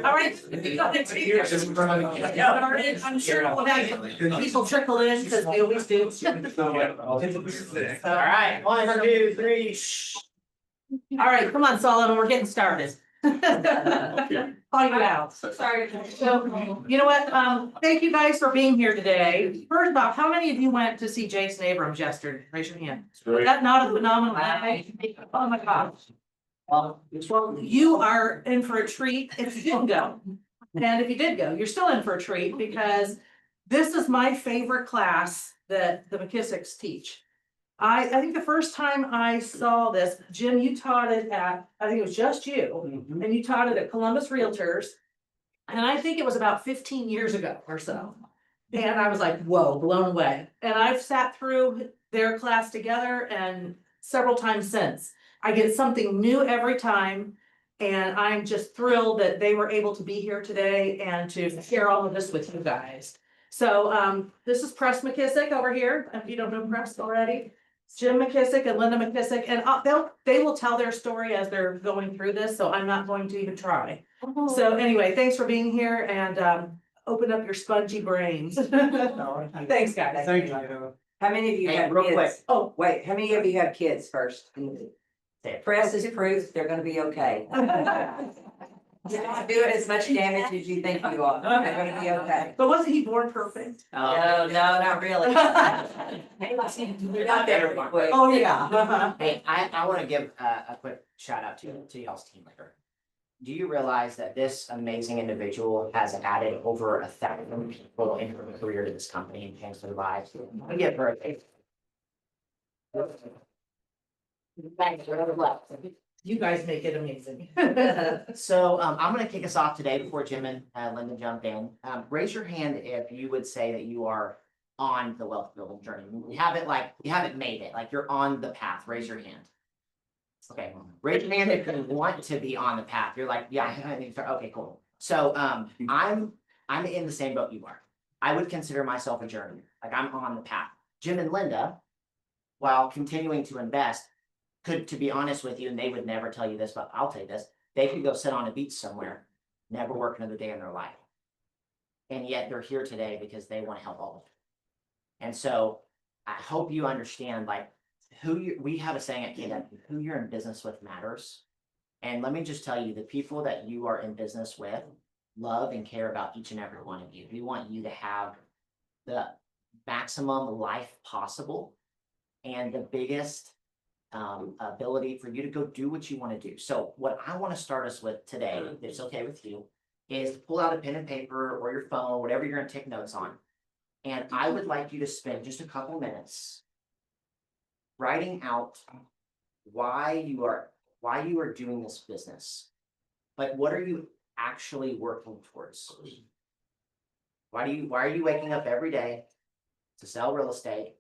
All right. I'm sure we'll have people trickle in because we always do. All right, 1, 2, 3. All right, come on, Solomon, we're getting started. Call you out. Sorry. So, you know what? Thank you guys for being here today. First off, how many of you went to see Jason Abrams yesterday? Raise your hand. Was that not a phenomenal night? Oh my gosh. Well, you are in for a treat if you didn't go. And if you did go, you're still in for a treat because this is my favorite class that the McKisack's teach. I think the first time I saw this, Jim, you taught it at, I think it was just you, and you taught it at Columbus Realtors. And I think it was about 15 years ago or so. And I was like, whoa, blown away. And I've sat through their class together and several times since. I get something new every time. And I'm just thrilled that they were able to be here today and to share all of this with you guys. So this is Press McKissack over here. If you don't know Press already, it's Jim McKissack and Linda McKissack, and they will tell their story as they're going through this. So I'm not going to even try. So anyway, thanks for being here and open up your spongy brains. Thanks, guys. Thank you. How many of you have real kids? quick. Oh, Wait, how many of you have kids first? Press is proof they're gonna be okay. You're not doing as much damage as you think you are. They're gonna be okay. but wasn't he born perfect? No, not really. We got there pretty quick. Oh, yeah. Hey, I want to give a quick shout out to y'all's team leader. Do you realize that this amazing individual has added over 1,000 people in her career to this company and changed their lives? I give her a You guys make it amazing. So I'm going to kick us off today before Jim and Linda jump in. Raise your hand if you would say that you are on the wealth building journey. You haven't made it, like you're on the path. Raise your hand. Okay, raise your hand if you want to be on the path. You're like, yeah, I think so. Okay, cool. So I'm in the same boat you are. I would consider myself a journey. Like I'm on the path. Jim and Linda, while continuing to invest, could, to be honest with you, and they would never tell you this, but I'll tell you this, they could go sit on a beach somewhere, never work another day in their life. And yet they're here today because they want to help all of you. And so I hope you understand, like, we have a saying at KW, who you're in business with matters. And let me just tell you, the people that you are in business with love and care about each and every one of you. We want you to have the maximum life possible and the biggest ability for you to go do what you want to do. So what I want to start us with today, if it's okay with you, is to pull out a pen and paper or your phone, whatever you're going to take notes on. And I would like you to spend just a couple minutes writing out why you are doing this business. Like, what are you actually working towards? Why are you waking up every day to sell real estate?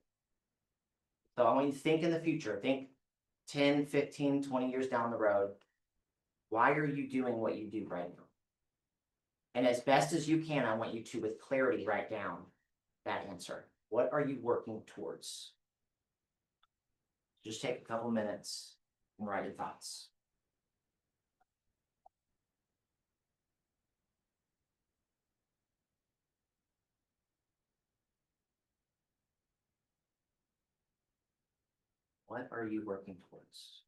So I want you to think in the future, think 10, 15, 20 years down the road. Why are you doing what you do right now? And as best as you can, I want you to, with clarity, write down that answer. What are you working towards? Just take a couple minutes and write your thoughts. What are you working towards?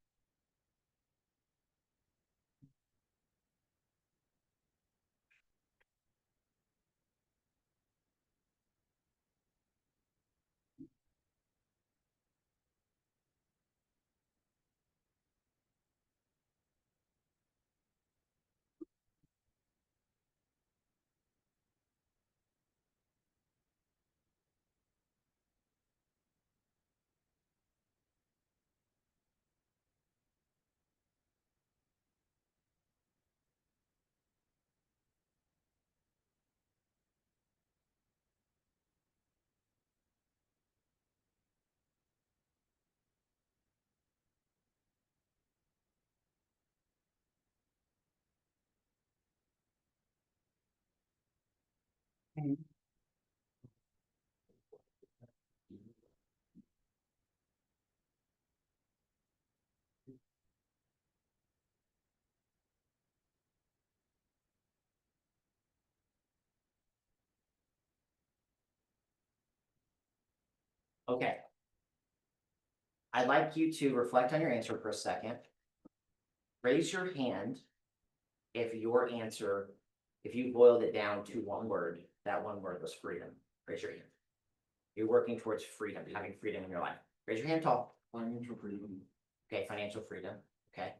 Okay. I'd like you to reflect on your answer for a second. Raise your hand if your answer, if you boiled it down to one word, that one word was freedom. Raise your hand. You're working towards freedom, having freedom in your life. Raise your hand tall. Financial freedom. Okay, financial freedom, okay.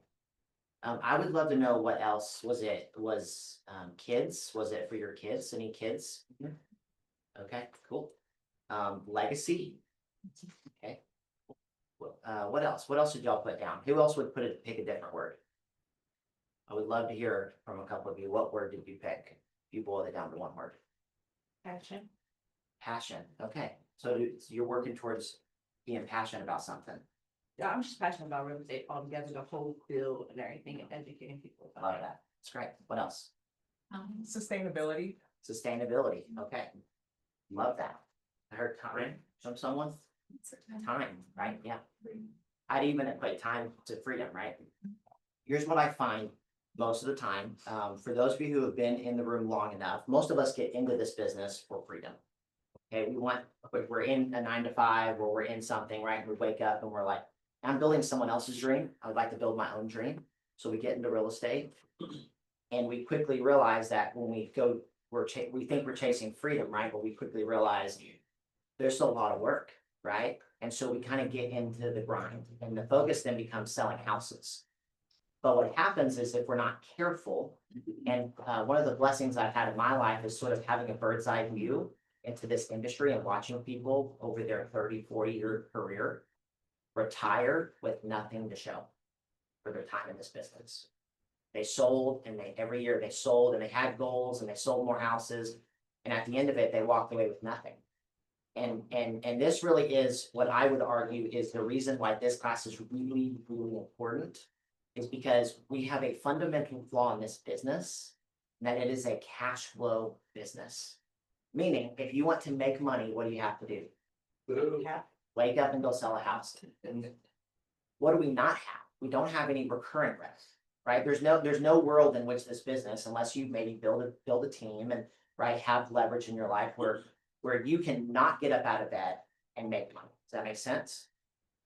I would love to know what else, was it, kids, was it for your kids, any kids? Okay, cool. Legacy. Okay. What else did y'all put down? Who else would pick a different word? I would love to hear from a couple of you, what word did you pick? If you boiled it down to one word. Passion. Passion, okay, so you're working towards being passionate about something. Yeah, I'm just passionate about real estate altogether, the whole field and everything, and educating people. Love that, it's great, what else? Sustainability. Sustainability, okay. Love that. I heard time from someone. Time, right? Yeah. I'd even equate time to freedom, right? Here's what I find most of the time. For those of you who have been in the room long enough, most of us get into this business for freedom. Okay, we're in a 9 to 5 or we're in something, right? We wake up and we're like, I'm building someone else's dream. I would like to build my own dream. So we get into real estate and we quickly realize that when we go, we think we're chasing freedom, right? But we quickly realize there's still a lot of work, right? And so we kind of get into the grind and the focus then becomes selling houses. But what happens is if we're not careful, and one of the blessings I've had in my life is sort of having a bird's eye view into this industry and watching people over their 30, 40-year career retire with nothing to show for their time in this business. They sold and every year they sold and they had goals and they sold more houses. And at the end of it, they walked away with nothing. And this really is what I would argue is the reason why this class is really, really important is because we have a fundamental flaw in this business, and that it is a cash flow business. Meaning, if you want to make money, what do you have to do? Wake up and go sell a house. What do we not have? We don't have any recurring risk, right? There's no world in which this business, unless you maybe build a team and right have leverage in your life where you can not get up out of bed and make money. Does that make sense?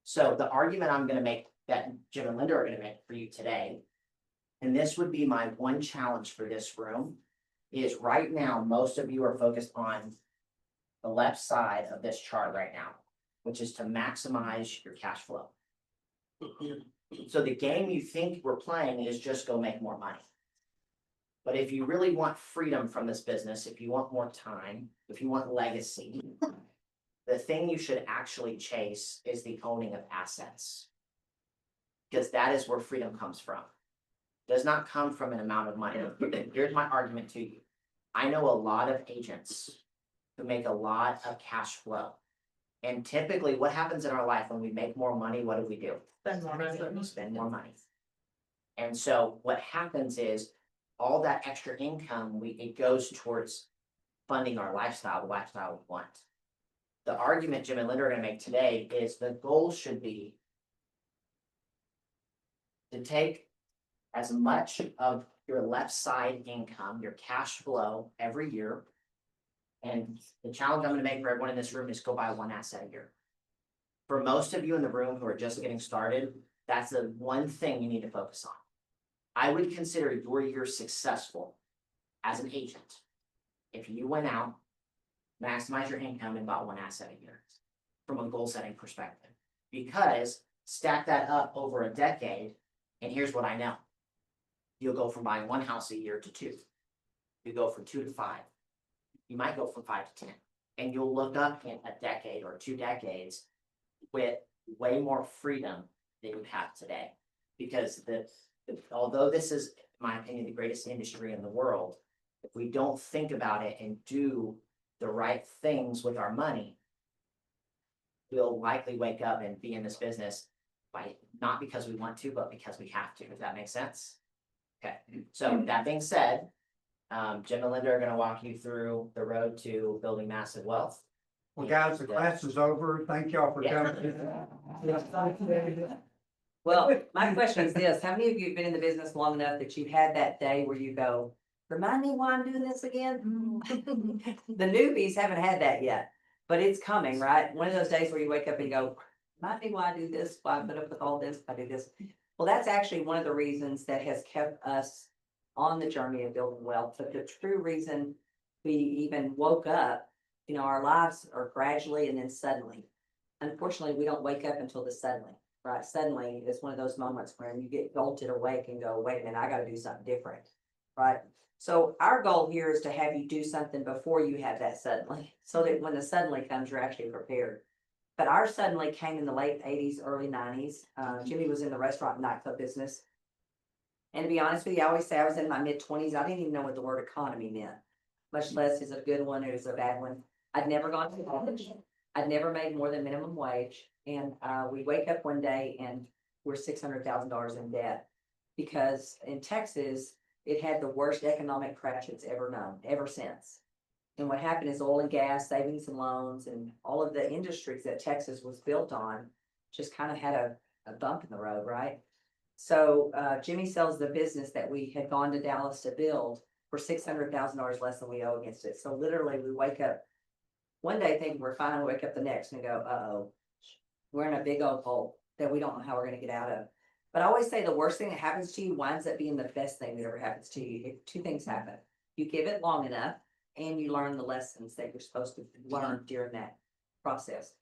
So the argument I'm going to make that Jim and Linda are going to make for you today, and this would be my one challenge for this room, is right now, most of you are focused on the left side of this chart right now, which is to maximize your cash flow. So the game you think we're playing is just go make more money. But if you really want freedom from this business, if you want more time, if you want legacy, the thing you should actually chase is the owning of assets. Because that is where freedom comes from. It does not come from an amount of money. Here's my argument to you. I know a lot of agents who make a lot of cash flow. And typically what happens in our life when we make more money, what do we do? Spend more money. And so what happens is all that extra income, it goes towards funding our lifestyle, the lifestyle we want. The argument Jim and Linda are going to make today is the goal should be to take as much of your left side income, your cash flow every year. And the challenge I'm going to make for everyone in this room is go buy one asset a year. For most of you in the room who are just getting started, that's the one thing you need to focus on. I would consider your year successful as an agent if you went out, maximize your income, and bought one asset a year from a goal setting perspective. Because stack that up over a decade, and here's what I know. You'll go from buying one house a year to 2. You go from 2 to 5. You might go from 5 to 10. And you'll look up in a decade or 2 decades with way more freedom than you have today. Because although this is, in my opinion, the greatest industry in the world, if we don't think about it and do the right things with our money, we'll likely wake up and be in this business not because we want to, but because we have to. Does that make sense? Okay, so that being said, Jim and Linda are gonna walk you through the road to building massive wealth. Well, guys, the class is over. Thank y'all for Yeah. coming. Well, my question is this, how many of you have been in the business long enough that you've had that day where you go, remind me why I'm doing this again? The newbies haven't had that yet, but it's coming, right? One of those days where you wake up and go, remind me why I do this, why I put up with all this, why I do this. Well, that's actually one of the reasons that has kept us on the journey of building wealth, but the true reason we even woke up, you know, our lives are gradually and then suddenly. Unfortunately, we don't wake up until the suddenly. Right, suddenly is one of those moments where you get jolted awake and go, wait a minute, I gotta do something different, right? So our goal here is to have you do something before you have that suddenly, so that when the suddenly comes, you're actually prepared. But our suddenly came in the late eighties, early nineties. Jimmy was in the restaurant and nightclub business. And to be honest with you, I always say I was in my mid-20s. I didn't even know what the word economy meant, much less is it a good one or is it a bad one. I'd never gone to college. I'd never made more than minimum wage. And we wake up one day and we're $600,000 in debt. Because in Texas, it had the worst economic crash it's ever known, ever since. And what happened is oil and gas, savings and loans, and all of the industries that Texas was built on just kind of had a bump in the road, right? So Jimmy sells the business that we had gone to Dallas to build for $600,000 less than we owe against it. So literally we wake up one day thinking we're fine, we wake up the next and go, uh-oh, we're in a big old hole that we don't know how we're gonna get out of. But I always say the worst thing that happens to you winds up being the best thing that ever happens to you. If two things happen, you give it long enough and you learn the lessons that you're supposed to learn during that process.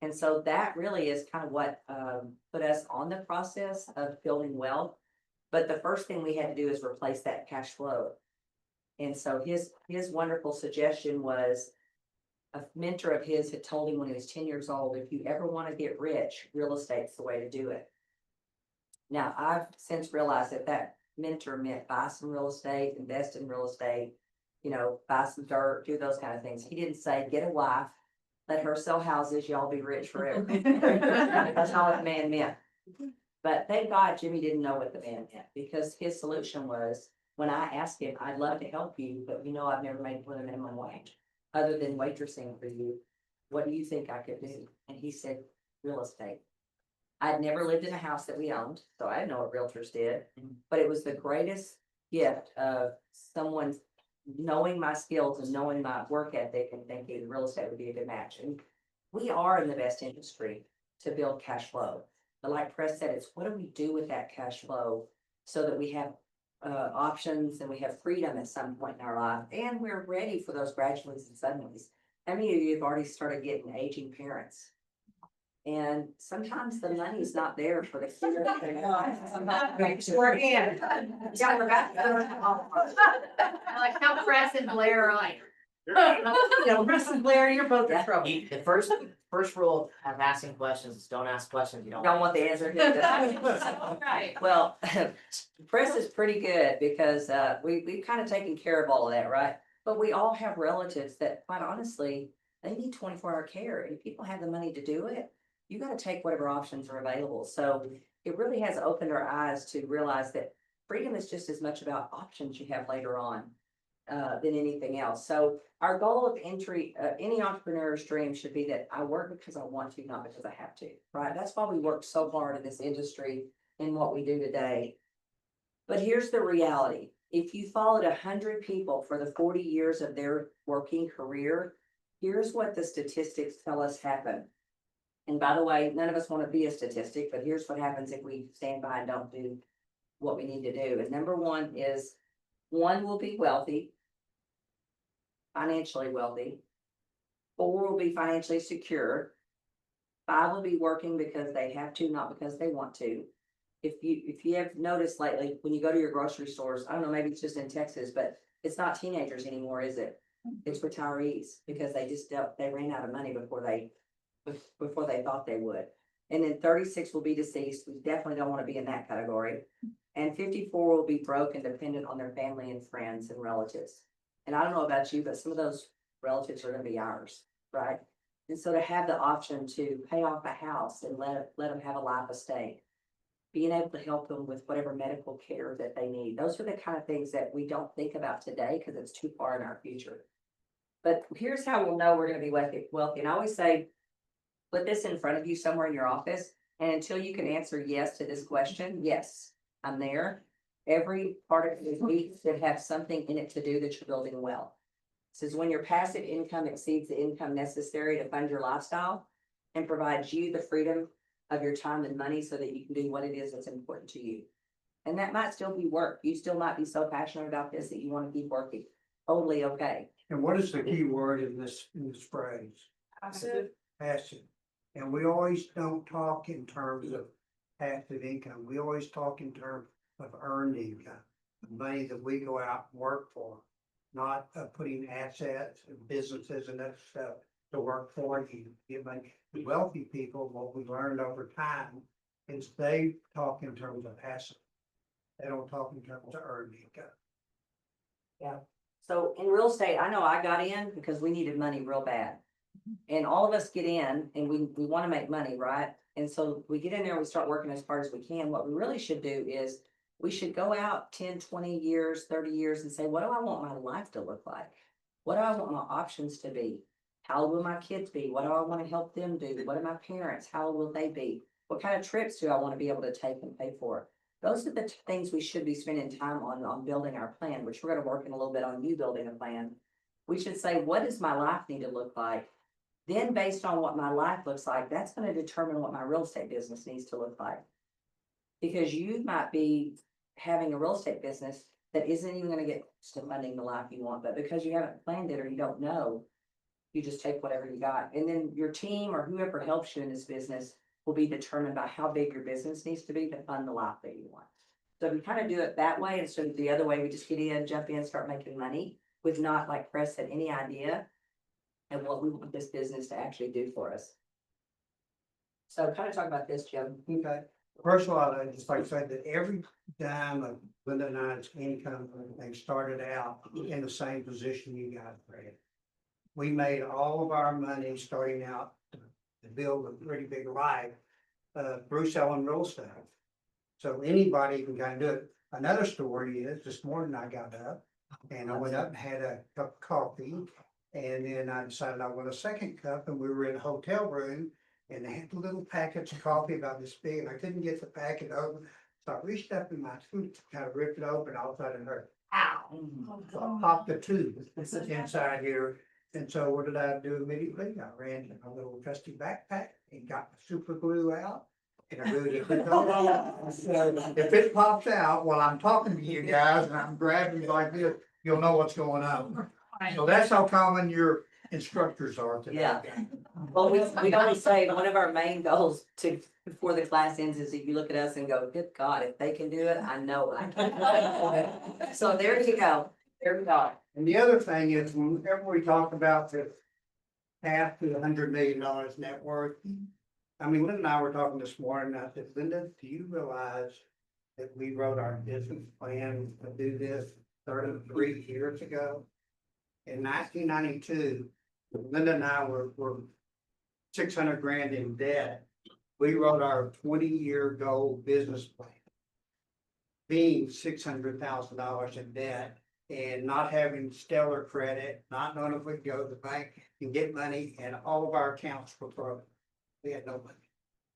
And so that really is kind of what put us on the process of building wealth. But the first thing we had to do is replace that cash flow. And so his wonderful suggestion was, a mentor of his had told him when he was 10 years old, if you ever want to get rich, real estate's the way to do it. Now, I've since realized that that mentor meant buy some real estate, invest in real estate, you know, buy some dirt, do those kind of things. He didn't say, get a wife, let her sell houses, y'all be rich forever. That's not what the man meant. But thank God Jimmy didn't know what the man meant, because his solution was, when I asked him, I'd love to help you, but you know, I've never made more than minimum wage. Other than waitressing for you, what do you think I could do? And he said, real estate. I'd never lived in a house that we owned, so I didn't know what realtors did, but it was the greatest gift of someone knowing my skills and knowing my work ethic and thinking real estate would be a good match. And we are in the best industry to build cash flow. But like Press said, it's what do we do with that cash flow so that we have options and we have freedom at some point in our life, and we're ready for those graduates and suddenlies. How many of you have already started getting aging parents? And sometimes the money's not there for the future. We're in. Like how Press and Blair are like. You know, Russ and Blair, you're both in trouble. The first rule of asking questions is don't ask questions you don't. Don't want the answer. Right. Well, Press is pretty good because we've kind of taken care of all of that, right? But we all have relatives that, quite honestly, they need 24-hour care. And if people have the money to do it, you got to take whatever options are available. So it really has opened our eyes to realize that freedom is just as much about options you have later on than anything else. So our goal of entry, any entrepreneur's dream should be that I work because I want to, not because I have to, right? That's why we work so hard in this industry and what we do today. But here's the reality. If you followed 100 people for the 40 years of their working career, here's what the statistics tell us happen. And by the way, none of us want to be a statistic, but here's what happens if we stand by and don't do what we need to do. And number one is, one will be wealthy, financially wealthy. 4 will be financially secure. 5 will be working because they have to, not because they want to. If you have noticed lately, when you go to your grocery stores, I don't know, maybe it's just in Texas, but it's not teenagers anymore, is it? It's retirees, because they ran out of money before they thought they would. And then 36 will be deceased. We definitely don't want to be in that category. And 54 will be broke and dependent on their family and friends and relatives. And I don't know about you, but some of those relatives are going to be ours, right? And so to have the option to pay off a house and let them have a life estate, being able to help them with whatever medical care that they need. Those are the kind of things that we don't think about today because it's too far in our future. But here's how we'll know we're gonna be wealthy. And I always say, put this in front of you somewhere in your office, and until you can answer yes to this question, yes, I'm there. Every part of the week should have something in it to do that you're building wealth. It says when your passive income exceeds the income necessary to fund your lifestyle and provides you the freedom of your time and money so that you can do what it is that's important to you. And that might still be work. You still might be so passionate about this that you want to keep working. Totally okay. And what is the key word in this phrase? Passive. And we always don't talk in terms of passive income. We always talk in terms of earned income, the money that we go out and work for, not putting assets and businesses and that stuff to work for you. Get money. The wealthy people, what we learned over time is they talk in terms of passive. They don't talk in terms of earned income. So in real estate, I know I got in because we needed money real bad. And all of us get in and we want to make money, right? And so we get in there, we start working as hard as we can. What we really should do is we should go out 10, 20 years, 30 years and say, what do I want my life to look like? What do I want my options to be? How will my kids be? What do I want to help them do? What are my parents? How will they be? What kind of trips do I want to be able to take and pay for? Those are the things we should be spending time on building our plan, which we're going to work in a little bit on you building a plan. We should say, what does my life need to look like? Then based on what my life looks like, that's going to determine what my real estate business needs to look like. Because you might be having a real estate business that isn't even going to get to funding the life you want, but because you haven't planned it or you don't know, you just take whatever you got. And then your team or whoever helps you in this business will be determined by how big your business needs to be to fund the life that you want. So if we kind of do it that way instead of the other way, we just get in, jump in, start making money with not, like Chris said, any idea of what we want this business to actually do for us. So kind of talk about this, Jim. Okay. First of all, I'd just like to say that every dime of Linda and I's income, they started out in the same position you guys were in. We made all of our money starting out to build a pretty big life through selling real estate. So anybody can kind of do it. Another story is this morning I got up and I went up and had a cup of coffee. And then I decided I want a second cup, and we were in a hotel room and they had little packets of coffee about this big, and I couldn't get the packet open. So I reached up in my tooth, kind of ripped it open, all of a sudden I heard, ow! So I popped the tooth inside here. And so what did I do immediately? I ran to my little trusty backpack and got the super glue out. And I glued it on. So if it pops out while I'm talking to you guys and I'm grabbing it like this, you'll know what's going on. So that's how common your instructors are today. Yeah. Well, we always say one of our main goals before the class ends is if you look at us and go, good God, if they can do it, I know I can. So there you go. There we go. And the other thing is, whenever we talk about the path to $100 million net worth, I mean, Linda and I were talking this morning, and I said, Linda, do you realize that we wrote our business plan to do this 33 years ago? In 1992, Linda and I were 600 grand in debt. We wrote our 20-year goal business plan, being $600,000 in debt and not having stellar credit, not knowing if we could go to the bank and get money, and all of our accounts were broke. We had no money.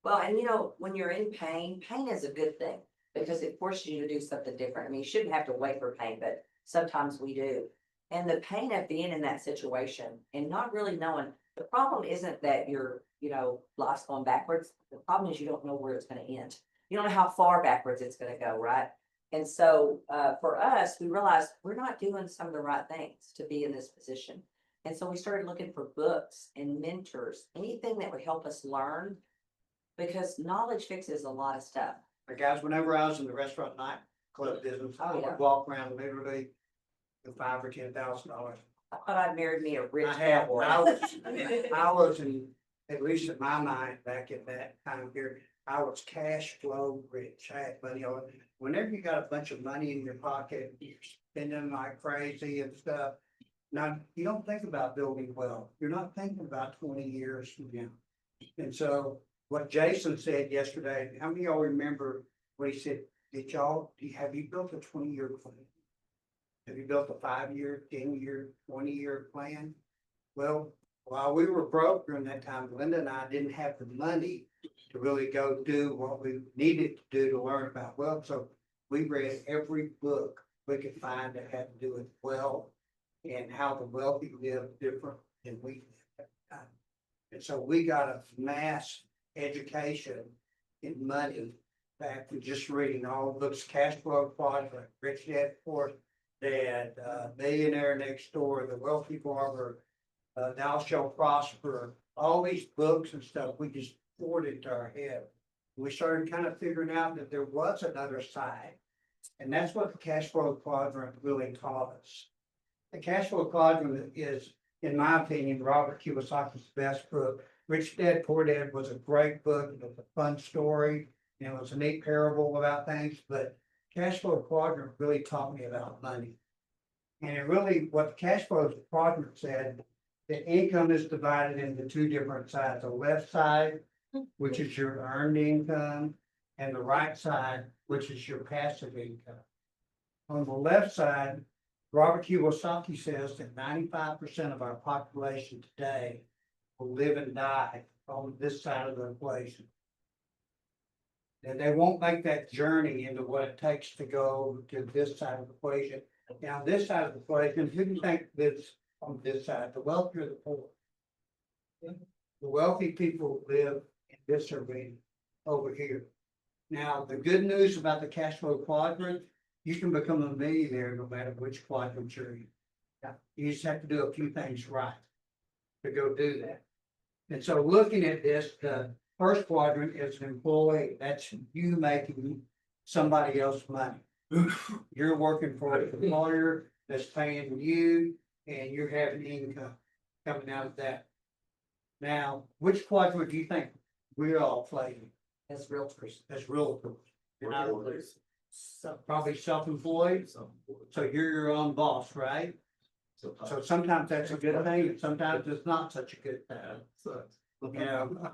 Well, and you know, when you're in pain, pain is a good thing because it forces you to do something different. I mean, you shouldn't have to wait for pain, but sometimes we do. And the pain of being in that situation and not really knowing, the problem isn't that life's going backwards. The problem is you don't know where it's going to end. You don't know how far backwards it's going to go, right? And so for us, we realized we're not doing some of the right things to be in this position. And so we started looking for books and mentors, anything that would help us learn, because knowledge fixes a lot of stuff. But guys, whenever I was in the restaurant nightclub business, I would walk around literally with $5,000 or $10,000. I thought I'd married me a rich I have, cowboy. I was in, at least in my mind, back in that time period, I was cash flow rich. I had money on it. Whenever you got a bunch of money in your pocket, you're spending like crazy and stuff. Now, you don't think about building wealth. You're not thinking about 20 years from now. And so what Jason said yesterday, how many of y'all remember When he said, have you built a 20-year plan? Have you built a 5-year, 10-year, 20-year plan? Well, while we were broke during that time, Linda and I didn't have the money to really go do what we needed to do to learn about wealth. So we read every book we could find that had to do with wealth and how the wealthy live different than we did at the time. And so we got a mass education in money back from just reading all the books, Cash Flow Quadrant, Rich Dad Poor Dad, Millionaire Next Door, The Wealthy Barber, Thou Shalt Prosper, all these books and stuff, we just poured into our head. We started kind of figuring out that there was another side. And that's what the Cash Flow Quadrant really taught us. The Cash Flow Quadrant is, in my opinion, Robert Kiyosaki's best book. Rich Dad Poor Dad was a great book. It was a fun story. You know, it was a neat parable about things, but Cash Flow Quadrant really taught me about money. And it really, what the Cash Flow Quadrant said, the income is divided into two different sides. The left side, which is your earned income, and the right side, which is your passive income. On the left side, Robert Kiyosaki says that 95% of our population today will live and die on this side of the equation. And they won't make that journey into what it takes to go to this side of the equation. Now, this side of the equation, who do you think lives on this side, the wealthy or the poor? The wealthy people live in this arena over here. Now, the good news about the Cash Flow Quadrant, you can become a millionaire no matter which quadrant you're in. You just have to do a few things right to go do that. And so looking at this, the first quadrant is an employee. That's you making somebody else money. You're working for an employer that's paying you and you're having income coming out of that. Now, which quadrant do you think we're all playing As realtors. as realtors? You're not probably self-employed, so you're your own boss, right? So sometimes that's a good thing, and sometimes it's not such a good thing. You know,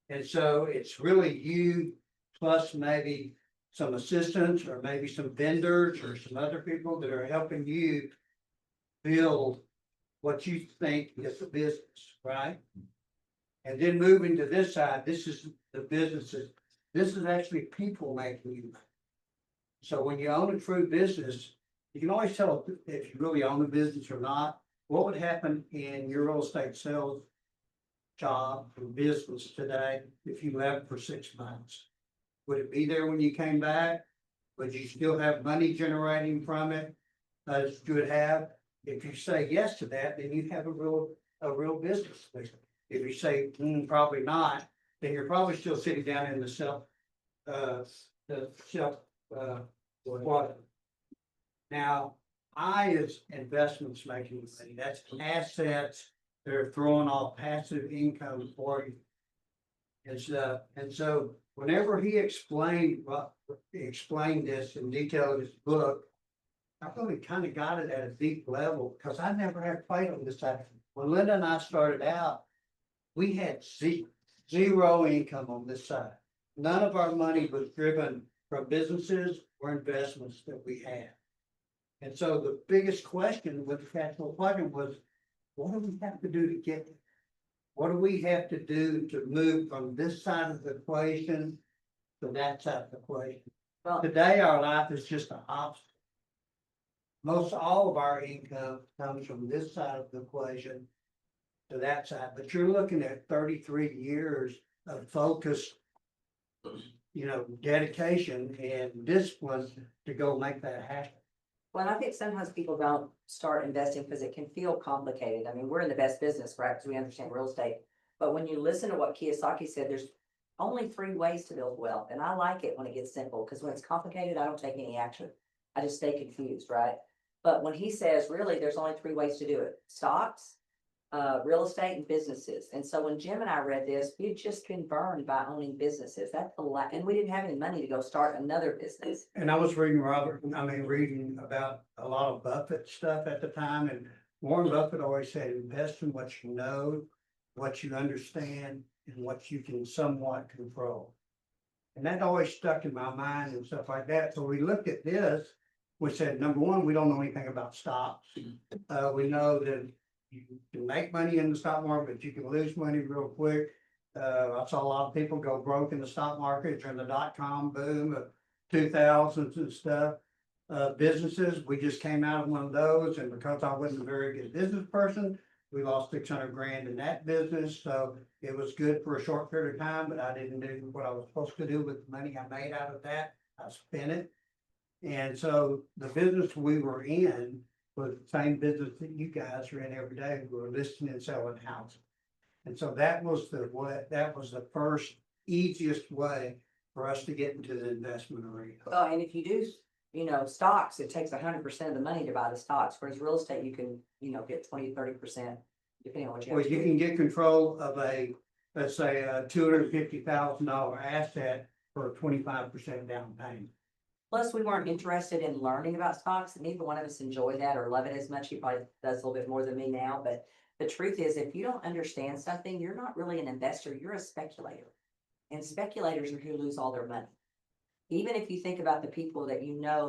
and so it's really you plus maybe some assistants or maybe some vendors or some other people that are helping you build what you think is the business, right? And then moving to this side, this is the businesses. This is actually people making you money. So when you own a true business, you can always tell if you really own a business or not. What would happen in your real estate sales job or business today if you left for 6 months? Would it be there when you came back? Would you still have money generating from it as you would have? If you say yes to that, then you have a real business. If you say probably not, then you're probably still sitting down in the self quadrant. Now, I is investments making money. That's assets that are throwing off passive income for you. And so whenever he explained this in detail in his book, I really kind of got it at a deep level because I never had played on this side. When Linda and I started out, we had zero income on this side. None of our money was driven from businesses or investments that we had. And so the biggest question with the cash flow quadrant was, what do we have to do to get there? What do we have to do to move from this side of the equation to that side of the equation? Well, Today, our life is just an obstacle. Most all of our income comes from this side of the equation to that side, but you're looking at 33 years of focus, dedication and discipline to go make that happen. well, I think sometimes people don't start investing because it can feel complicated. I mean, we're in the best business, right? Because we understand real estate. But when you listen to what Kiyosaki said, there's only 3 ways to build wealth. And I like it when it gets simple because when it's complicated, I don't take any action. I just stay confused, right? But when he says, really, there's only 3 ways to do it: stocks, real estate, and businesses. And so when Jim and I read this, we'd just been burned by owning businesses. That's a lot. And we didn't have any money to go start another business. And I was reading reading about a lot of Buffett stuff at the time, and Warren Buffett always said, invest in what you know, what you understand, and what you can somewhat control. And that always stuck in my mind and stuff like that. So we looked at this. We said, number one, we don't know anything about stocks. We know that you can make money in the stock market, but you can lose money real quick. I saw a lot of people go broke in the stock market during the dot-com boom of 2000s and stuff. Businesses, we just came out of one of those, and because I wasn't a very good business person, we lost 600 grand in that business, so it was good for a short period of time, but I didn't do what I was supposed to do with the money I made out of that. I spent it. And so the business we were in was the same business that you guys are in every day. We were listing and selling houses. And so that was the first easiest way for us to get into the investment arena. Well, and if you do, stocks, it takes 100% of the money to buy the stocks, whereas real estate, you can, get 20-30%, depending on what you have Well, to you do. can get control of let's say, a $250,000 asset for a 25% down payment. Plus, we weren't interested in learning about stocks, and neither one of us enjoy that or love it as much. He probably does a little bit more than me now, but the truth is, if you don't understand something, you're not really an investor, you're a speculator. And speculators are who lose all their money. Even if you think about the people that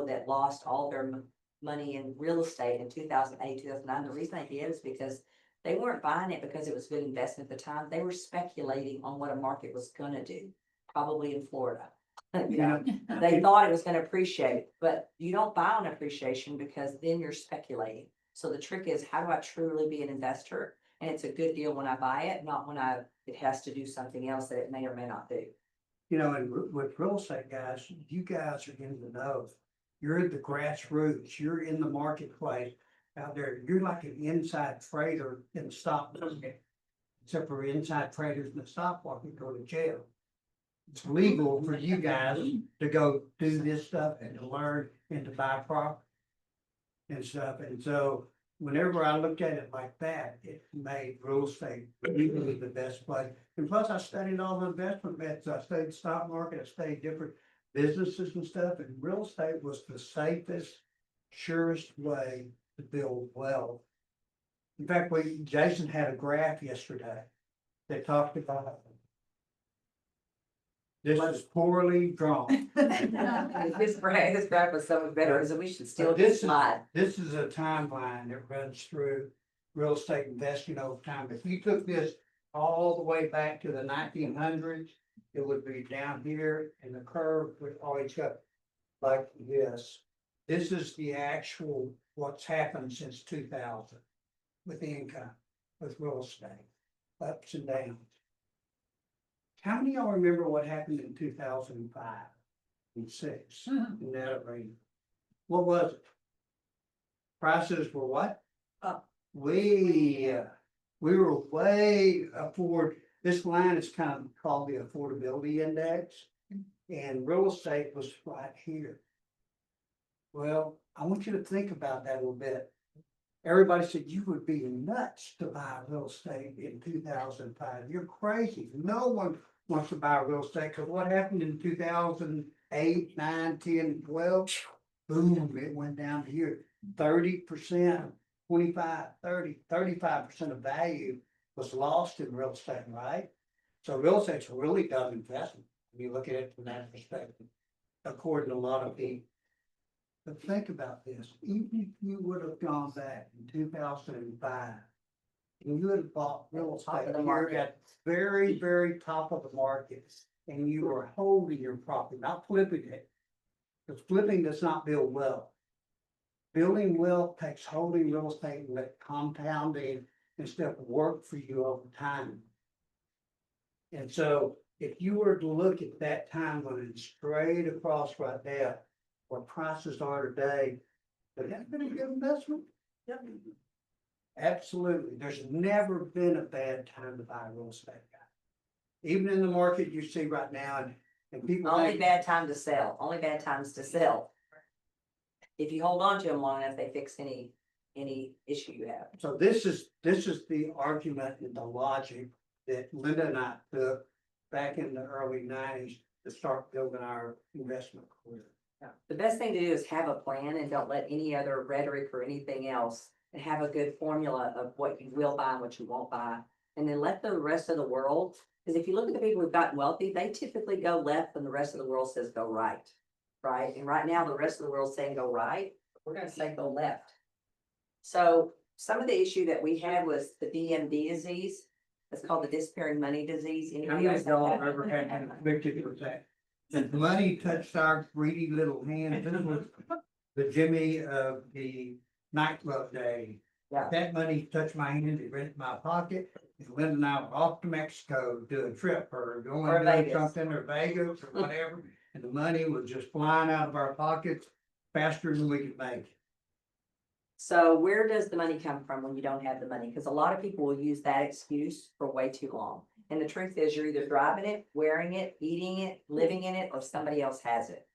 that lost all their money in real estate in 2008, 2009, the reason they did is because they weren't buying it because it was good investment at the time. They were speculating on what a market was gonna do, probably in Florida. They thought it was gonna appreciate, but you don't buy on appreciation because then you're speculating. So the trick is, how do I truly be an investor? And it's a good deal when I buy it, not when it has to do something else that it may or may not do. And with real estate guys, you guys are in the know. You're the grassroots, you're in the marketplace out there. You're like an inside trader in the stock market. Except for inside traders in the stock market go to jail. It's legal for you guys to go do this stuff and to learn and to buy property and stuff. And so whenever I looked at it like that, it made real estate really the best place. And plus, I studied all the investment methods. I studied the stock market, I studied different businesses and stuff, and real estate was the safest, surest way to build wealth. In fact, Jason had a graph yesterday that talked about this is poorly drawn. This graph was so much better, so we should still But just slide. This is a timeline that runs through real estate investing over time. If you took this all the way back to the 1900s, it would be down here and the curve would always go like this. This is the actual, what's happened since 2000 with income, with real estate, ups and downs. How many of y'all remember what happened in 2005 and 6 in that arena? What was it? Prices were what? Up. We were way afford. This line is kind of called the affordability index, and real estate was right here. Well, I want you to think about that a little bit. Everybody said you would be nuts to buy real estate in 2005. You're crazy. No one wants to buy real estate, because what happened in 2008, 9, 10, 12? Boom, it went down to here. 30%, 25, 30, 35% of value was lost in real estate, right? So real estate's a really dumb investment when you look at it from that perspective, according to a lot of people. But think about this, even if you would have gone back in 2005, and you would have bought real Top of estate the here market. at very, very top of the market, and you were holding your property, not flipping it. Because flipping does not build wealth. Building wealth takes holding real estate and let compounding and stuff work for you over time. And so if you were to look at that timeline straight across right there, what prices are today, would that been a good investment? Yep. Absolutely. There's never been a bad time to buy real estate. Even in the market you see right now, and people. Only think- bad time to sell, only bad times to sell. If you hold on to them long enough, they fix any issue you have. So this is the argument and the logic that Linda and I took back in the early 90s to start building our investment career. The best thing to do is have a plan and don't let any other rhetoric or anything else, and have a good formula of what you will buy and what you won't buy. And then let the rest of the world Because if you look at the people who've gotten wealthy, they typically go left when the rest of the world says go right. Right? And right now, the rest of the world's saying go right. We're gonna say go left. So some of the issue that we had was the DMD disease. It's called the disappearing money disease. How Anybody many else of have y'all that? ever had been convicted with that? The money touched our greedy little hands. This was the Jimmy of the nightclub day. Yeah. That money touched my hand, it went in my pocket. And Linda and I were off to Mexico to do a trip or going Or to do Vegas. something or Vegas or whatever. And the money was just flying out of our pockets faster than we could make it. So where does the money come from when you don't have the money? Because a lot of people will use that excuse for way too long. And the truth is, you're either driving it, wearing it, eating it, living in it, or somebody else has it.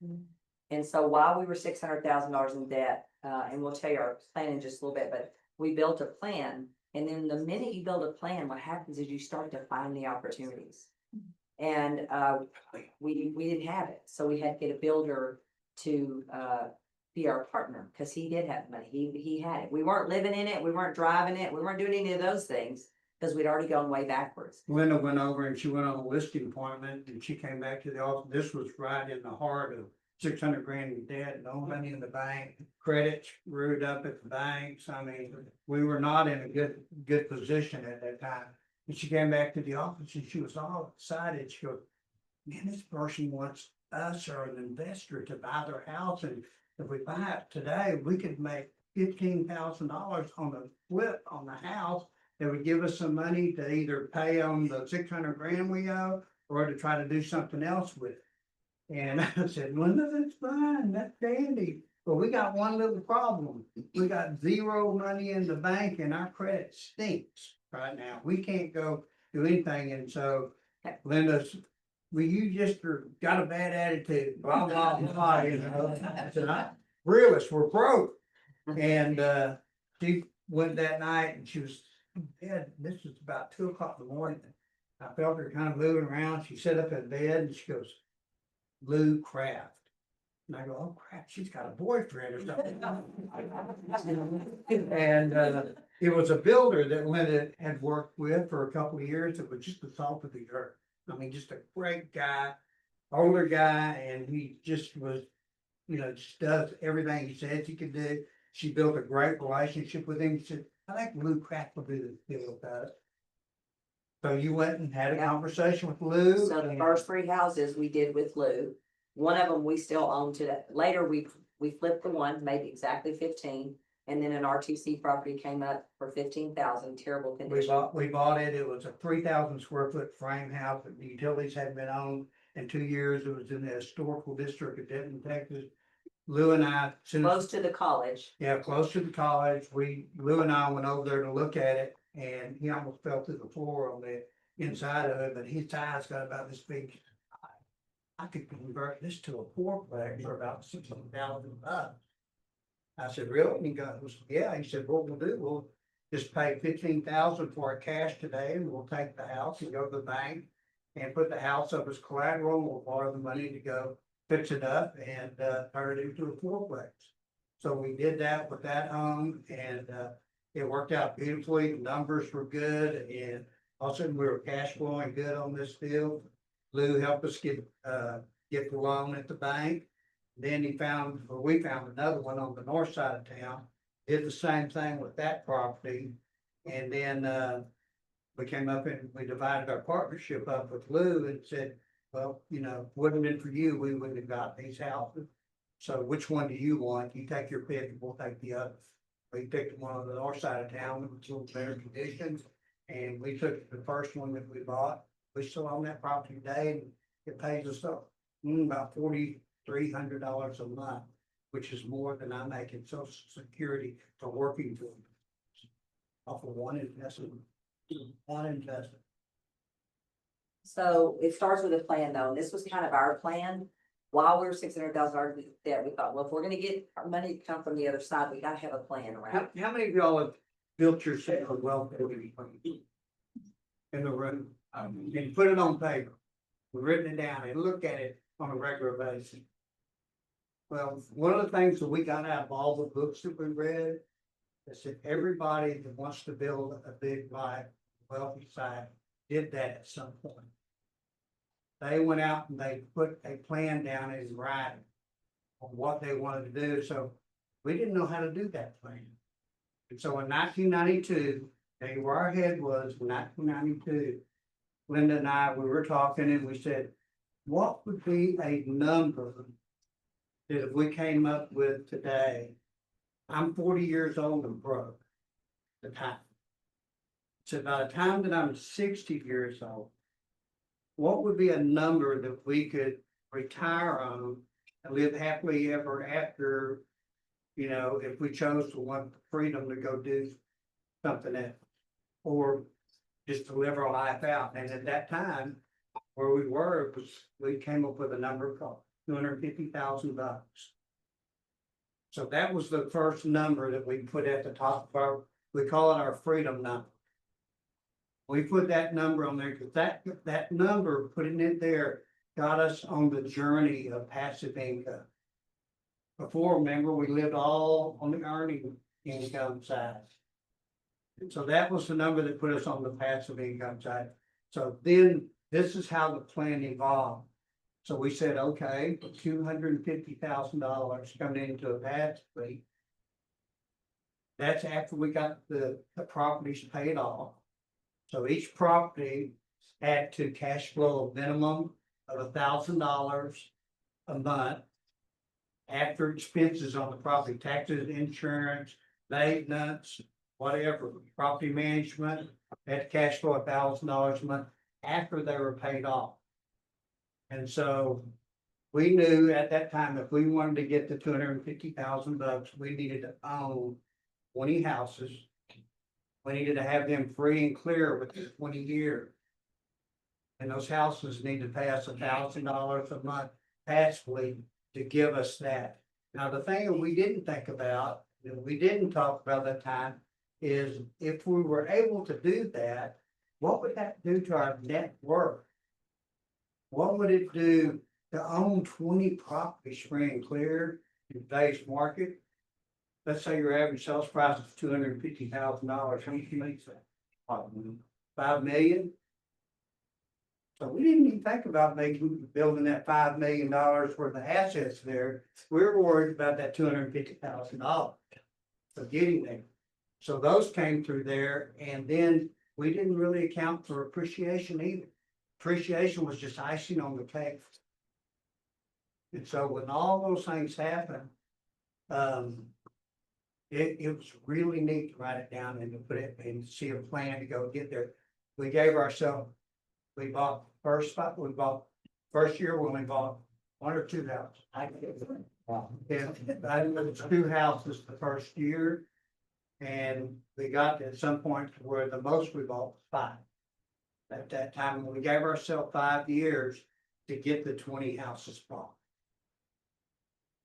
And so while we were $600,000 in debt, and we'll tell you our plan in just a little bit, but we built a plan. And then the minute you build a plan, what happens is you start to find the opportunities. And we didn't have it, so we had to get a builder to be our partner, because he did have money. He had it. We weren't living in it, we weren't driving it, we weren't doing any of those things, because we'd already gone way backwards. Linda went over and she went on a listing appointment and she came back to the office. This was right in the heart of 600 grand in debt, no money in the bank, credit screwed up at the banks. I mean, we were not in a good position at that time. And she came back to the office and she was all excited. She goes, man, this person wants us or an investor to buy their house. And if we buy it today, we could make $15,000 on the flip on the house. That would give us some money to either pay on the 600 grand we owe or to try to do something else with it. And I said, Linda, that's fine, that's dandy. But we got one little problem. We got zero money in the bank and our credit stinks right now. We can't go do anything. And so Linda's, well, you just got a bad attitude, blah, blah, blah, you know. I said, realist, we're broke. And she went that night and she was in bed. This was about 2:00 in the morning. I felt her kind of moving around. She sat up in bed and she goes, Lou Craft. And I go, oh crap, she's got a boyfriend or something. And it was a builder that Linda had worked with for a couple of years. It was just the salt of the earth. I mean, just a great guy, older guy, and he just was, you know, just does everything he says he could do. She built a great relationship with him. She said, I think Lou Craft will do this deal with us. So you went and had a conversation with Lou. So the first 3 houses we did with Lou, one of them we still own today. Later, we flipped the one, made exactly 15. And then an RTC property came up for 15,000, terrible condition. We bought it. It was a 3,000 square foot frame house that the utilities hadn't been owned in 2 years. It was in the historical district of Denton, Texas. Lou and I, Close to the college. yeah, close to the college. Lou and I went over there to look at it and he almost fell through the floor on the inside of it, but his eyes got about this big. I could convert this to a fourplex for about $16,000. I said, really? And he goes, yeah. He said, what we'll do, we'll just pay 15,000 for it cash today, and we'll take the house and go to the bank and put the house up as collateral. We'll borrow the money to go fix it up and turn it into a fourplex. So we did that with that home, and it worked out beautifully. The numbers were good, and all of a sudden we were cash flowing good on this deal. Lou helped us get the loan at the bank. Then we found another one on the north side of town, did the same thing with that property. And then we came up and we divided our partnership up with Lou and said, well, you know, wouldn't it for you, we wouldn't have got these houses. So which one do you want? You take your pick and we'll take the other. We picked one on the north side of town that was a little better conditions. And we took the first one that we bought. We still own that property today, and it pays us up about $4,300 a month, which is more than I make in Social Security for working for them. Off of one investment. So it starts with a plan though, and this was kind of our plan. While we were $600,000 debt, we thought, well, if we're gonna get our money to come from the other side, we gotta have a plan around. How many of y'all have built your set of wealth building in the room? And put it on paper, we've written it down and look at it on a regular basis. Well, one of the things that we got out of all the books that we read is that everybody that wants to build a big life, wealthy side, did that at some point. they went out and they put a plan down in writing on what they wanted to do, so we didn't know how to do that plan. And so in 1992, where our head was in 1992, Linda and I, we were talking and we said, what would be a number that if we came up with today? I'm 40 years old and broke at the time. So by the time that I'm 60 years old, what would be a number that we could retire on and live happily ever after, you know, if we chose to want the freedom to go do something else, or just to live our life out? And at that time, where we were, it was, we came up with a number called $250,000. So that was the first number that we put at the top of our, we call it our freedom number. We put that number on there because that number, putting it there, got us on the journey of passive income. Before, remember, we lived all on the earning income side. And so that was the number that put us on the passive income side. So then this is how the plan evolved. So we said, okay, $250,000 coming into a passive. That's after we got the properties paid off. So each property had to cash flow a minimum of $1,000 a month after expenses on the property, taxes, insurance, maintenance, whatever, property management, had to cash flow $1,000 a month after they were paid off. And so we knew at that time, if we wanted to get the $250,000, we needed to own 20 houses. We needed to have them free and clear within 20 years. And those houses need to pay us $1,000 a month passively to give us that. Now, the thing that we didn't think about, that we didn't talk about that time, is if we were able to do that, what would that do to our net worth? What would it do to own 20 properties free and clear in today's market? Let's say your average sales price is $250,000. How much makes that? $5 million. So we didn't even think about building that $5 million worth of assets there. We were worried about that $250,000 for getting there. So those came through there, and then we didn't really account for appreciation either. Appreciation was just icing on the cake. And so when all those things happened, it was really neat to write it down and to put it and see a plan to go get there. We gave ourselves, we bought first year when we bought 1 or 2 houses. I was 2 houses the first year, and we got at some point to where the most we bought was 5. At that time, we gave ourselves 5 years to get the 20 houses bought.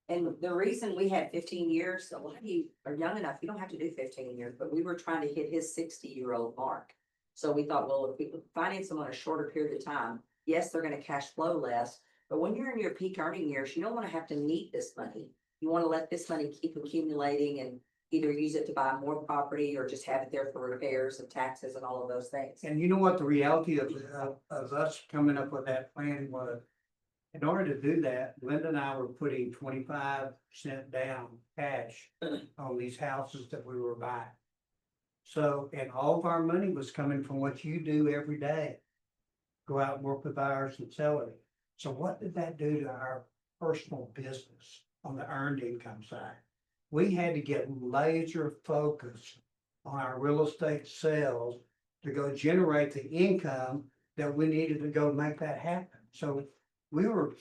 And the reason we had 15 years, a lot of you are young enough, you don't have to do 15 years, but we were trying to hit his 60-year-old mark. So we thought, well, if we finance them on a shorter period of time, yes, they're gonna cash flow less, but when you're in your peak earning years, you don't wanna have to need this money. You wanna let this money keep accumulating and either use it to buy more property or just have it there for repairs and taxes and all of those things. And you know what the reality of us coming up with that plan was? In order to do that, Linda and I were putting 25% down cash on these houses that we were buying. So, and all of our money was coming from what you do every day. Go out and work with buyers and sellers. So what did that do to our personal business on the earned income side? We had to get laser focused on our real estate sales to go generate the income that we needed to go make that happen. So we were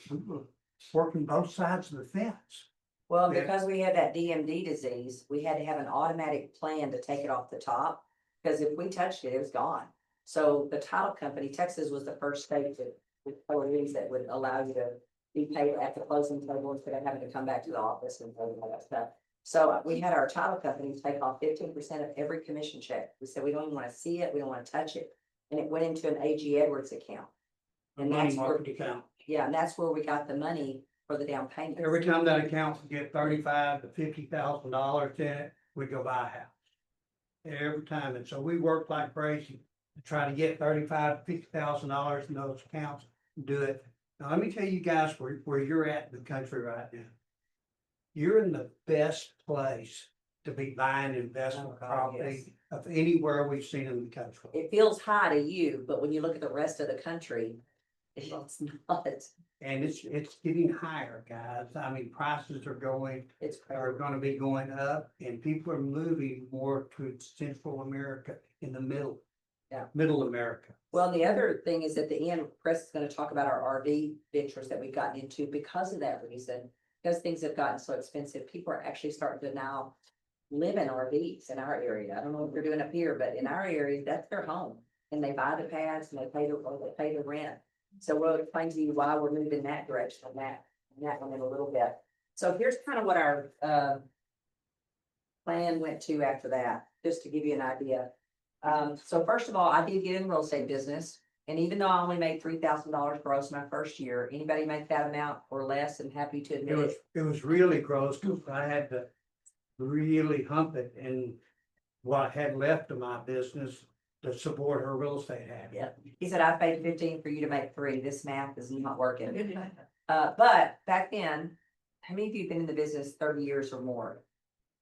working both sides of the fence. Well, Yeah. because we had that DMD disease, we had to have an automatic plan to take it off the top, because if we touched it, it was gone. So the title company, Texas was the first state that would allow you to be paid at the closing table instead of having to come back to the office and all that stuff. So we had our title company take off 15% of every commission check. We said, we don't even want to see it, we don't want to touch it. And it went into an AG Edwards account. And Money that's where, market account. yeah, and that's where we got the money for the down payment. Every time that account would get $35,000 to $50,000 in it, we'd go buy a house. Every time. And so we worked like crazy to try to get $35,000 to $50,000 in those accounts. do it. Now, let me tell you guys where you're at in the country right now. You're in the best place to be buying investment Oh, God, property of anywhere we've seen in the country. It feels high to you, but when you look at the rest of the country, it's not. And it's getting higher, guys. I mean, prices are It's are crazy. gonna be going up and people are moving more to Central America in the middle. Yeah. Middle America. Well, the other thing is at the end, Chris is gonna talk about our RV ventures that we've gotten into because of that reason. Because things have gotten so expensive, people are actually starting to now live in RVs in our area. I don't know what they're doing up here, but in our area, that's their home. And they buy the pads and they pay the rent. So we'll explain to you why we're moving that direction on that one in a little bit. So here's kind of what our plan went to after that, just to give you an idea. So first of all, I did get in the real estate business. And even though I only made $3,000 gross my first year, anybody make that amount or less, and happy to admit it. It was really gross because I had to really hump it and what I had left of my business to support her real estate habit. Yeah, he said, I paid 15 for you to make 3. This math is not working. But back then, how many of you have been in the business 30 years or more?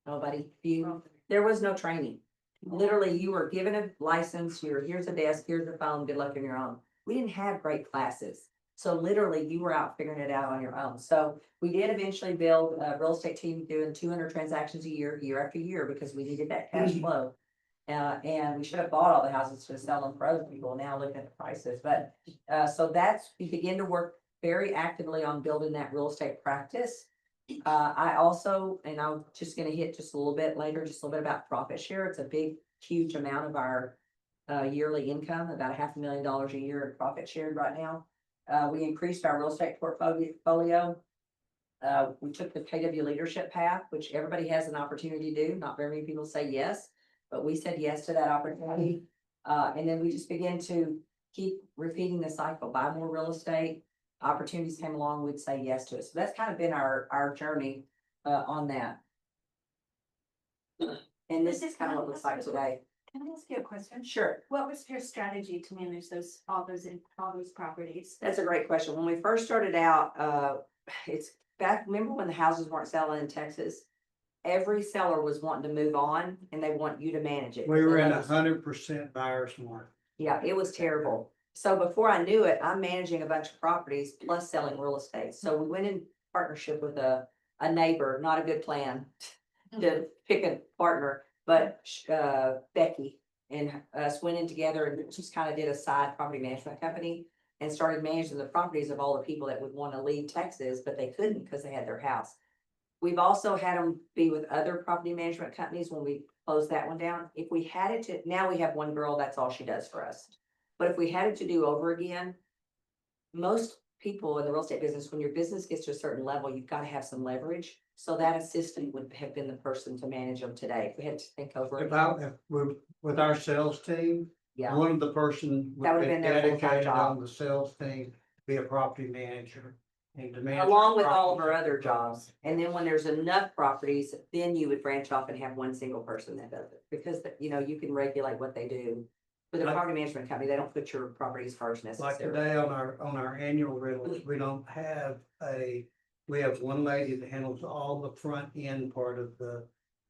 Nobody, few, there was no training. Literally, you were given a license, here's a desk, here's a phone, good luck on your own. We didn't have great classes. So literally, you were out figuring it out on your own. So we did eventually build a real estate team doing 200 transactions a year, year after year, because we needed that cash flow. And we should have bought all the houses to sell them for other people, now looking at the prices, but, so we begin to work very actively on building that real estate practice. I also, and I'm just gonna hit just a little bit later, just a little bit about profit share, it's a big, huge amount of our yearly income, about $500,000 a year in profit shared right now. We increased our real estate portfolio. We took the KW leadership path, which everybody has an opportunity to do, not very many people say yes. But we said yes to that opportunity. And then we just began to keep repeating the cycle, buy more real estate. Opportunities came along, we'd say yes to it. So that's kind of been our journey on that. And this is kind of what it looks like today. Can I ask you a question? Sure, What was your strategy to manage all those properties? that's a great question. When we first started out, it's back, remember when the houses weren't selling in Texas? Every seller was wanting to move on and they want you to manage it. We were in They love us. 100% buyer's market. Yeah, it was terrible. So before I knew it, I'm managing a bunch of properties plus selling real estate. So we went in partnership with a neighbor, not a good plan to pick a partner, but Becky and us went in together and just kind of did a side property management company and started managing the properties of all the people that would want to leave Texas, but they couldn't because they had their house. We've also had them be with other property management companies when we closed that one down. If we had it to, now we have one girl, that's all she does for us. But if we had it to do over again, most people in the real estate business, when your business gets to a certain level, you've got to have some leverage. So that assistant would have been the person to manage them today. If we had to think over it. With our sales team, Yeah, one of the person That would would've be been their full-time dedicated job. on the sales team, to be a property manager. And to manage along with all of our properties. other jobs. And then when there's enough properties, then you would branch off and have one single person that does it. Because, you can regulate what they do. With a Like- property management company, they don't put your properties first Like necessarily. today on our annual rentals, we have one lady that handles all the front end part of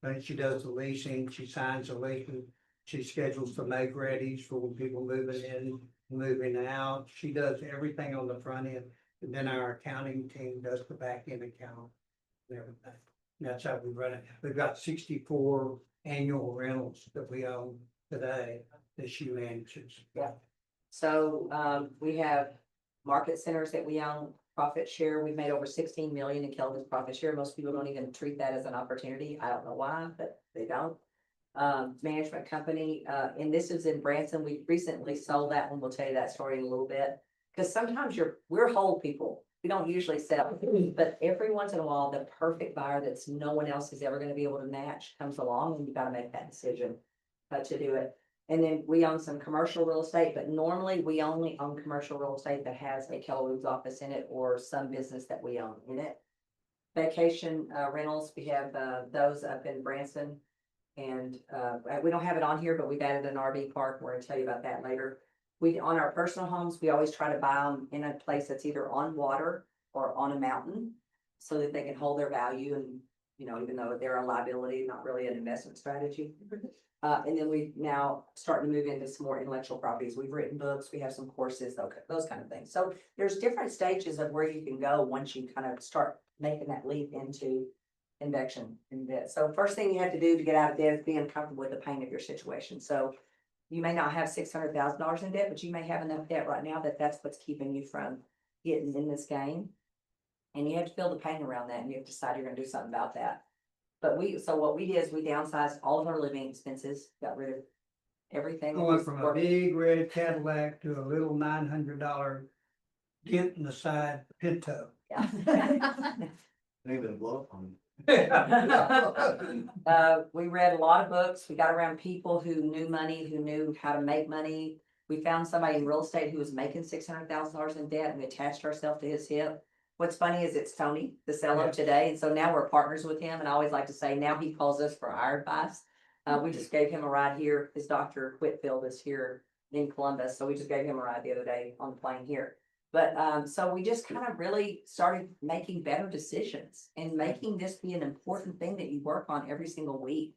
and she does the leasing, she signs the leases, she schedules the make readies for when people moving in, moving out, she does everything on the front end. And then our accounting team does the back end account and everything. And that's how we run it. We've got 64 annual rentals that we own today that she manages. Yeah. So, we have market centers that we own, profit share. We've made over 16 million in Kelvin's profit share. Most people don't even treat that as an opportunity. I don't know why, but they don't. Management company, and this is in Branson. We recently sold that one. We'll tell you that story in a little bit. Cause sometimes we're whole people. We don't usually sell, but every once in a while, the perfect buyer that's no one else is ever gonna be able to match comes along and you gotta make that decision to do it. And then we own some commercial real estate, but normally we only own commercial real estate that has a Keller Williams office in it or some business that we own in it. Vacation rentals, we have those up in Branson. And we don't have it on here, but we've added an RV park. We're gonna tell you about that later. We, on our personal homes, we always try to buy them in a place that's either on water or on a mountain. So that they can hold their value and, you know, even though they're a liability, not really an investment strategy. And then we now starting to move into some more intellectual properties. We've written books, we have some courses, those kind of things. So there's different stages of where you can go once you kind of start making that leap into investment in debt. So first thing you have to do to get out of debt is being comfortable with the pain of your situation. So you may not have $600,000 in debt, but you may have enough debt right now that that's what's keeping you from getting in this game. And you have to feel the pain around that and you have to decide you're gonna do something about that. But so what we did is we downsized all of our living expenses, got rid of everything. that Going was from a working. big red Cadillac to a little $900 dent in the side Pinto. Yeah. Ain't gonna blow up on We read a lot of books. We got around people who knew money, who knew how to make money. We found somebody in real estate who was making $600,000 in debt and we attached ourselves to his hip. What's funny is it's Tony, the seller Yeah. today. And so now we're partners with him. And I always like to say now he calls us for our advice. We just gave him a ride here. His Dr. Whitfield is here in Columbus. So we just gave him a ride the other day on the plane here. But so we just kind of really started making better decisions and making this be an important thing that you work on every single week.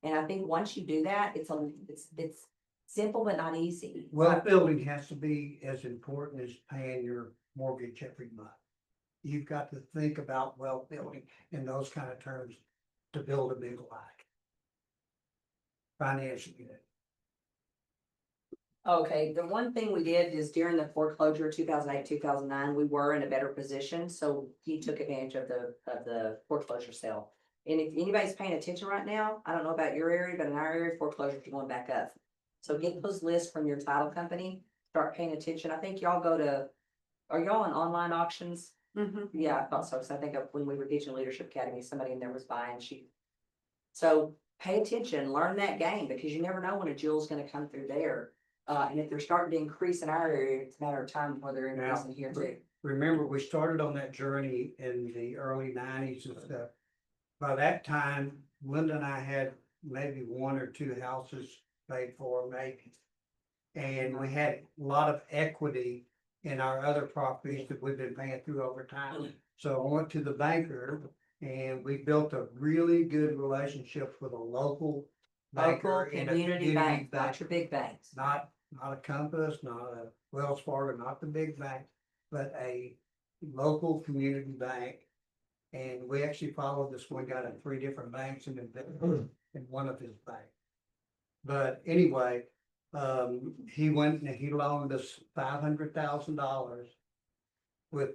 And I think once you do that, it's simple but not easy. Wealth building has to be as important as paying your mortgage every month. You've got to think about wealth building in those kind of terms to build a big life. Financially. Okay, the one thing we did is during the foreclosure, 2008, 2009, we were in a better position, so he took advantage of the foreclosure sale. And if anybody's paying attention right now, I don't know about your area, but in our area, foreclosures are going back up. So get those lists from your title company, start paying attention. I think y'all are y'all on online auctions? Yeah, I thought so, because I think of when we were teaching Leadership Academy, somebody in there was buying, so pay attention, learn that game, because you never know when a jewel's gonna come through there. And if they're starting to increase in our area, it's a matter of time before they're increasing here too. Remember, we started on that journey in the early '90s and stuff. By that time, Linda and I had maybe one or two houses paid for, maybe. And we had a lot of equity in our other properties that we've been paying through over time. So I went to the banker and we built a really good relationship with a local banker. Local and a community bank, not your big banks. Not a Compass, not a Wells Fargo, not the big bank, but a local community bank. And we actually followed this one guy in 3 different banks and in one of his banks. But anyway, he went and he loaned us $500,000 with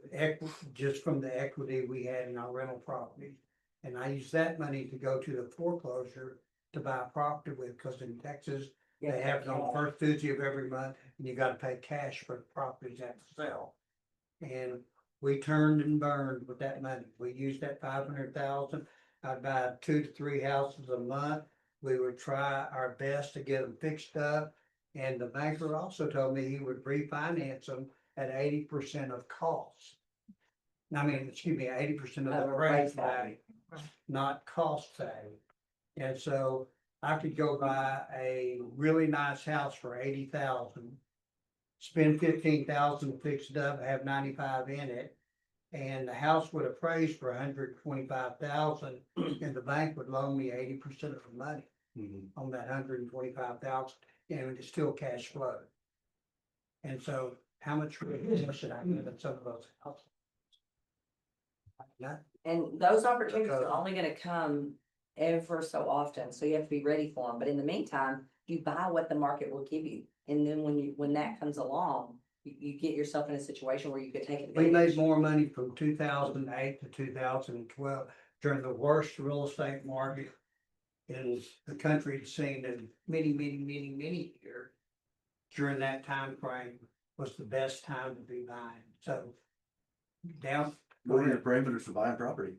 just from the equity we had in our rental property. And I used that money to go to the foreclosure to buy a property with, because in Texas, they have it on the first Tuesday of every month, and you gotta pay cash for the properties that sell. And we turned and burned with that money. We used that 500,000. I'd buy 2 to 3 houses a month. We would try our best to get them fixed up. And the banker also told me he would refinance them at 80% of cost. I mean, excuse me, 80% of the appraised value, not cost value. And so I could go buy a really nice house for 80,000, spend 15,000 to fix it up, have 95 in it. And the house would appraise for 125,000 and the bank would loan me 80% of the money on that 125,000, and it was still cash flow. And so how much should I give in some of those houses? Not And those opportunities are only gonna come ever so often, so you have to be ready for them. But in the meantime, you buy what the market will give you. And then when that comes along, you get yourself in a situation where you could take We made advantage. more money from 2008 to 2012 during the worst real estate market in the country had seen in many years. During that time frame was the best time to be buying. So down, What are your parameters for buying property?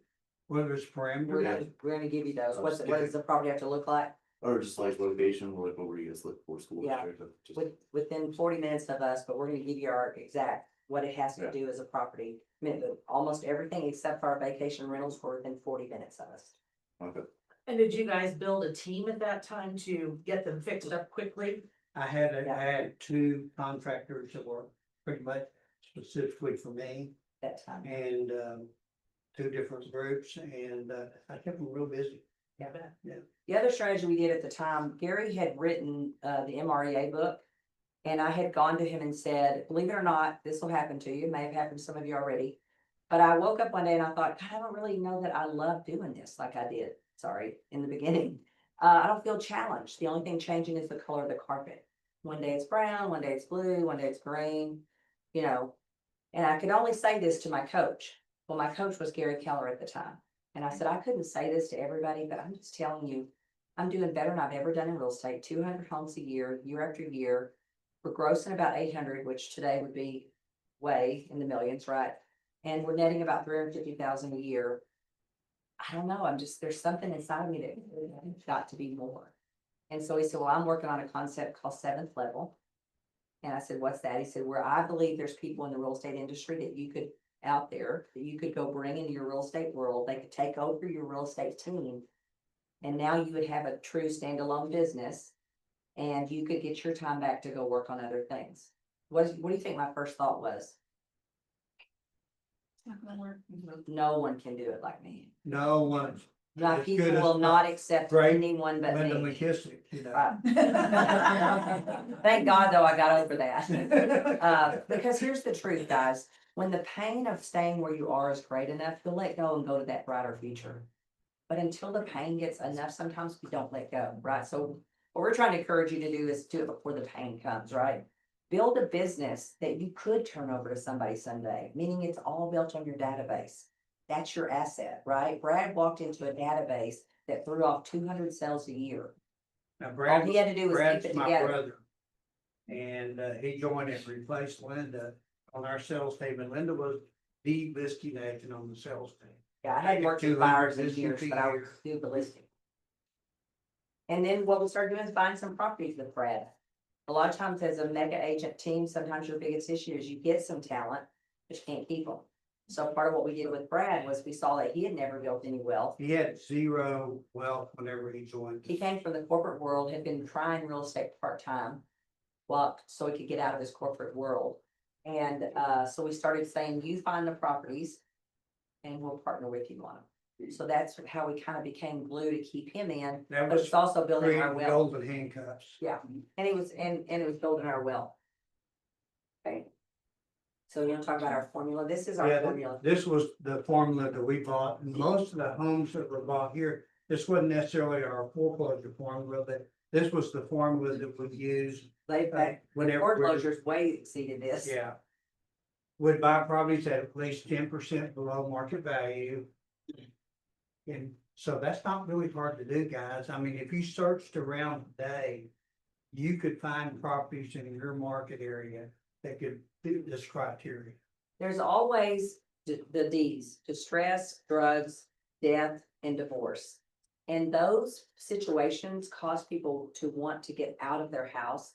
whether it's We're parameter, gonna give you those. What does the property have to look like? Or just like location, what were you guys looking for, school Yeah. district? Just- Within 40 minutes of us, but we're gonna give you our exact, what it has to Yeah. do as a property. I mean, almost everything except for our vacation rentals were within 40 minutes of us. Okay. And did you guys build a team at that time to get them fixed up quickly? I had two contractors that were pretty much specifically for me that time. and, two different groups and, I kept them real busy. Yeah. Yeah. The other strategy we did at the time, Gary had written the MREA book. And I had gone to him and said, believe it or not, this will happen to you. It may have happened to some of you already. But I woke up one day and I thought, God, I don't really know that I love doing this like I did, sorry, in the beginning. I don't feel challenged. The only thing changing is the color of the carpet. One day it's brown, one day it's blue, one day it's green, you know. And I could only say this to my coach. Well, my coach was Gary Keller at the time. And I said, I couldn't say this to everybody, but I'm just telling you, I'm doing better than I've ever done in real estate, 200 homes a year, year after year. We're grossing about 800, which today would be way in the millions, right? And we're netting about 350,000 a year. I don't know, there's something inside of me that got to be more. And so he said, well, I'm working on a concept called seventh level. And I said, what's that? He said, where I believe there's people in the real estate industry that you could out there that you could go bring into your real estate world. They could take over your real estate team. And now you would have a true standalone business. And you could get your time back to go work on other things. What do you think my first thought was? Not gonna work. No one can do it like me. No one, My As people good as will not accept great anyone but Linda me. McKissick, you know. Right. Thank God, though, I got over that. Because here's the truth, guys. When the pain of staying where you are is great enough, you'll let go and go to that brighter future. But until the pain gets enough, sometimes we don't let go, right? So what we're trying to encourage you to do is do it before the pain comes, right? Build a business that you could turn over to somebody someday, meaning it's all built on your database. That's your asset, right? Brad walked into a database that threw off 200 sales a year. Now All Brad, he had to do was keep Brad's it my together. brother. And, he joined and replaced Linda on our sales team, and Linda was the listing agent on the sales team. Yeah, I hadn't worked with 200 buyers in listings years, a but I would year. do the listing. And then what we started doing is buying some properties with Brad. A lot of times as a mega agent team, sometimes your biggest issue is you get some talent, but you can't keep them. So part of what we did with Brad was we saw that he had never built any wealth. He had zero wealth whenever he joined. He came from the corporate world, had been trying real estate part-time. Well, so he could get out of his corporate world. And so we started saying, you find the properties and we'll partner with you on them. So that's how we kind of became glue to keep him in, That but was it's also building our creating wealth. golden handcuffs. Yeah, and it was, and it was building our wealth. Okay. So you want to talk about our formula? This is our Yeah, formula. this was the formula that we bought, and most of the homes that were bought here, this wasn't necessarily our foreclosure formula, but this was the formula that we used. They, Whenever. foreclosures way exceeded this. Yeah. Would buy properties at least 10% below market value. And so that's not really hard to do, guys. I mean, if you searched around today, you could find properties in your market area that could fit this criteria. There's always the Ds: distress, drugs, death, and divorce. And those situations cause people to want to get out of their house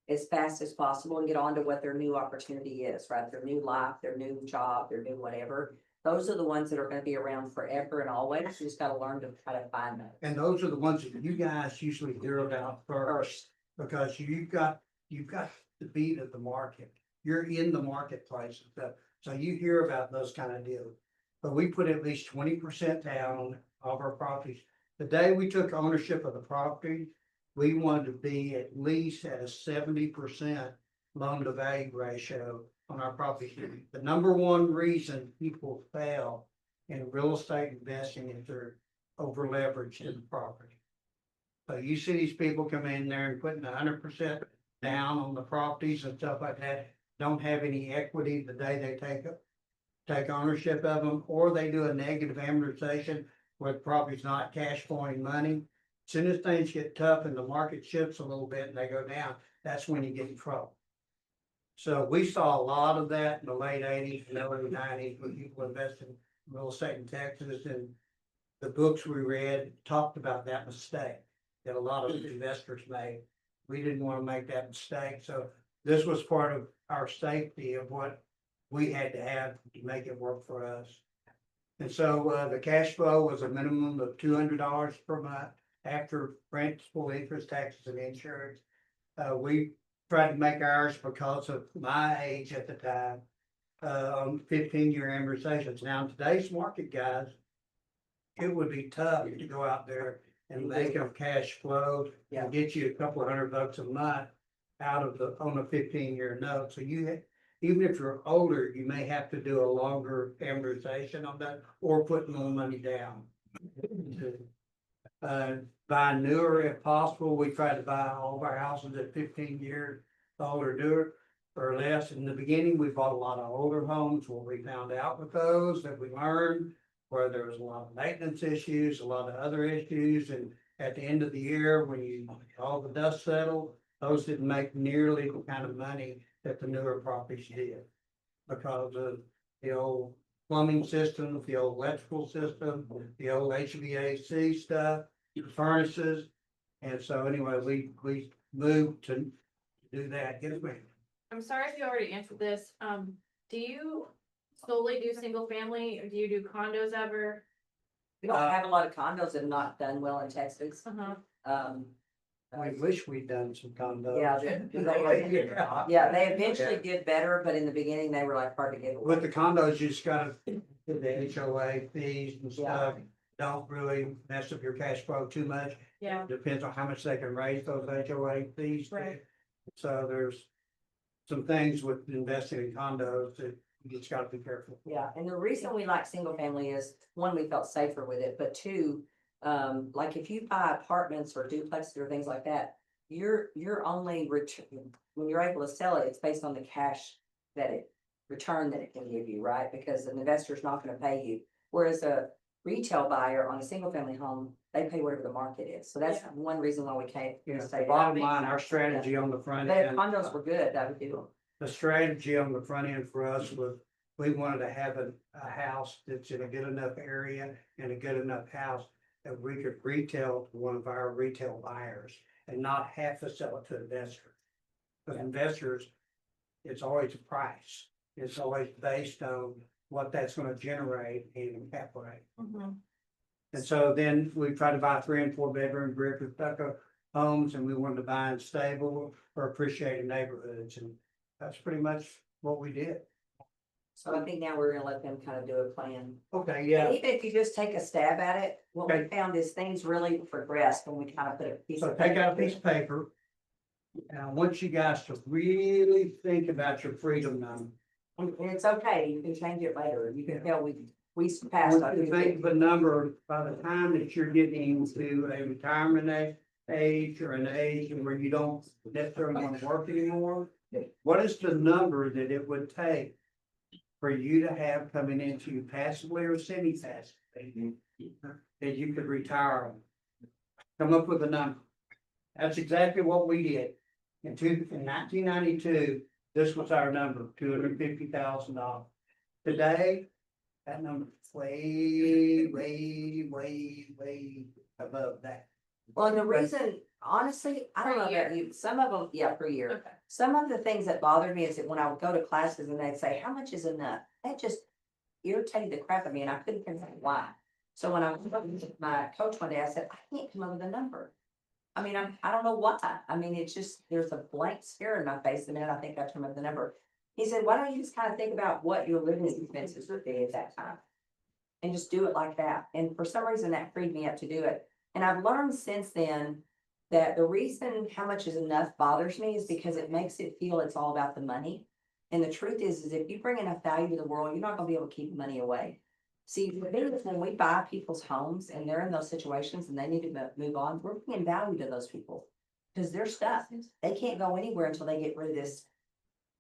as fast as possible and get on to what their new opportunity is, right? Their new life, their new job, their new whatever. Those are the ones that are gonna be around forever and always. You just gotta learn to try to find them And those are the ones that you guys usually zeroed out first, first. because you've got the beat of the market. You're in the marketplace and stuff, so you hear about those kind of deals. But we put at least 20% down of our properties. The day we took ownership of the property, we wanted to be at least at a 70% loan to value ratio on our property. The number one reason people fail in real estate investing is they're over leveraged in the property. So you see these people come in there and putting 100% down on the properties and stuff like that, don't have any equity the day they take ownership of them, or they do a negative amortization where the property's not cash flowing money. As soon as things get tough and the market shifts a little bit and they go down, that's when you get in trouble. So we saw a lot of that in the late 80s and early 90s when people invested in real estate in Texas, and the books we read talked about that mistake that a lot of investors made. We didn't want to make that mistake, so this was part of our safety of what we had to have to make it work for us. And so the cash flow was a minimum of $200 per month after principal, interest, taxes, and insurance. We tried to make ours because of my age at the time, on 15-year amortizations. Now, in today's market, guys, it would be tough to go out there and make a cash flow and get you a couple of $100 a month out of on a 15-year note. So even if you're older, you may have to do a longer amortization on that or put more money down. Buy newer if possible. We try to buy all of our houses at 15 years old or newer or less. In the beginning, we bought a lot of older homes. What we found out with those that we learned where there was a lot of maintenance issues, a lot of other issues, and at the end of the year, when all the dust settled, those didn't make nearly the kind of money that the newer properties did because of the old plumbing system, the old electrical system, the old HVAC stuff, furnaces. And so anyway, we moved to do that. Yes, ma'am. I'm sorry if you already answered this. Do you solely do single family or do you do condos ever? We don't have a lot of condos that have not done well in Texas. Um, I wish we'd done some condos. yeah, they eventually did better, but in the beginning, they were like hard to get away. With the condos, you just gotta, the HOA fees and stuff, don't really mess up your cash flow too much. Yeah. Depends on how much they can raise those HOA fees. Right. So there's some things with investing in condos that you just gotta be careful. Yeah, and the reason we like single family is, one, we felt safer with it, but two, like if you buy apartments or duplexes or things like that, you're only when you're able to sell it, it's based on the cash return that it can give you, right? Because an investor's not gonna pay you. Whereas a retail buyer on a single family home, they pay whatever the market is. So that's one reason why we can't Yeah, say the bottom line, our strategy on the front But if end. condos were good, that would do. The strategy on the front end for us was, we wanted to have a house that's in a good enough area and a good enough house that we could retail to one of our retail buyers and not have to sell it to investors. Because investors, it's always a price. It's always based on what that's gonna generate in cap rate. And so then we try to buy 3 and 4 bedroom brick or stucco homes, and we wanted to buy in stable or appreciated neighborhoods, and that's pretty much what we did. So I think now we're gonna let them kind of do a plan. Okay, yeah. And even if you just take a stab at it, what we Okay. found is things really progressed when we kind of put a piece So of. take out a piece of paper. And I want you guys to really think about your freedom number. And it's okay, you can change it later, you can tell we I passed. want you to think of a number by the time that you're getting into a retirement age or an age where you don't necessarily want to work anymore. What is the number that it would take for you to have coming into you passively or semi-passively? That you could retire on? Come up with a number. That's exactly what we did. In 1992, this was our number, $250,000. Today, that number is way above that. Well, and the reason, honestly, I don't Per know year. about you, some of them, yeah, per year. Okay. Some of the things that bothered me is that when I would go to classes and they'd say, how much is enough? That just irritated the crap out of me and I couldn't figure out why. So when I was talking to my coach one day, I said, I can't come up with a number. I mean, I don't know why. I mean, it's just, there's a blank stare in my face and then I think I come up with the number. He said, why don't you just kind of think about what your living expenses would be at that time? And just do it like that. And for some reason that freed me up to do it. And I've learned since then that the reason how much is enough bothers me is because it makes it feel it's all about the money. And the truth is if you bring enough value to the world, you're not gonna be able to keep money away. See, the thing is when we buy people's homes and they're in those situations and they need to move on, we're bringing value to those people. Because they're stuck. They can't go anywhere until they get rid of this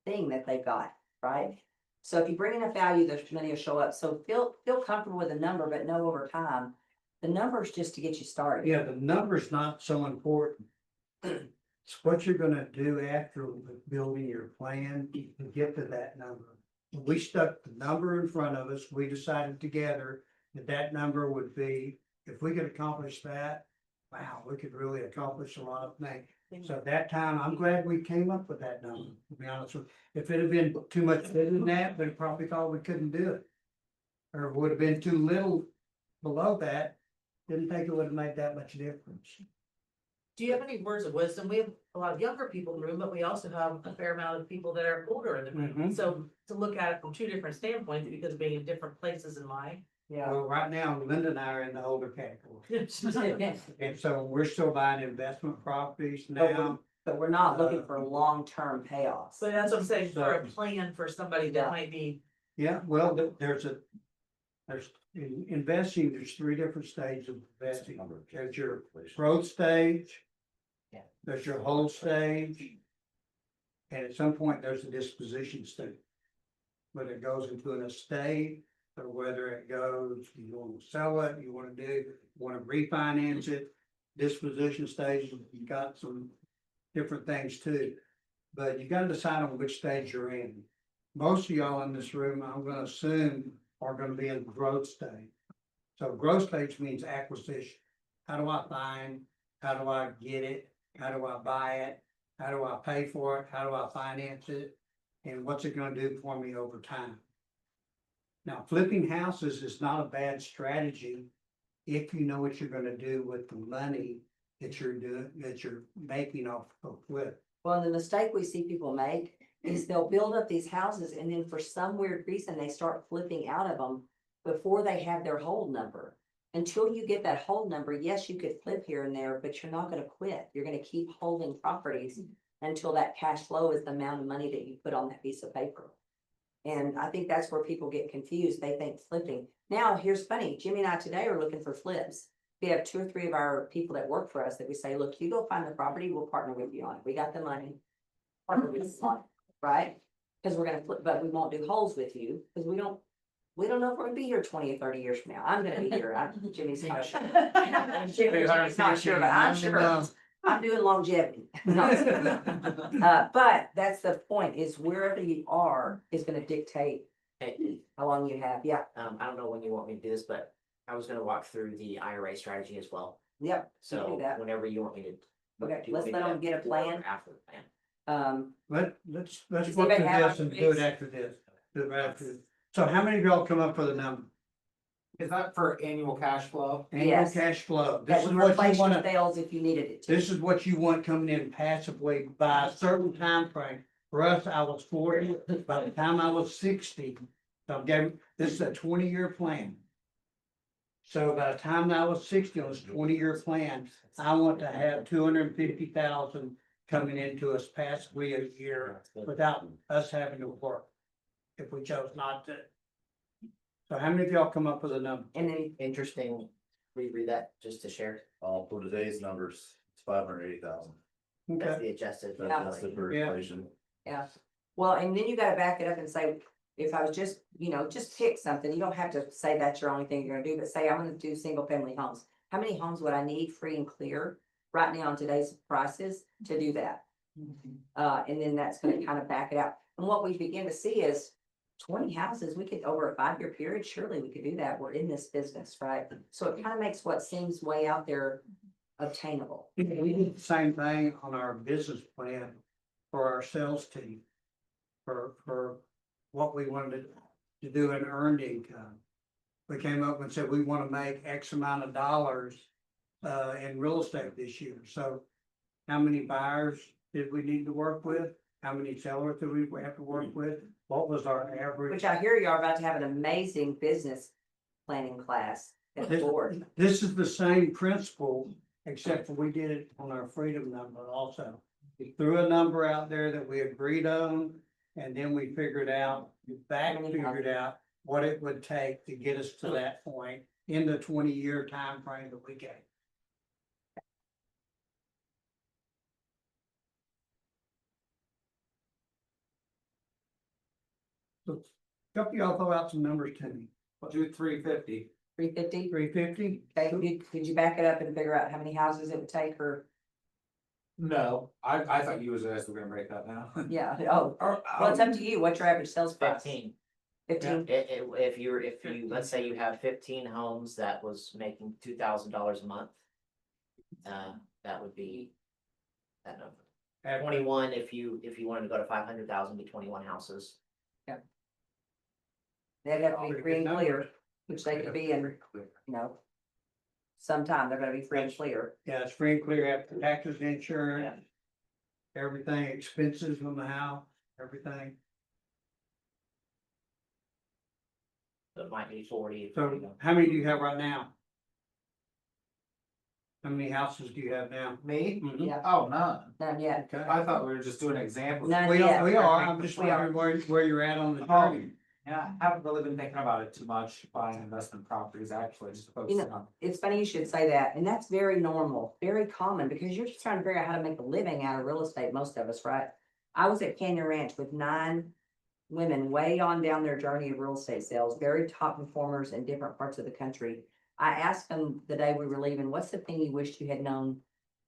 thing that they've got, right? So if you bring enough value, there's money will show up. So feel comfortable with the number, but know over time, the number is just to get you started. Yeah, the number's not so important. It's what you're gonna do after building your plan to get to that number. We stuck the number in front of us. We decided together that that number would be, if we could accomplish that, wow, we could really accomplish a lot of things. So at that time, I'm glad we came up with that number, to be honest with you. If it had been too much bigger than that, they probably thought we couldn't do it. Or it would have been too little below that, didn't think it would have made that much difference. Do you have any words of wisdom? We have a lot of younger people in the room, but we also have a fair amount of people that are older in the room. Mhm. So to look at it from two different standpoints, because being in different places in life. Yeah. Well, right now, Linda and I are in the older category. And so we're still buying investment properties now. But we're not looking for long-term payoffs. So that's what I'm saying, for a plan for somebody that Yeah. might be, Yeah, well, there's in investing, there's three different stages of investing. There's your growth stage. Yeah. There's your hold stage. And at some point, there's a disposition stage. Whether it goes into an estate, or whether it goes, you want to sell it, you want to refinance it. Disposition stage, you got some different things too. But you gotta decide on which stage you're in. Most of y'all in this room, I'm gonna assume, are gonna be in the growth stage. So growth stage means acquisition. How do I find, how do I get it, how do I buy it, how do I pay for it, how do I finance it? And what's it gonna do for me over time? Now, flipping houses is not a bad strategy if you know what you're gonna do with the money that you're doing, that you're making off of flip. Well, the mistake we see people make is they'll build up these houses and then for some weird reason, they start flipping out of them before they have their hold number. Until you get that hold number, yes, you could flip here and there, but you're not gonna quit. You're gonna keep holding properties until that cash flow is the amount of money that you put on that piece of paper. And I think that's where people get confused. They think flipping. Now, here's funny, Jimmy and I today are looking for flips. We have 2 or 3 of our people that work for us that we say, look, you go find the property, we'll partner with you on it. We got the money. Partner with us on it, right? Because we're gonna flip, but we won't do holes with you, because we don't know if we're gonna be here 20 or 30 years from now. I'm gonna be here. Jimmy's not sure. Jimmy's not sure, but I'm sure. I'm doing longevity. But that's the point, is wherever you are is gonna dictate Hey, how long you have. Yeah, I don't know when you want me to do this, but I was gonna walk through the IRA strategy as well. yep. we can So do that. whenever you want me to. Okay, do let's we let do them that get a before or plan. After the plan. Let's Does work anybody through have this and do it ideas? after this. Do it right after this. So how many of y'all come up with a number? Is that for annual cash flow? Annual Yes. cash flow. That This is would what you replace your wanna, sales if you needed it to. this is what you want coming in passively by a certain time frame. For us, I was 40, by the time I was 60, this is a 20-year plan. So by the time I was 60 on this 20-year plan, I want to have 250,000 coming into us passively a year without us having to work. If we chose not to. So how many of y'all come up with a number? And then, Interesting, read that just to share. For today's numbers, it's 580,000. That's Okay, the adjusted. Yeah. That's the for Yeah. inflation. yeah, well, and then you gotta back it up and say, if I was just, just pick something, you don't have to say that's your only thing you're gonna do, but say I'm gonna do single family homes. How many homes would I need free and clear right now on today's prices to do that? And then that's gonna kind of back it out. And what we begin to see is 20 houses, we could, over a 5-year period, surely we could do that. We're in this business, right? So it kind of makes what seems way out there obtainable. we did the same thing on our business plan for our sales team. For what we wanted to do in earned income. We came up and said, we want to make X amount of dollars in real estate this year. So how many buyers did we need to work with? How many sellers did we have to work with? What was our average? Which I hear you are about to have an amazing business planning class at the board. This is the same principle, except for we did it on our freedom number also. We threw a number out there that we agreed on, and then we figured out what it would take to get us to that point in the 20-year time frame that we gave. So, couple of y'all throw out some numbers to me. Do 350. 350, 350? okay, could you back it up and figure out how many houses it would take, or, No, I thought you guys were gonna break that down. yeah, oh, well, it's up to you, what's your average sales price? 15. 15, If you, let's say you have 15 homes that was making $2,000 a month. That would be. That number. At 21, if you wanted to go to 500,000, be 21 houses. they'd have to be Pretty free good and clear, which they could be in, sometime. They're gonna be free and clear. Yeah, it's free and clear after taxes, insurance. Everything, expenses from the house, everything. So it might be 40. So how many do you have right now? How many houses do you have now? Me? Mhm. Yeah. Oh, none. None yet. Okay. I thought we were just doing examples. None We yet. are, I'm just We are. wondering where you're at on the Oh, journey. yeah, I haven't really been thinking about it too much, buying investment properties, actually, just You focusing know, on. it's funny you should say that, and that's very normal, very common, because you're just trying to figure out how to make a living out of real estate, most of us, right? I was at Canyon Ranch with 9 women way on down their journey of real estate sales, very top performers in different parts of the country. I asked them the day we were leaving, what's the thing you wished you had known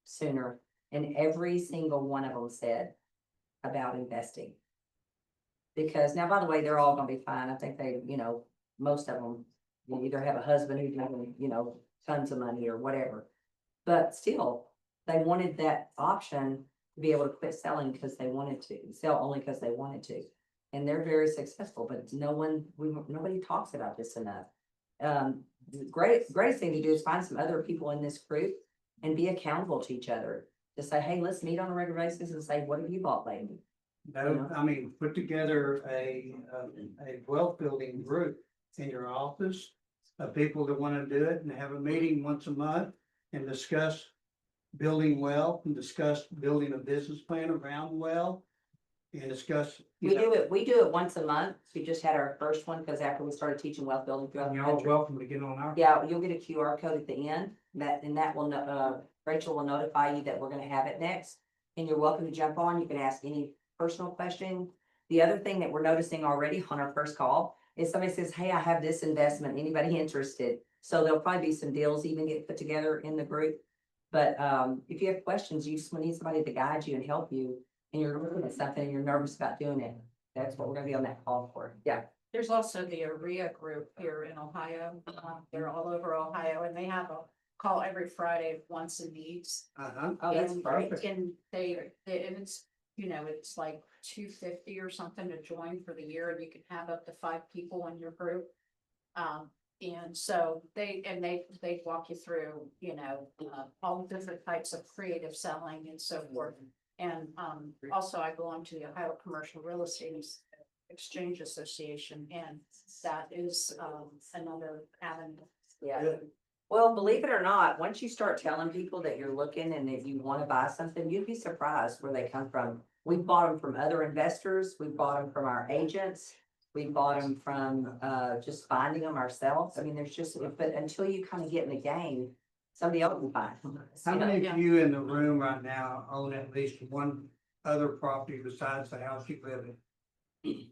sooner? And every single one of them said about investing. Because now, by the way, they're all gonna be fine. I think they, most of them will either have a husband who's making, tons of money or whatever. But still, they wanted that option to be able to quit selling because they wanted to, sell only because they wanted to. And they're very successful, but nobody talks about this enough. The greatest thing to do is find some other people in this group and be accountable to each other. To say, hey, let's meet on a regular basis and say, what have you bought lately? No, I mean, put together a wealth building group in your office of people that wanna do it and have a meeting once a month and discuss building wealth and discuss building a business plan around wealth and discuss. We do it once a month. We just had our first one because after we started teaching wealth building throughout the You're all country. welcome to get on our. Yeah, you'll get a QR code at the end, that will, Rachel will notify you that we're gonna have it next. And you're welcome to jump on, you can ask any personal question. The other thing that we're noticing already on our first call is somebody says, hey, I have this investment, anybody interested? So there'll probably be some deals even get put together in the group. But, if you have questions, you just need somebody to guide you and help you, and you're looking at something and you're nervous about doing it. That's what we're gonna be on that call for, yeah. There's also the AREA group here in Ohio. They're all over Ohio and they have a call every Friday once a needs. Uh-huh. Oh, that's And- great. And and it's, it's like $250 or something to join for the year and you can have up to 5 people in your group. And so they walk you through, all different types of creative selling and so forth. And also I belong to the Ohio Commercial Real Estate Exchange Association, and that is another avenue. Yeah. Well, believe it or not, once you start telling people that you're looking and if you want to buy something, you'd be surprised where they come from. We bought them from other investors. We bought them from our agents. We bought them from just finding them ourselves. I mean, there's just, but until you kind of get in the game, somebody else will buy them. How many of you in the room right now own at least one other property besides the house you live in?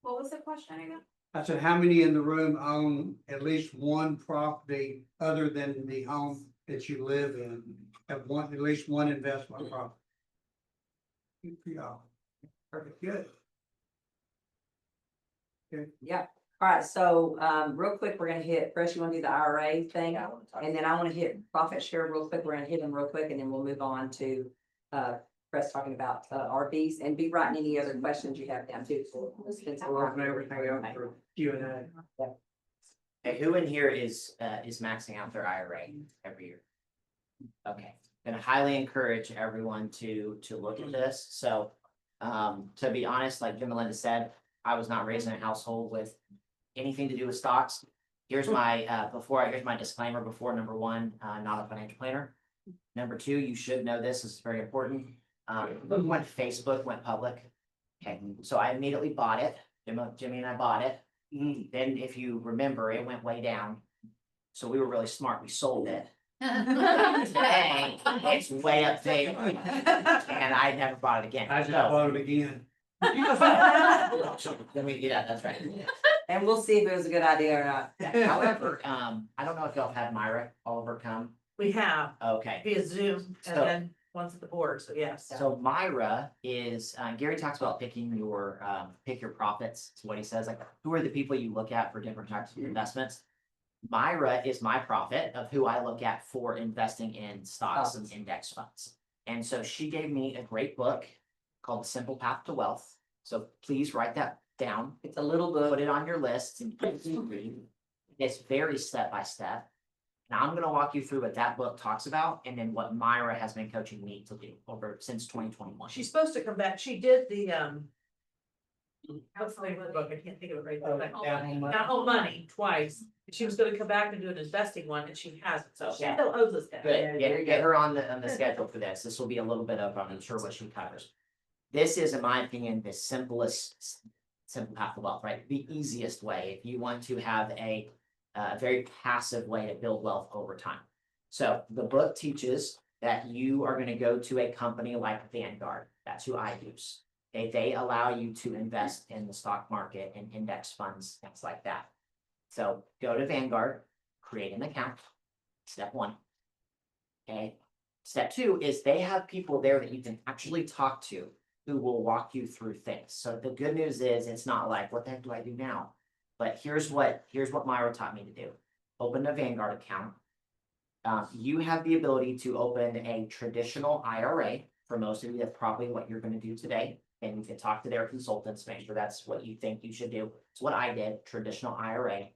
What was the question again? I said, how many in the room own at least one property other than the home that you live in? Have at least one investment property? Good for y'all. Perfect, good. Yeah. All right. So real quick, we're gonna hit, Chris, you wanna do the IRA thing? And then I wanna hit profit share real quick. We're gonna hit them real quick and then we'll move on to Chris talking about RVs, and be writing any other questions you have down too. Since We'll we're open everything up for Q&A. Okay, who in here is maxing out their IRA every year? Okay, gonna highly encourage everyone to look at this. So, to be honest, like Jim and Linda said, I was not raised in a household with anything to do with stocks. Here's my, here's my disclaimer before. Number one, not a financial planner. Number two, you should know this is very important. When Facebook went public, okay, so I immediately bought it. Jimmy and I bought it. Then if you remember, it went way down. So we were really smart. We sold it. Hey, it's way up there. And I never bought it again. I just So- bought it again. Then yeah, that's right. And we'll see if it was a good idea or not. However, I don't know if y'all have had Myra Oliver come. We have Okay, via Zoom and So- then once at the board, so yes. so Myra is, Gary talks about picking your, pick your profits. It's what he says, like, who are the people you look at for different types of investments? Myra is my prophet of who I look at for investing in stocks and index funds. And so she gave me a great book called The Simple Path to Wealth. So please write that down. It's a little book. Put it on your list. It's very step by step. Now I'm gonna walk you through what that book talks about and then what Myra has been coaching me to do over since 2021. She's supposed to come back. She did the, what's the name of the book? I can't think of it right now. Down Home Money twice. She was gonna come back and do an investing one and she hasn't, so she Yeah. still owes us that. Good, get her on the schedule for this. This will be a little bit of, I'm sure what she covers. This is, in my opinion, the simple path to wealth, right? The easiest way if you want to have a very passive way to build wealth over time. So the book teaches that you are gonna go to a company like Vanguard. That's who I use. They allow you to invest in the stock market and index funds, things like that. So go to Vanguard, create an account, step one. Okay, step two is they have people there that you can actually talk to who will walk you through things. So the good news is it's not like, what the heck do I do now? But here's what Myra taught me to do. Open a Vanguard account. You have the ability to open a traditional IRA. For most of you, that's probably what you're going to do today. And you can talk to their consultants, make sure that's what you think you should do. It's what I did, traditional IRA.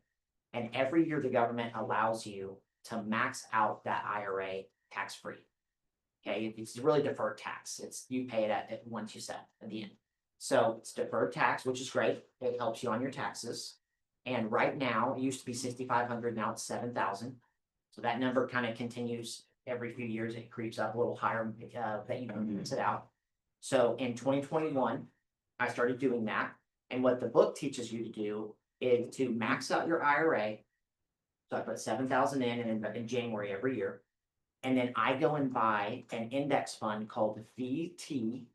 And every year the government allows you to max out that IRA tax-free. Okay, it's really deferred tax. You pay it at once you sell at the end. So it's deferred tax, which is great. It helps you on your taxes. And right now, it used to be 6,500, now it's 7,000. So that number kind of continues every few years. It creeps up a little higher that you don't max it out. So in 2021, I started doing that. And what the book teaches you to do is to max out your IRA. So I put 7,000 in January every year. And then I go and buy an index fund called VTSAX.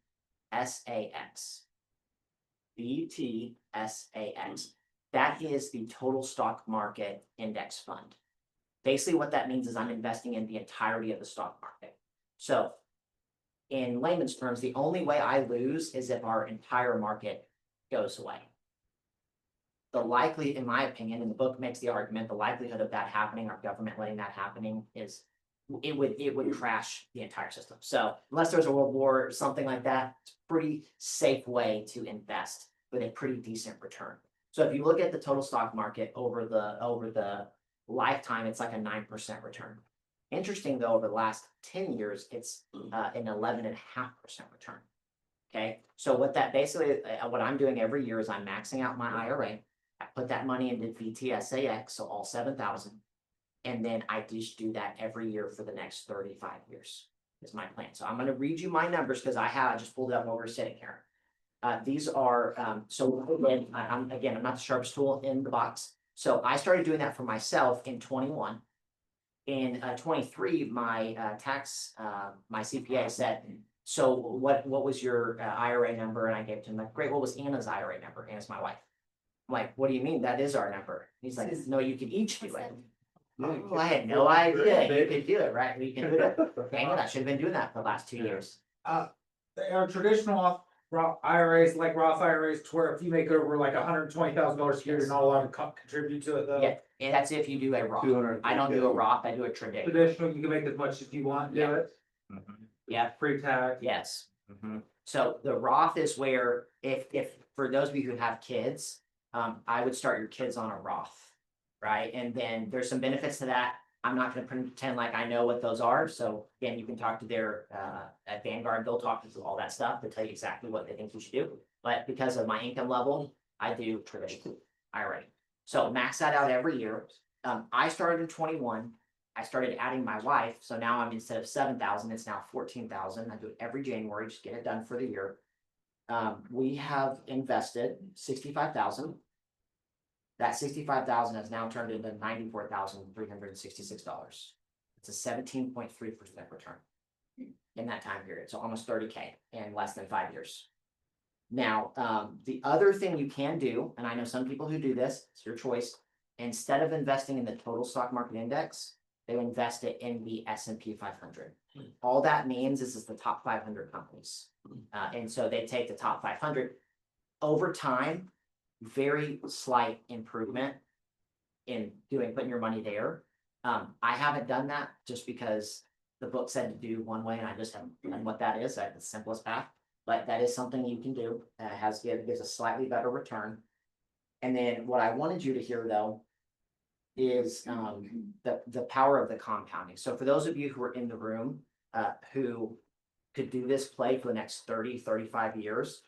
VTSAX. That is the total stock market index fund. Basically, what that means is I'm investing in the entirety of the stock market. So in layman's terms, the only way I lose is if our entire market goes away. The likely, in my opinion, and the book makes the argument, the likelihood of that happening, our government letting that happening is it would crash the entire system. So unless there's a world war or something like that, it's a pretty safe way to invest with a pretty decent return. So if you look at the total stock market over the lifetime, it's like a 9% return. Interesting though, over the last 10 years, it's an 11.5% return. Okay, so what that basically, what I'm doing every year is I'm maxing out my IRA. I put that money into VTSAX, so all 7,000. And then I just do that every year for the next 35 years is my plan. So I'm going to read you my numbers because I just pulled it up while we're sitting here. These are, I'm not the sharpest tool in the box. So I started doing that for myself in 21. In 23, my my CPA said, so what was your IRA number? And I gave it to him, like, great, what was Anna's IRA number? Anna's my wife. I'm like, what do you mean? That is our number. He's like, no, you can each do it. Oh, I had no idea you could do it, right? We can do it. Dang it, I should have been doing that for the last 2 years. They are traditional Roth IRAs, like Roth IRAs, to where if you make over like $120,000 a year, you're not allowed to contribute to it though. Yeah, and that's if you do a Roth. I don't do a Roth, I do a traditional. Traditional, you can make as much as you want, do it. Yeah. Pre-tax. Yes. So the Roth is where if for those of you who have kids, I would start your kids on a Roth, right? And then there's some benefits to that. I'm not gonna pretend like I know what those are. So again, you can talk to their at Vanguard, they'll talk to all that stuff to tell you exactly what they think you should do. But because of my income level, I do traditional IRA. So max that out every year. I started in 21. I started adding my wife. So now I'm instead of 7,000, it's now 14,000. I do it every January, just get it done for the year. We have invested 65,000. That 65,000 has now turned into $94,366. It's a 17.3% return in that time period. So almost 30K in less than 5 years. Now, the other thing you can do, and I know some people who do this, it's your choice. Instead of investing in the total stock market index, they invest it in the S&P 500. All that means is it's the top 500 companies. And so they take the top 500 over time. Very slight improvement in putting your money there. I haven't done that just because the book said to do one way and I just haven't done what that is. That's the simplest path, but that is something you can do. Gives a slightly better return. And then what I wanted you to hear though is the power of the compounding. So for those of you who are in the room, who could do this play for the next 30, 35 years,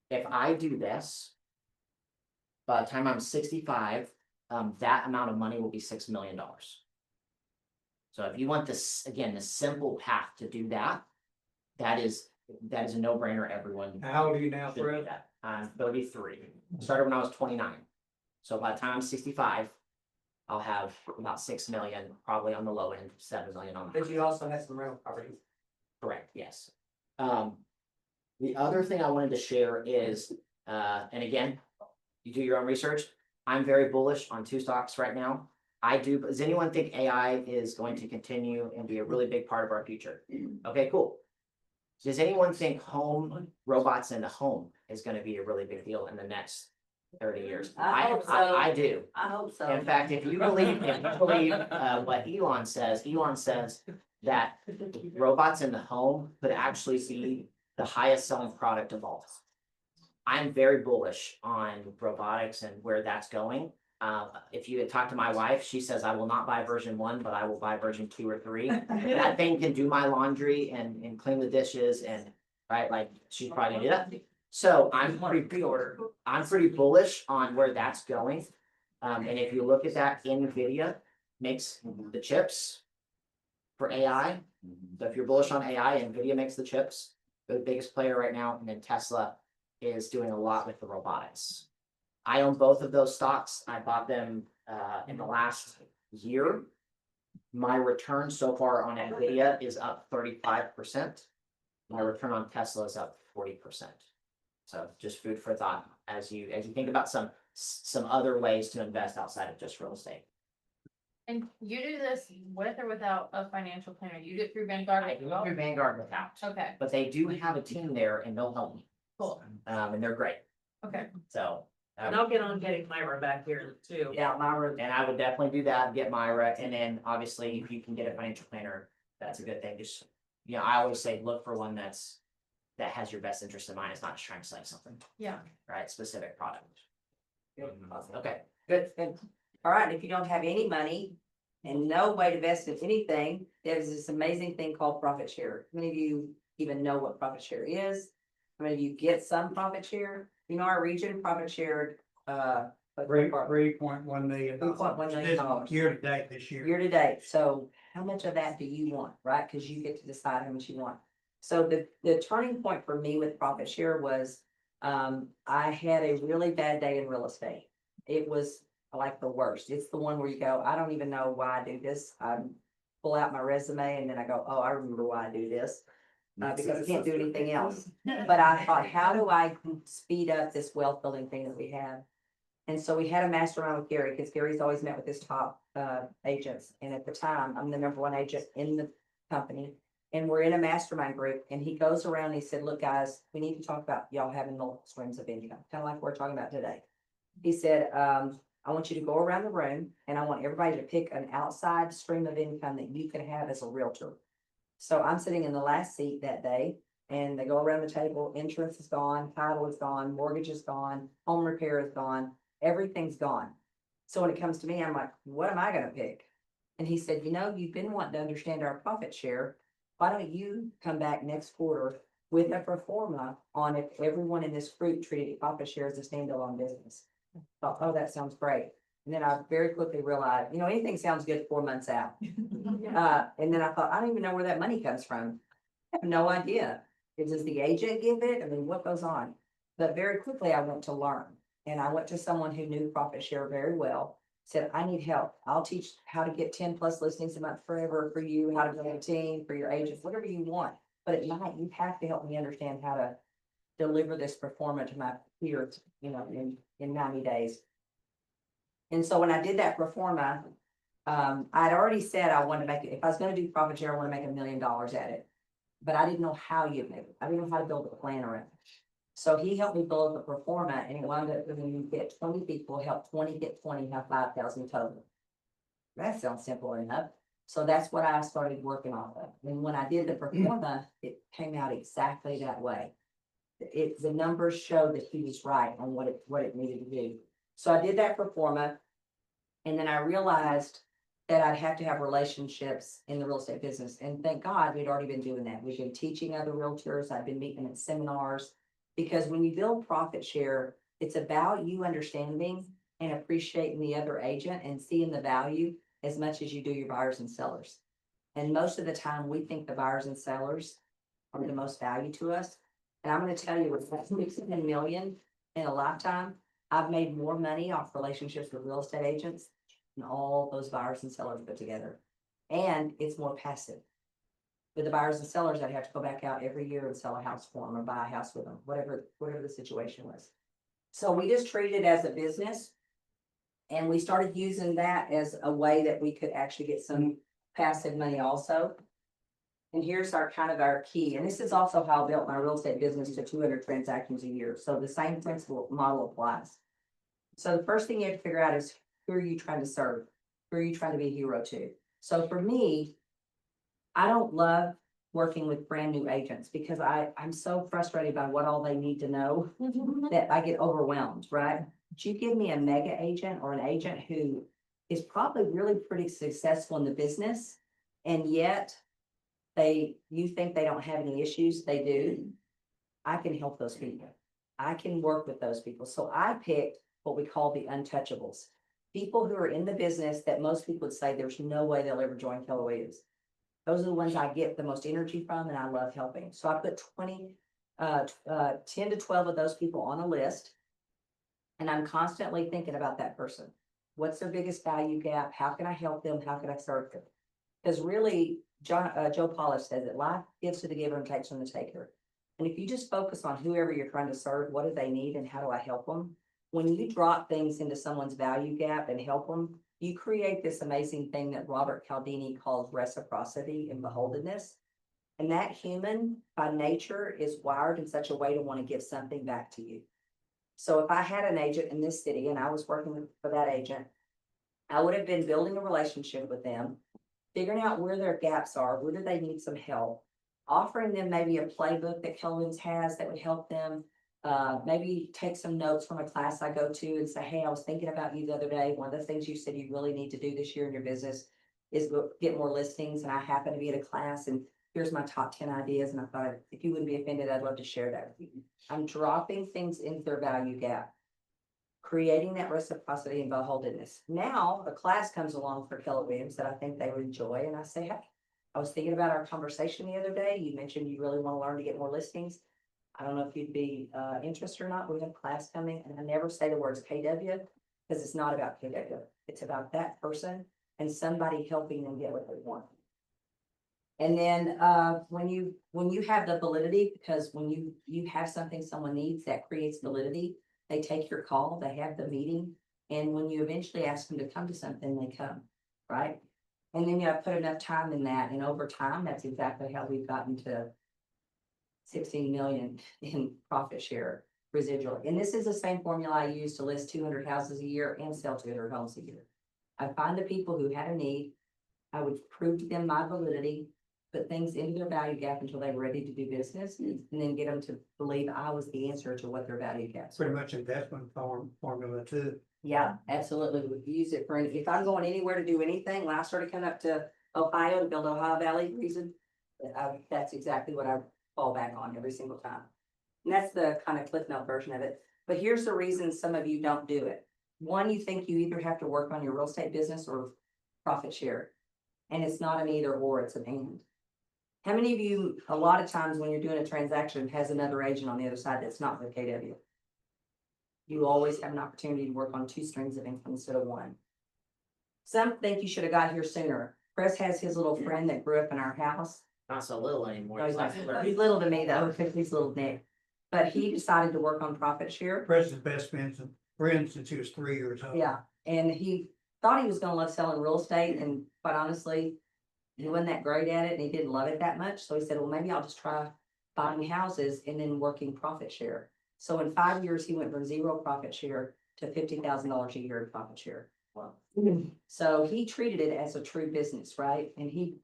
if I do this, by the time I'm 65, that amount of money will be $6 million. So if you want this, again, the simple path to do that, that is a no-brainer, everyone. How old are you now, should do Fred? that. I'm 33. Started when I was 29. So by the time I'm 65, I'll have about 6 million, probably on the low end, 7 million on the. But you also have some rental properties. Correct, yes. The other thing I wanted to share is, and again, you do your own research. I'm very bullish on two stocks right now. I do. Does anyone think AI is going to continue and be a really big part of our future? Okay, cool. Does anyone think home robots in the home is going to be a really big deal in the next 30 years? I hope so. I do. I hope so. In fact, if you believe what Elon says that robots in the home could actually be the highest selling product of all. I'm very bullish on robotics and where that's going. If you had talked to my wife, she says I will not buy version 1, but I will buy version 2 or 3. That thing can do my laundry and clean the dishes and right, like she's probably gonna do that. So I'm pretty bullish on where that's going. And if you look at that, NVIDIA makes the chips for AI. So if you're bullish on AI, NVIDIA makes the chips. They're the biggest player right now, and then Tesla is doing a lot with the robotics. I own both of those stocks. I bought them in the last year. My return so far on NVIDIA is up 35%. My return on Tesla is up 40%. So just food for thought as you think about some other ways to invest outside of just real estate. And you do this with or without a financial planner? You do it through Vanguard I as do well? through Vanguard without, Okay, but they do have a team there and they'll help me. cool. And they're great. Okay. So. And I'll get on getting Myra back here too. Yeah, Myra. And I would definitely do that, get Myra, and then obviously if you can get a financial planner, that's a good thing. Just, I always say, look for one that has your best interest in mind. It's not just trying to sell you something, Yeah. right? Specific product. Okay, good. All right, if you don't have any money and no way to invest in anything, there's this amazing thing called profit share. How many of you even know what profit share is? How many of you get some profit share? Our region profit shared, $3.1 million. $3.1 million. Year to date this year. Year to date. So how much of that do you want, right? Because you get to decide how much you want. So the turning point for me with profit share was, I had a really bad day in real estate. It was like the worst. It's the one where you go, I don't even know why I do this. I pull out my resume and then I go, oh, I remember why I do this. Because I can't do anything else. But I thought, how do I speed up this wealth building thing that we have? And so we had a mastermind with Gary, because Gary's always met with his top agents. And at the time, I'm the #1 agent in the company. And we're in a mastermind group. And he goes around and he said, look, guys, we need to talk about y'all having multiple streams of income, kind of like we're talking about today. He said, I want you to go around the room and I want everybody to pick an outside stream of income that you can have as a realtor. So I'm sitting in the last seat that day and they go around the table, insurance is gone, title is gone, mortgage is gone, home repair is gone, everything's gone. So when it comes to me, I'm like, what am I gonna pick? And he said, you've been wanting to understand our profit share. Why don't you come back next quarter with a pro forma on if everyone in this group treated profit share as a standalone business? I thought, oh, that sounds great. And then I very quickly realized, anything sounds good 4 months out. And then I thought, I don't even know where that money comes from. I have no idea. Does the agent give it? I mean, what goes on? But very quickly I went to learn. And I went to someone who knew profit share very well, said, I need help. I'll teach how to get 10+ listings a month forever for you, how to build a team for your agents, whatever you want. But at night, you have to help me understand how to deliver this performance to my peers, in 90 days. And so when I did that pro forma, I'd already said I wanted to make it, if I was going to do profit share, I want to make $1 million at it. But I didn't know how you'd make it. I didn't know how to build a plan around it. So he helped me build the pro forma, and it wound up when you get 20 people, help 20 get 20, have 5,000 total. That sounds simple enough. So that's what I started working off of. And when I did the pro forma, it came out exactly that way. The numbers showed that he was right on what it needed to do. So I did that pro forma. And then I realized that I'd have to have relationships in the real estate business. And thank God we'd already been doing that. We've been teaching other realtors. I've been meeting at seminars. Because when you build profit share, it's about you understanding and appreciating the other agent and seeing the value as much as you do your buyers and sellers. And most of the time, we think the buyers and sellers are the most value to us. And I'm gonna tell you, with that 16 million in a lifetime, I've made more money off relationships with real estate agents than all those buyers and sellers put together. And it's more passive. With the buyers and sellers, I'd have to go back out every year and sell a house for them or buy a house with them, whatever the situation was. So we just treated it as a business. And we started using that as a way that we could actually get some passive money also. And here's our kind of our key, and this is also how I built my real estate business to 200 transactions a year. So the same principle model applies. So the first thing you have to figure out is, who are you trying to serve? Who are you trying to be a hero to? So for me, I don't love working with brand new agents because I'm so frustrated by what all they need to know that I get overwhelmed, right? But you give me a mega agent or an agent who is probably really pretty successful in the business, and yet you think they don't have any issues, they do. I can help those people. I can work with those people. So I picked what we call the untouchables. People who are in the business that most people would say there's no way they'll ever join Keller Williams. Those are the ones I get the most energy from and I love helping. So I put 10 to 12 of those people on a list. And I'm constantly thinking about that person. What's their biggest value gap? How can I help them? How can I serve them? Because really, Joe Polish says that life gives to the giver and takes from the taker. And if you just focus on whoever you're trying to serve, what do they need and how do I help them? When you drop things into someone's value gap and help them, you create this amazing thing that Robert Cialdini calls reciprocity and beholdenness. And that human by nature is wired in such a way to want to give something back to you. So if I had an agent in this city and I was working for that agent, I would have been building a relationship with them, figuring out where their gaps are, where do they need some help, offering them maybe a playbook that Keller Williams has that would help them. Maybe take some notes from a class I go to and say, hey, I was thinking about you the other day. One of the things you said you really need to do this year in your business is get more listings. And I happen to be at a class and here's my top 10 ideas. And I thought, if you wouldn't be offended, I'd love to share that with you. I'm dropping things into their value gap, creating that reciprocity and beholdenness. Now a class comes along for Keller Williams that I think they would enjoy. And I say, hey, I was thinking about our conversation the other day. You mentioned you really want to learn to get more listings. I don't know if you'd be interested or not. We have a class coming, and I never say the words KW because it's not about KW. It's about that person and somebody helping them get what they want. And then when you have the validity, because when you have something someone needs that creates validity, they take your call, they have the meeting, and when you eventually ask them to come to something, they come, right? And then you have put enough time in that, and over time, that's exactly how we've gotten to 16 million in profit share residual. And this is the same formula I use to list 200 houses a year and sell 200 homes a year. I find the people who had a need, I would prove to them my validity, put things into their value gap until they were ready to do business, and then get them to believe I was the answer to what their value gaps were. Pretty much investment formula too. Yeah, absolutely. Would use it for, if I'm going anywhere to do anything, when I started coming up to Ohio to build Ohio Valley reason, that's exactly what I fall back on every single time. And that's the kind of Cliff Note version of it. But here's the reason some of you don't do it. One, you think you either have to work on your real estate business or profit share. And it's not an either or, it's an and. How many of you, a lot of times when you're doing a transaction, has another agent on the other side that's not with KW? You always have an opportunity to work on two streams of income instead of one. Some think you should have got here sooner. Chris has his little friend that grew up in our house. Not so little anymore. No, he's not. He's little to me though, because he's little Nick. But he decided to work on profit share. President's best friend since he was 3 years old. Yeah, and he thought he was gonna love selling real estate, and quite honestly, he wasn't that great at it and he didn't love it that much. So he said, well, maybe I'll just try buying houses and then working profit share. So in 5 years, he went from 0 profit share to $50,000 a year in profit share. Wow. So he treated it as a true business, right? And he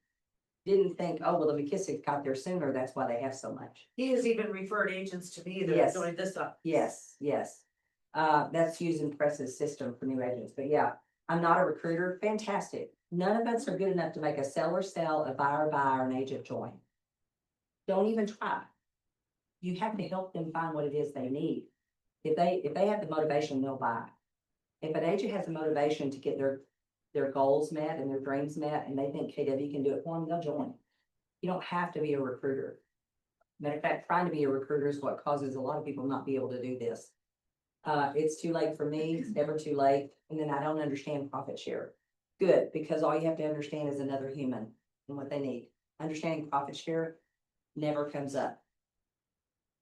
didn't think, oh, well, the McKissack's got there sooner, that's why they have so much. He has even referred agents to me that Yes. are doing this stuff. Yes, yes. That's using Press's system for new agents, but yeah. I'm not a recruiter, fantastic. None of us are good enough to make a seller sell, a buyer buy, or an agent join. Don't even try. You have to help them find what it is they need. If they have the motivation, they'll buy. If an agent has the motivation to get their goals met and their dreams met, and they think KW can do it for them, they'll join. You don't have to be a recruiter. Matter of fact, trying to be a recruiter is what causes a lot of people not be able to do this. It's too late for me, it's never too late, and then I don't understand profit share. Good, because all you have to understand is another human and what they need. Understanding profit share never comes up.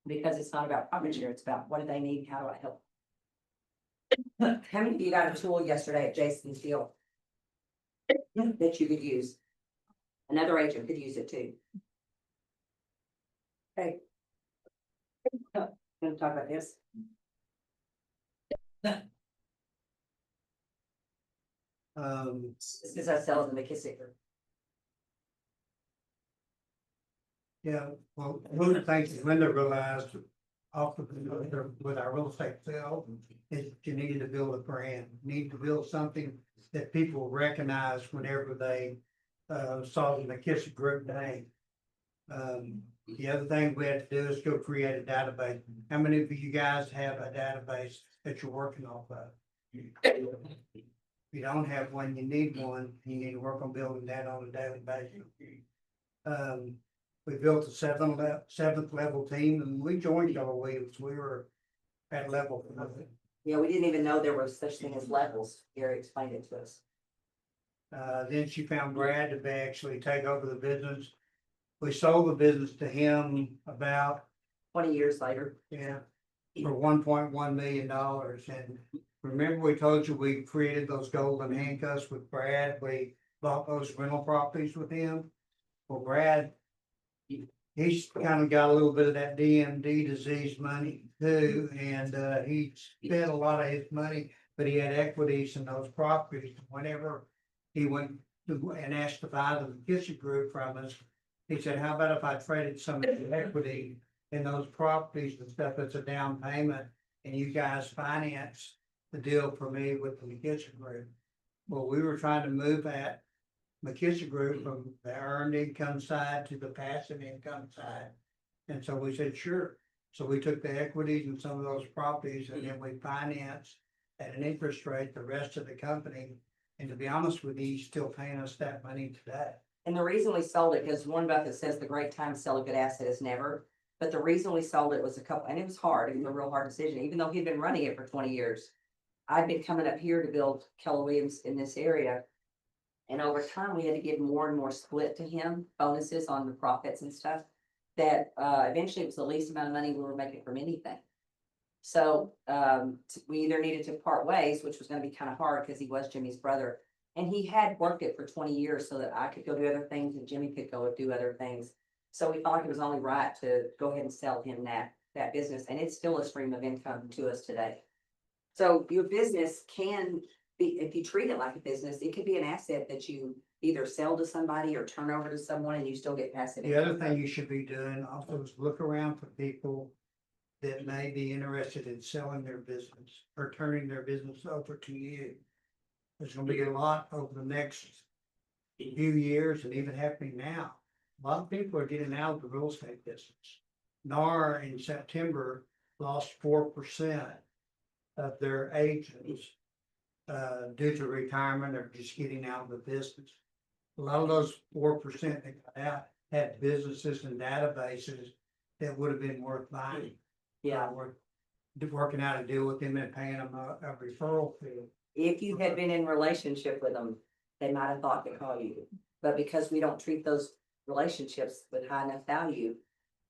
Because it's not about profit share, it's about what do they need, how do I help? How many of you got a tool yesterday at Jason's deal? That you could use? Another agent could use it too. Okay. Gonna talk about this. This is us selling the McKissick. Yeah, well, one of the things that Linda realized off of with our real estate sale is you needed to build a brand, you need to build something that people recognize whenever they saw the McKissick Group name. The other thing we had to do is go create a database. How many of you guys have a database that you're working off of? If you don't have one, you need one, you need to work on building that on a daily basis. We built a seventh level team, and we joined Yellow Williams, we were at level. Yeah, we didn't even know there was such thing as levels. Gary explained it to us. Then she found Brad to actually take over the business. We sold the business to him about, 20 years later. yeah, for $1.1 million. And remember, we told you we created those golden handcuffs with Brad, we bought those rental properties with him. Well, Brad, he's kind of got a little bit of that DMD disease money too, and he spent a lot of his money, but he had equities in those properties. Whenever he went to and asked to buy the McKissack Group from us, he said, how about if I traded some of the equity in those properties and stuff as a down payment, and you guys finance the deal for me with the McKissack Group? Well, we were trying to move that McKissack Group from the earned income side to the passive income side. And so we said, sure. So we took the equities in some of those properties, and then we financed at an interest rate the rest of the company. And to be honest with you, he's still paying us that money today. And the reason we sold it, because Warren Buffett says the great time to sell a good asset is never. But the reason we sold it was and it was hard, it was a real hard decision, even though he'd been running it for 20 years. I'd been coming up here to build Keller Williams in this area. And over time, we had to give more and more split to him, bonuses on the profits and stuff. That eventually it was the least amount of money we were making from anything. So we either needed to part ways, which was gonna be kind of hard because he was Jimmy's brother. And he had worked it for 20 years so that I could go do other things and Jimmy could go do other things. So we felt like it was only right to go ahead and sell him that business. And it's still a stream of income to us today. So your business can be, if you treat it like a business, it could be an asset that you either sell to somebody or turn over to someone and you still get passive The income. other thing you should be doing also is look around for people that may be interested in selling their business or turning their business over to you. There's gonna be a lot over the next few years and even happening now. A lot of people are getting out of the real estate business. NAR in September lost 4% of their agents due to retirement or just getting out of the business. A lot of those 4% that got out had businesses and databases that would have been worth buying. Yeah. Working out a deal with them and paying them a referral fee. If you had been in relationship with them, they might have thought to call you. But because we don't treat those relationships with high enough value,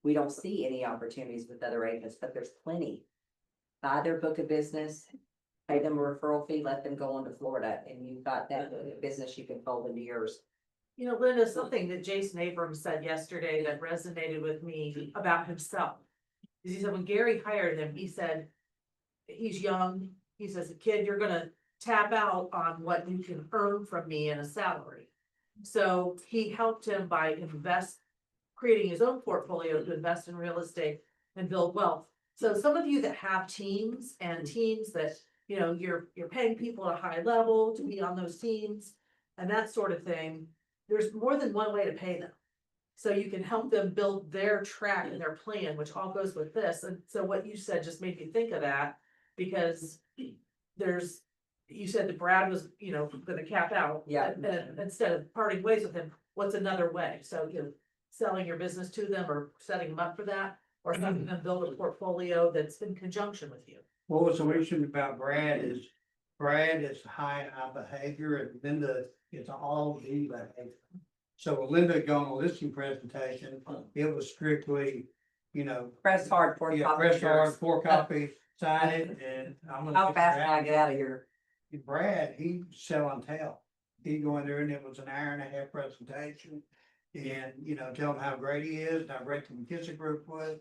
we don't see any opportunities with other agents, but there's plenty. Buy their book of business, pay them a referral fee, let them go on to Florida, and you've got that business you can fold into yours. You know, Linda, something that Jason Abrams said yesterday that resonated with me about himself. Is he said when Gary hired him, he said, he's young, he says, kid, you're gonna tap out on what you can earn from me in a salary. So he helped him by creating his own portfolio to invest in real estate and build wealth. So some of you that have teams and teams that you know, you're paying people at a high level to be on those teams and that sort of thing. There's more than one way to pay them. So you can help them build their track and their plan, which all goes with this. And so what you said just made me think of that, because there's, you said that Brad was, you know, gonna cap out. Yeah. And instead of parting ways with him, what's another way? So, you know, selling your business to them or setting them up for that, or having them build a portfolio that's in conjunction with you. What was the reason about Brad is high behavior and Linda is all D behavior. So when Linda go on a listing presentation, it was strictly, you know. Press hard for Yeah, press hard, 4 copies, sign it, and I'm gonna. How fast can I get out of here? Brad, he sell and tell. He'd go in there and it was an hour and a half presentation. And, you know, tell him how great he is, and how great the McKissack group was.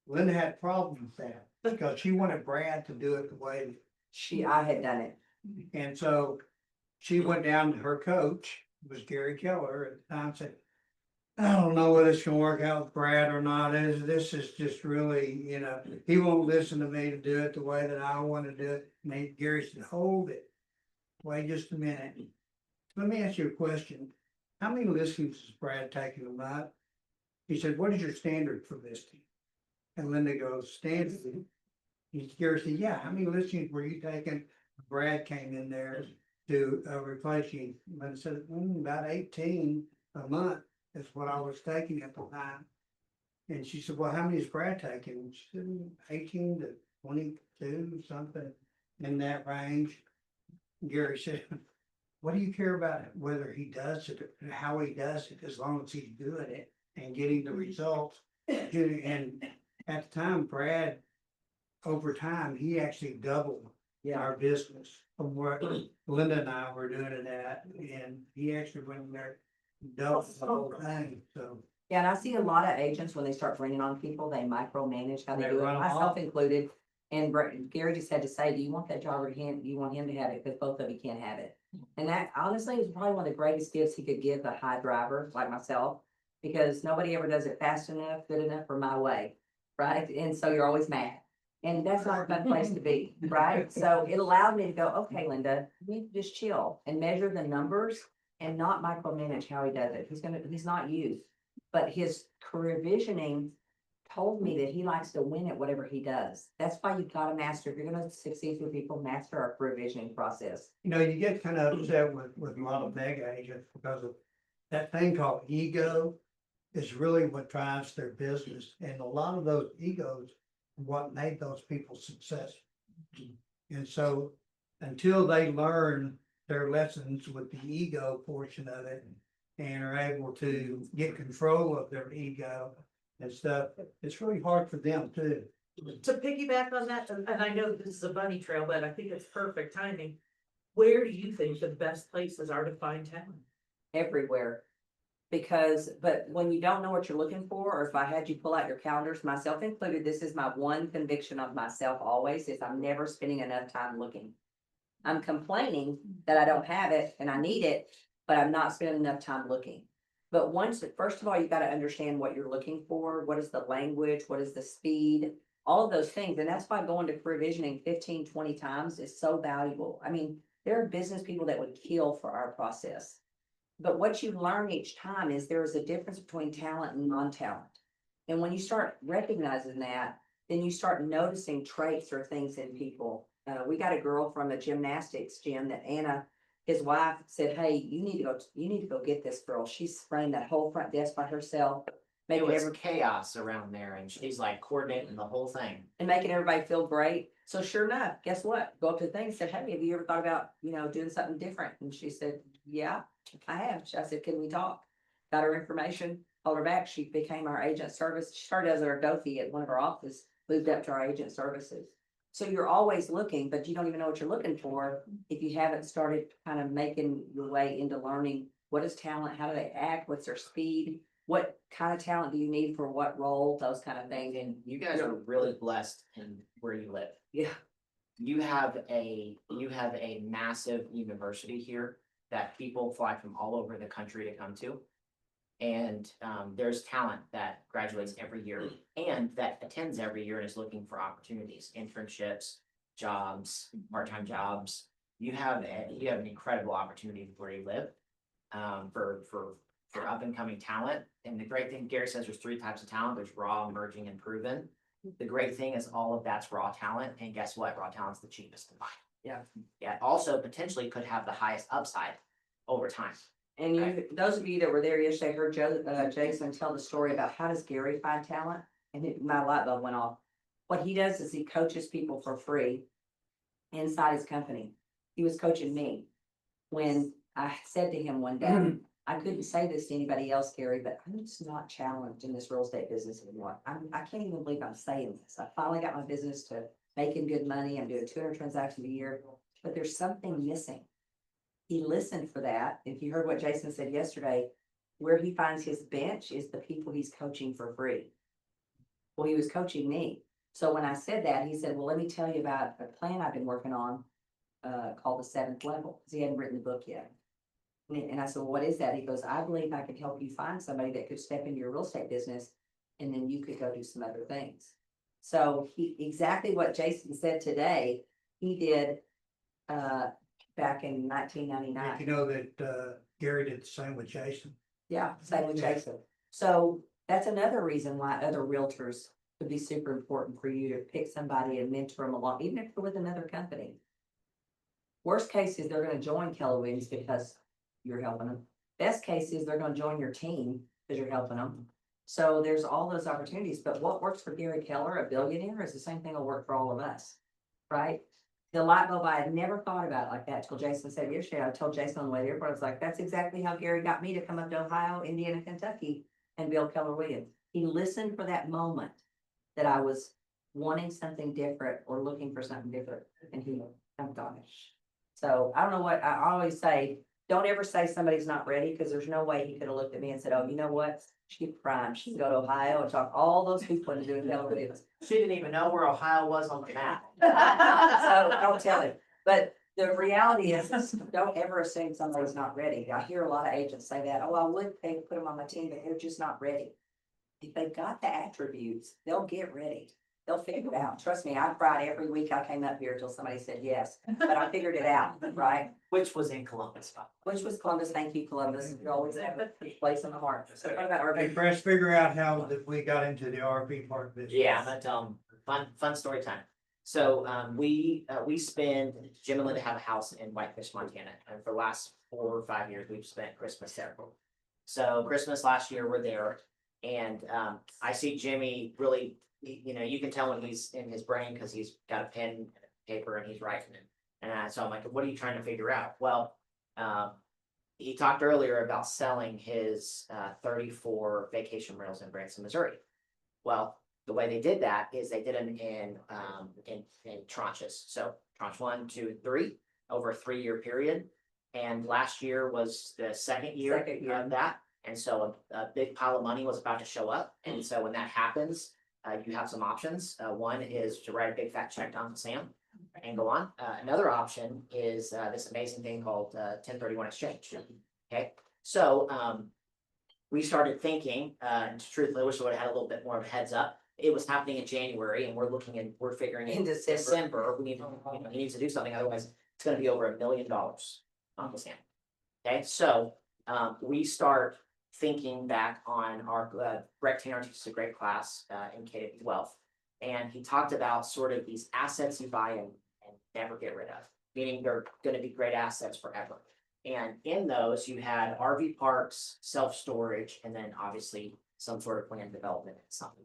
Linda had a problem with that, because she wanted Brad to do it the way. I had done it. And so she went down to her coach, was Gary Keller at the time, said, I don't know whether it's gonna work out with Brad or not. This is just really, you know, he won't listen to me to do it the way that I want to do it. And Gary said, hold it. Wait just a minute. Let me ask you a question. How many listings is Brad taking a month? He said, what is your standard for listing? And Linda goes, standard. Gary said, yeah, how many listings were you taking? Brad came in there to replace you. Linda said, about 18 a month is what I was taking at the time. And she said, well, how many is Brad taking? She said, 18 to 22, something in that range. Gary said, what do you care about whether he does it, or how he does it, as long as he's doing it and getting the results? And at the time, Brad, over time, he actually doubled our business from what Linda and I were doing it at, and he actually went in there, doubled the whole thing, so. Yeah, and I see a lot of agents, when they start bringing on people, they micromanage how they They do it, run 'em myself off. included. And Gary just had to say, do you want that job or do you want him to have it? Because both of you can't have it. And that honestly is probably one of the greatest gifts he could give a high driver like myself, because nobody ever does it fast enough, good enough for my way, right? And so you're always mad. And that's not a fun place to be, right? So it allowed me to go, okay, Linda, you need to just chill and measure the numbers and not micromanage how he does it. He's not you. But his career visioning told me that he likes to win at whatever he does. That's why you've got to master, if you're gonna succeed with people, master our career visioning process. You know, you get kind of upset with a lot of mega agents because of that thing called ego is really what drives their business. And a lot of those egos, what made those people successful. And so until they learn their lessons with the ego portion of it and are able to get control of their ego and stuff, it's really hard for them too. To piggyback on that, and I know this is a bunny trail, but I think it's perfect timing. Where do you think the best places are to find talent? Everywhere. But when you don't know what you're looking for, or if I had you pull out your calendars, myself included, this is my one conviction of myself always, is I'm never spending enough time looking. I'm complaining that I don't have it and I need it, but I'm not spending enough time looking. But first of all, you got to understand what you're looking for. What is the language? What is the speed? All of those things. And that's why going to career visioning 15, 20 times is so valuable. I mean, there are business people that would kill for our process. But what you learn each time is there is a difference between talent and non-talent. And when you start recognizing that, then you start noticing traits or things in people. We got a girl from a gymnastics gym that Anna, his wife, said, hey, you need to go get this girl. She's running that whole front desk by herself. It was chaos around there, and she's like coordinating the whole thing. And making everybody feel great. So sure enough, guess what? Go up to the thing and said, hey, have you ever thought about, doing something different? And she said, yeah, I have. I said, can we talk? Got her information, told her back. She became our agent service. She started as our GoFee at one of our offices, moved up to our agent services. So you're always looking, but you don't even know what you're looking for if you haven't started kind of making your way into learning what is talent, how do they act, what's their speed, what kind of talent do you need for what role, those kind of things. And you guys are really blessed in where you live. Yeah. You have a massive university here that people fly from all over the country to come to. And there's talent that graduates every year and that attends every year and is looking for opportunities, internships, jobs, part-time jobs. You have an incredible opportunity where you live, for up and coming talent. And the great thing, Gary says there's 3 types of talent. There's raw, emerging, and proven. The great thing is all of that's raw talent. And guess what? Raw talent's the cheapest to buy. Yeah. Yeah, also potentially could have the highest upside over time. And you, those of you that were there yesterday heard Jason tell the story about how does Gary find talent? And my light bulb went off. What he does is he coaches people for free inside his company. He was coaching me when I said to him one day, I couldn't say this to anybody else, Gary, but I'm just not challenged in this real estate business anymore. I can't even believe I'm saying this. I finally got my business to making good money. I'm doing 200 transactions a year, but there's something missing. He listened for that. If you heard what Jason said yesterday, where he finds his bench is the people he's coaching for free. Well, he was coaching me. So when I said that, he said, well, let me tell you about a plan I've been working on called the 7th level, because he hadn't written the book yet. And I said, well, what is that? He goes, I believe I could help you find somebody that could step into your real estate business, and then you could go do some other things. So exactly what Jason said today, he did back in 1999. You know that Gary did the same with Jason. Yeah, same with Jason. So that's another reason why other realtors would be super important for you to pick somebody and mentor them along, even if they're with another company. Worst case is they're gonna join Keller Williams because you're helping them. Best case is they're gonna join your team because you're helping them. So there's all those opportunities, but what works for Gary Keller, a billionaire, is the same thing will work for all of us, right? The light bulb, I had never thought about it like that till Jason said yesterday. I told Jason on the way to the airport, I was like, that's exactly how Gary got me to come up to Ohio, Indiana, Kentucky, and build Keller Williams. He listened for that moment that I was wanting something different or looking for something different, and he jumped on it. So I don't know what, I always say, don't ever say somebody's not ready, because there's no way he could have looked at me and said, oh, you know what? She's prime. She can go to Ohio and talk all those people into doing Keller Williams. She didn't even know where Ohio was on the map. So don't tell him. But the reality is, don't ever assume somebody's not ready. I hear a lot of agents say that, oh, I would pay to put them on my team, but they're just not ready. If they've got the attributes, they'll get ready. They'll figure it out. Trust me, I cried every week I came up here until somebody said yes, but I figured it out, right? Which was in Columbus. Which was Columbus. Thank you, Columbus. You always have a place in the heart. So what about Hey, RV? Press, figure out how that we got into the RV park business. Yeah, but fun story time. So we spend, Jim and Linda have a house in Whitefish, Montana, and for the last 4 or 5 years we've spent Christmas there. So Christmas last year we're there, and I see Jimmy really, you know, you can tell when he's in his brain because he's got a pen and a paper and he's writing it. And so I'm like, what are you trying to figure out? Well, he talked earlier about selling his 34 vacation rentals in Branson, Missouri. Well, the way they did that is they did them in tranches. So tranche 1, 2, 3 over a 3-year period. And last year was the second year of that. And so a big pile of money was about to show up. And so when that happens, you have some options. One is to write a big fat check down to Sam and go on. Another option is this amazing thing called 1031 exchange. Okay, so we started thinking, and truthfully, I wish I would have had a little bit more of a heads up. It was happening in January, and we're figuring in December. We need, he needs to do something, otherwise it's going to be over $1 million on Sam. Okay, so we start thinking back on our Brett Tanner teaches a great class in K-12 Wealth, and he talked about sort of these assets you buy and never get rid of, meaning they're going to be great assets forever. And in those, you had RV parks, self-storage, and then obviously some sort of planned development and something.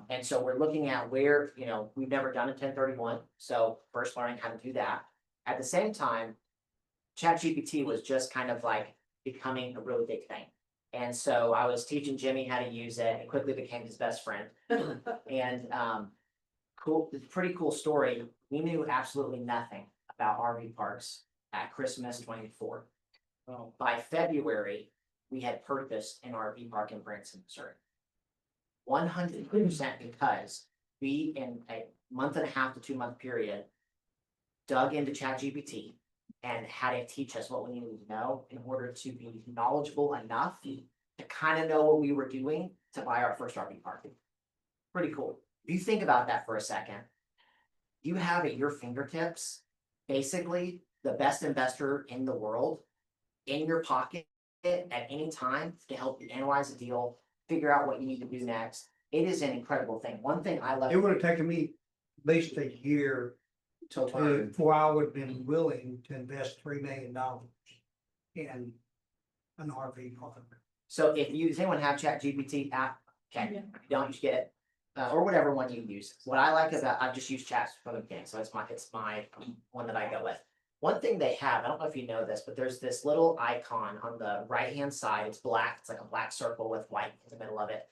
And so we're looking at where, you know, we've never done a 1031, so first learning how to do that. At the same time, ChatGPT was just kind of like becoming a really big thing. And so I was teaching Jimmy how to use it. It quickly became his best friend. And pretty cool story. We knew absolutely nothing about RV parks at Christmas 24. By February, we had purchased an RV park in Branson, Missouri. 100% because we, in a 1.5 to 2 month period, dug into ChatGPT and had it teach us what we needed to know in order to be knowledgeable enough to kind of know what we were doing to buy our first RV park. Pretty cool. If you think about that for a second, you have at your fingertips, basically the best investor in the world in your pocket at any time to help you analyze a deal, figure out what you need to do next. It is an incredible thing. One thing I love. It would have taken me at least a year before I would have been willing to invest $3 million in an RV park. So if you, does anyone have Chat GPT app? Okay, if you don't, you should get it. Or whatever one you use. What I like is that I've just used chats for the game, so it's my one that I go with. One thing they have, I don't know if you know this, but there's this little icon on the right-hand side. It's black. It's like a black circle with white in the middle of it.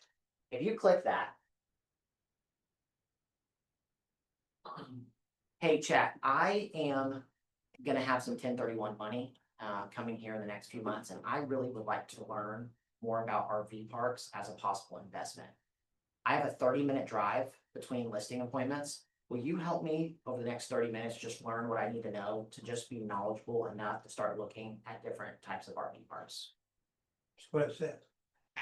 If you click that. Hey, chat, I am gonna have some 1031 money coming here in the next few months, and I really would like to learn more about RV parks as a possible investment. I have a 30-minute drive between listing appointments. Will you help me over the next 30 minutes just learn what I need to know to just be knowledgeable enough to start looking at different types of RV parks? That's what it said.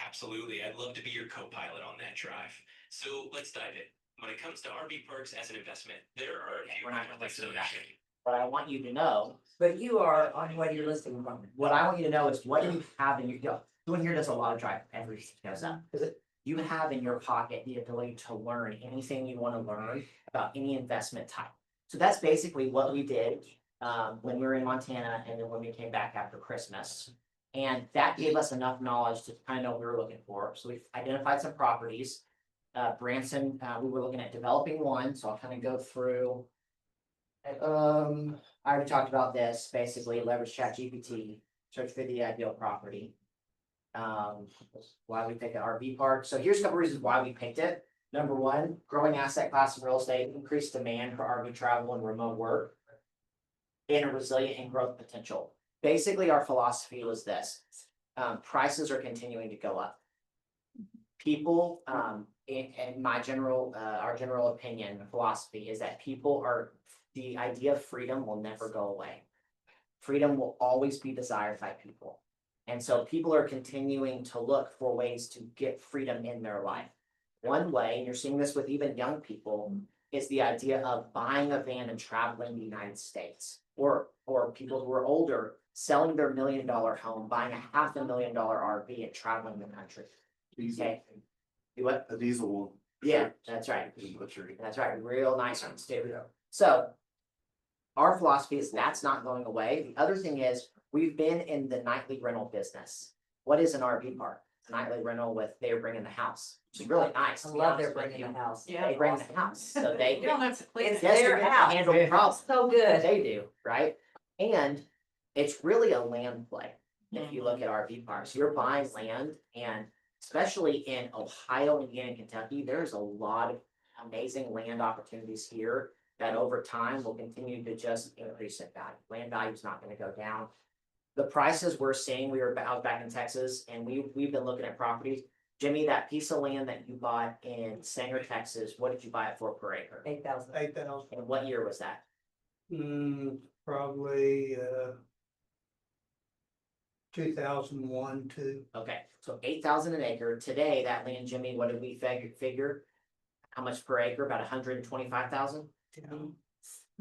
Absolutely. I'd love to be your co-pilot on that drive. So let's dive in. When it comes to RV parks as an investment, there are a few We're not gonna listen to that. considerations. But I want you to know, But you are on what you're listing appointment. what I want you to know is what you have in your, doing here does a lot of drive every goes up. You have in your pocket the ability to learn anything you want to learn about any investment type. So that's basically what we did when we were in Montana and then when we came back after Christmas. And that gave us enough knowledge to kind of know what we were looking for. So we've identified some properties. Branson, we were looking at developing one, so I'll kind of go through. I already talked about this, basically leverage ChatGPT, search for the ideal property. Why we picked an RV park. So here's a couple reasons why we picked it. Number one, growing asset class in real estate, increased demand for RV travel and remote work, and a resilient and growth potential. Basically, our philosophy was this: prices are continuing to go up. People, in my general, our general opinion, philosophy is that the idea of freedom will never go away. Freedom will always be desired by people. And so people are continuing to look for ways to get freedom in their life. One way, and you're seeing this with even young people, is the idea of buying a van and traveling the United States. Or people who are older, selling their $1 million home, buying a $500,000 RV and traveling the country. Okay. Do what? A diesel one. Yeah, that's right. Butchery. That's right. Real nice ones too. So our philosophy is that's not going away. The other thing is we've been in the nightly rental business. What is an RV park? It's a nightly rental with they're bringing the house, which is really nice. I love their bringing the house. They bring the house, so they. You don't have to clean It's it. Their their house. handle the problem. So that good. they do, right? And it's really a land play. If you look at RV parks, you're buying land, and especially in Ohio, Indiana, and Kentucky, there's a lot of amazing land opportunities here that over time will continue to just increase in value. Land value is not going to go down. The prices we're seeing, I was back in Texas, and we've been looking at properties. Jimmy, that piece of land that you bought in Sanger, Texas, what did you buy it for per acre? 8,000. 8,000. And what year was that? Probably 2001, 2. Okay, so 8,000 an acre. Today, that land, Jimmy, what did we figure? How much per acre? About 125,000?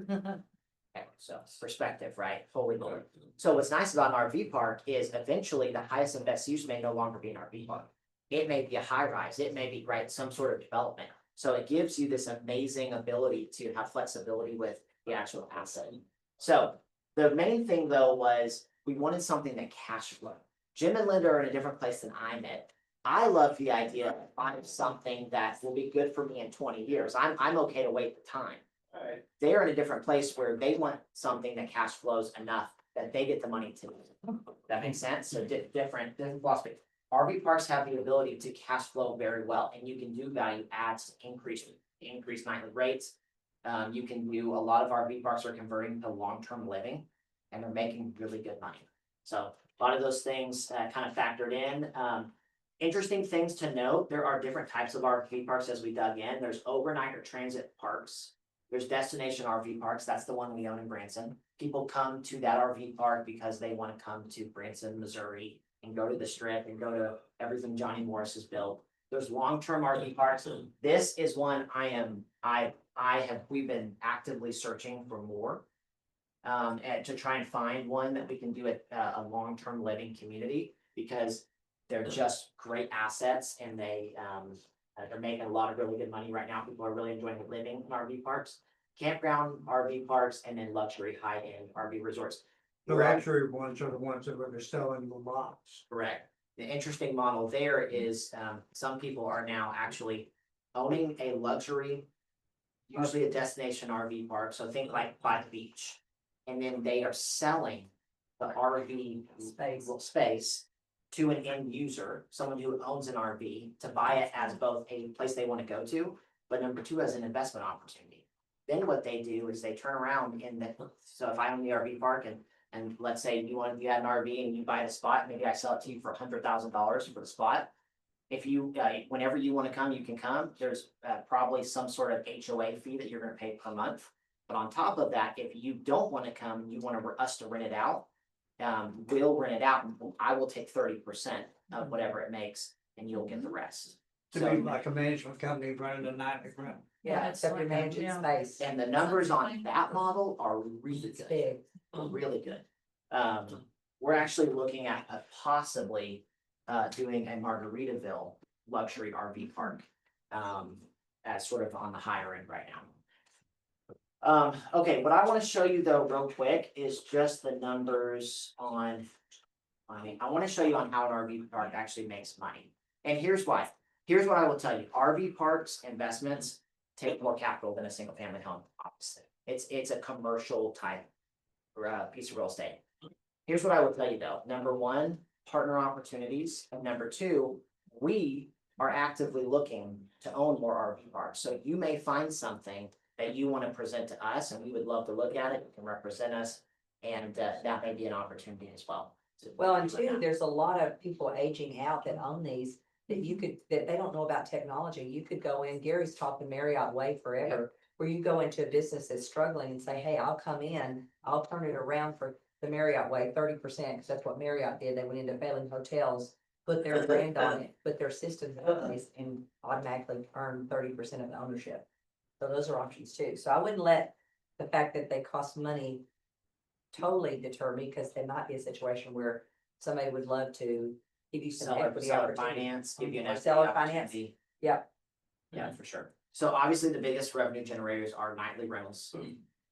Okay, so perspective, right? Fully loaded. So what's nice about an RV park is eventually the highest and best use may no longer be an RV park. It may be a high rise, it may be, right, some sort of development. So it gives you this amazing ability to have flexibility with the actual asset. So the main thing though was we wanted something that cash flow. Jim and Linda are in a different place than I'm in. I love the idea of finding something that will be good for me in 20 years. I'm okay to wait the time. Alright. They're in a different place where they want something that cash flows enough that they get the money to. That makes sense? So different philosophy. RV parks have the ability to cash flow very well, and you can do value adds to increase nightly rates. You can do a lot of RV parks are converting to long-term living, and they're making really good money. So a lot of those things kind of factored in. Interesting things to note, there are different types of RV parks as we dug in. There's overnight or transit parks. There's destination RV parks. That's the one we own in Branson. People come to that RV park because they want to come to Branson, Missouri, and go to the Strip and go to everything Johnny Morris has built. There's long-term RV parks. This is one we've been actively searching for more. And to try and find one that we can do at a long-term living community, because they're just great assets and they're making a lot of really good money right now. People are really enjoying living in RV parks, campground RV parks, and then luxury high-end RV resorts. The luxury ones are the ones that are selling the lots. Correct. The interesting model there is, some people are now actually owning a luxury, usually a destination RV park, so think like by the beach. And then they are selling the RV space to an end user, someone who owns an RV, to buy it as both a place they want to go to, but number two, as an investment opportunity. Then what they do is they turn around so if I own the RV park and let's say you had an RV and you buy the spot, maybe I sell it to you for $100,000 for the spot. If you, whenever you want to come, you can come. There's probably some sort of HOA fee that you're going to pay per month. But on top of that, if you don't want to come, you want us to rent it out, we'll rent it out and I will take 30% of whatever it makes and you'll get the rest. To be like a management company running a nightly rent. Yeah, except you're managing space. And the numbers on that model are really It's good, big. really good. We're actually looking at possibly doing a Margaritaville luxury RV park, as sort of on the higher end right now. Okay, what I want to show you though real quick is just the numbers on, I want to show you on how an RV park actually makes money. And here's why. Here's what I will tell you. RV parks investments take more capital than a single family home, obviously. It's a commercial type piece of real estate. Here's what I will tell you though. Number one, partner opportunities. And number two, we are actively looking to own more RV parks. So you may find something that you want to present to us and we would love to look at it. You can represent us and that may be an opportunity as well. Well, and two, there's a lot of people aging out that own these, that that they don't know about technology. You could go in, Gary's taught the Marriott way forever, where you go into a business that's struggling and say, hey, I'll come in, I'll turn it around for the Marriott way, 30%, because that's what Marriott did. They went into failing hotels, put their brand on it, put their systems in place and automatically earn 30% of the ownership. So those are options too. So I wouldn't let the fact that they cost money totally deter me, because there might be a situation where somebody would love to give you some equity Seller opportunity. finance, give you an Or equity seller finance. opportunity. Yep. Yeah, for sure. So obviously the biggest revenue generators are nightly rentals.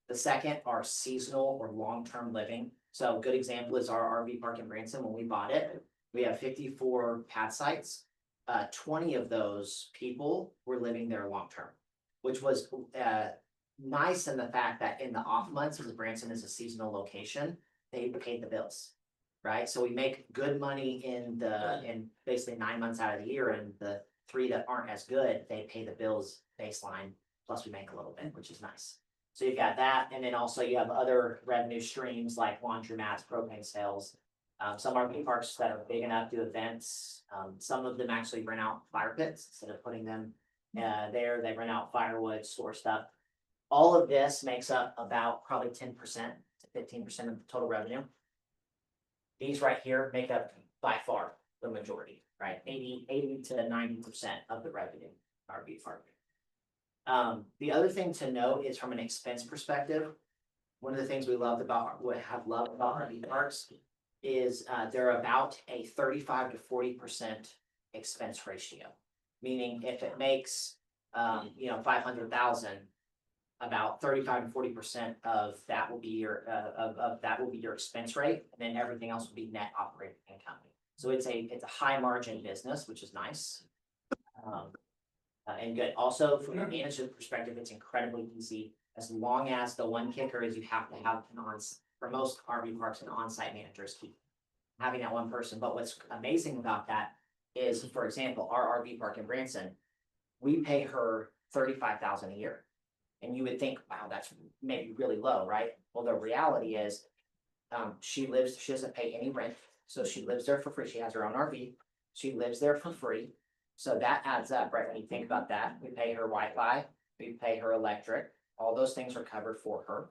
The second are seasonal or long-term living. So a good example is our RV park in Branson. When we bought it, we have 54 pad sites. 20 of those people were living there long-term, which was nice in the fact that in the off months, because Branson is a seasonal location, they paid the bills. Right, so we make good money in basically 9 months out of the year, and the 3 that aren't as good, they pay the bills baseline, plus we make a little bit, which is nice. So you've got that, and then also you have other revenue streams like laundromats, propane sales. Some RV parks that are big enough do events. Some of them actually rent out fire pits instead of putting them there. They rent out firewood, store stuff. All of this makes up about probably 10% to 15% of the total revenue. These right here make up by far the majority, right? 80 to 90% of the revenue RV park. The other thing to note is from an expense perspective, one of the things we loved about RV parks is they're about a 35 to 40% expense ratio. Meaning if it makes 500,000, about 35 to 40% of that will be your expense rate, and then everything else will be net operating income. So it's a high margin business, which is nice. And good. Also, from a management perspective, it's incredibly easy, as long as the one kicker is you have to have for most RV parks, an on-site manager is key. Having that one person. But what's amazing about that is, for example, our RV park in Branson, we pay her $35,000 a year. And you would think, wow, that's maybe really low, right? Well, the reality is, she doesn't pay any rent. So she lives there for free. She has her own RV. She lives there for free. So that adds up, right? When you think about that, we pay her Wi-Fi, we pay her electric, all those things are covered for her.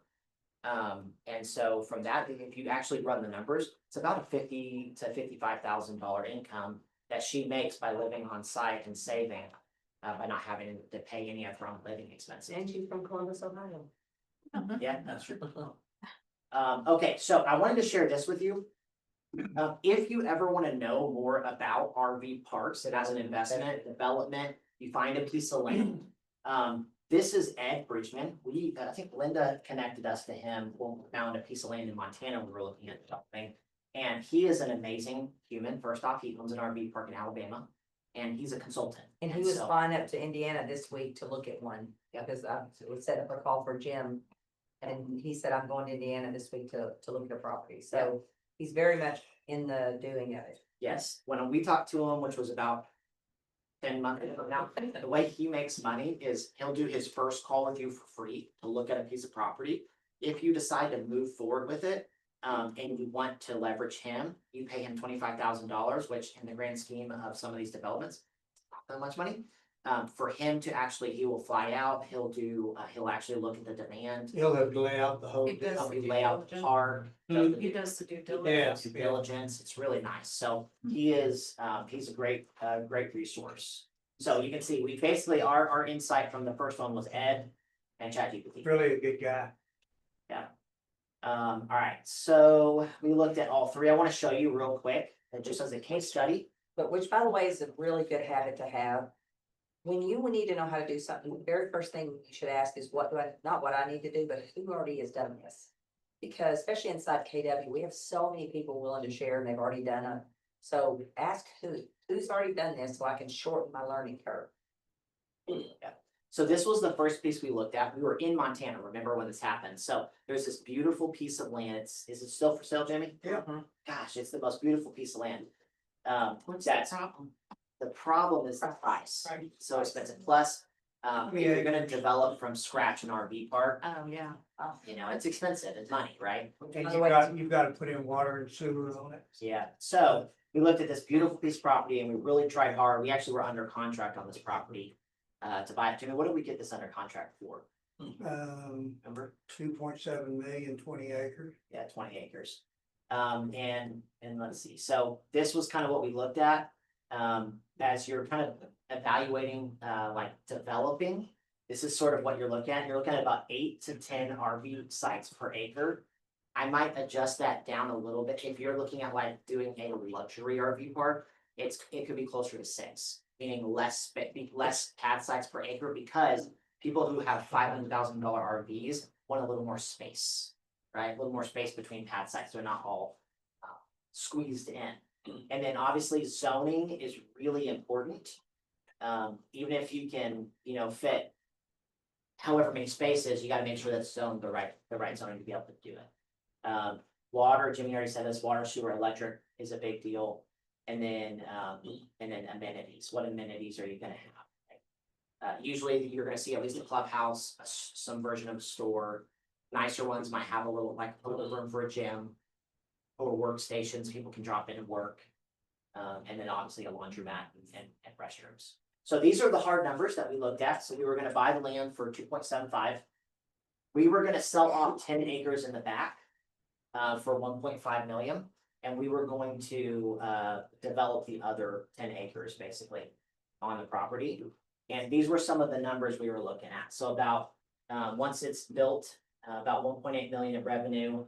And so from that, if you actually run the numbers, it's about a $50,000 to $55,000 income that she makes by living on site and saving, by not having to pay any of her own living expenses. And she's from Columbus, Ohio. Yeah, that's true. Okay, so I wanted to share this with you. If you ever want to know more about RV parks and as an investment development, you find a piece of land. This is Ed Bridgman. I think Linda connected us to him when we found a piece of land in Montana we were looking at developing. And he is an amazing human. First off, he owns an RV park in Alabama, and he's a consultant. And he was so- flying up to Indiana this week to look at one, because I was setting up a call for Jim. And he said, I'm going to Indiana this week to look at a property, so he's very much in the doing of it. Yes, when we talked to him, which was about 10 months ago now, the way he makes money is he'll do his first call with you for free to look at a piece of property. If you decide to move forward with it, and you want to leverage him, you pay him $25,000, which in the grand scheme of some of these developments, not that much money. For him to actually, he will fly out, he'll actually look at the demand, He'll have to lay out the whole. It does. help you lay out the park. He does the due Yeah. diligence. Due diligence, it's really nice, so he's a great resource. So you can see, we basically, our insight from the first one was Ed and ChatGPT. Really a good guy. All right, so we looked at all three. I want to show you real quick, just as a case study. But which, by the way, is a really good habit to have. When you need to know how to do something, the very first thing you should ask is not what I need to do, but who already has done this? Because especially inside KW, we have so many people willing to share and they've already done it. So ask who's already done this so I can shorten my learning curve. Yeah. So this was the first piece we looked at. We were in Montana, remember when this happened? So there's this beautiful piece of land. Is it still for sale, Jimmy? Yeah. Gosh, it's the most beautiful piece of land. What's the That's, problem? the problem is the price, Right. so expensive. Plus, if Yeah. you're gonna develop from scratch an RV park, Oh, yeah. you know, it's expensive, it's money, right? And Otherwise- you've got to put in water and sewer on it. Yeah, so we looked at this beautiful piece of property and we really tried hard. We actually were under contract on this property. To buy it. Jimmy, what did we get this under contract for? Remember? 2.7 million, 20 acres. Yeah, 20 acres. And let's see, so this was kind of what we looked at. As you're kind of evaluating, like developing, this is sort of what you're looking at. You're looking at about 8 to 10 RV sites per acre. I might adjust that down a little bit. If you're looking at like doing a luxury RV park, it could be closer to 6, meaning less pad sites per acre, because people who have $500,000 RVs want a little more space, right? A little more space between pad sites, so they're not all squeezed in. And then obviously zoning is really important. Even if you can, fit however many spaces, you gotta make sure that's zoned the right zoning to be able to do it. Water, Jimmy already said this, water, sewer, electric is a big deal. And then amenities, what amenities are you gonna have? Usually you're gonna see at least a clubhouse, some version of a store. Nicer ones might have a little room for a gym. Or workstations, people can drop in and work. And then obviously a laundromat and restrooms. So these are the hard numbers that we looked at. So we were gonna buy the land for 2.75. We were gonna sell off 10 acres in the back for 1.5 million. And we were going to develop the other 10 acres basically on the property. And these were some of the numbers we were looking at. So about, once it's built, about 1.8 million in revenue.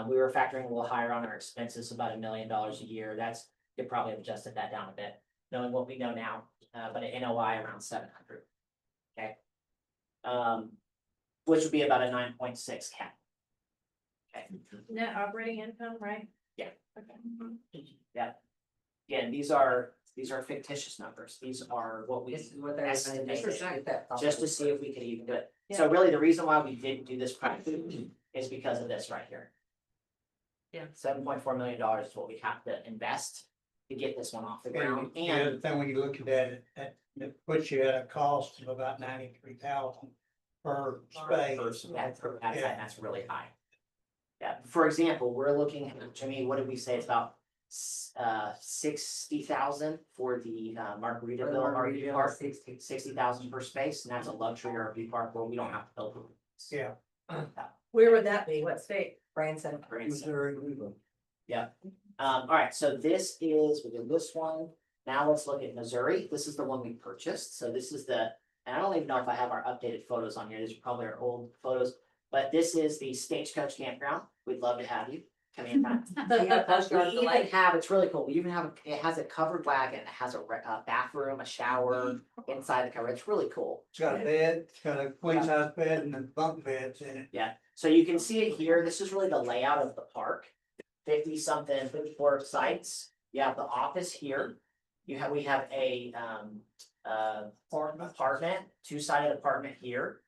We were factoring a little higher on our expenses, about $1 million a year. You probably have adjusted that down a bit, knowing what we know now, but an NOI around 700. Okay. Which would be about a 9.6 cap. Okay. Net operating income, right? Yeah. Okay. Yeah. Again, these are fictitious numbers. These are what we This is what they're gonna estimated, do. just to see if we could even do it. So really, the reason why we didn't do this project is because of this right here. Yeah. $7.4 million is what we have to invest to get this one off the ground. And the other And thing, when you look at that, it puts you at a cost of about 93,000 per space. that's really high. Yeah, for example, we're looking at, Jimmy, what did we say? It's about 60,000 for the Margaritaville RV park, 60,000 per space, and that's a luxury RV park where we don't have to build rooms. Yeah. Where would that be? What state? Branson. All right, so we did this one, Now let's look at Missouri. This is the one we purchased. So this is the, and I don't even know if I have our updated photos on here. These are probably our old photos. But this is the Stagecoach Campground. We'd love to have you come in. So you got a poster on We the even lake? have, it's really cool. We even have, it has a covered wagon. It has a bathroom, a shower inside the cover. It's really cool. It's got a bed, it's got a queen size bed and then bunk beds in it. Yeah, so you can see it here. This is really the layout of the park. 50-something, 54 sites. You have the office here. We have a apartment, two-sided apartment here.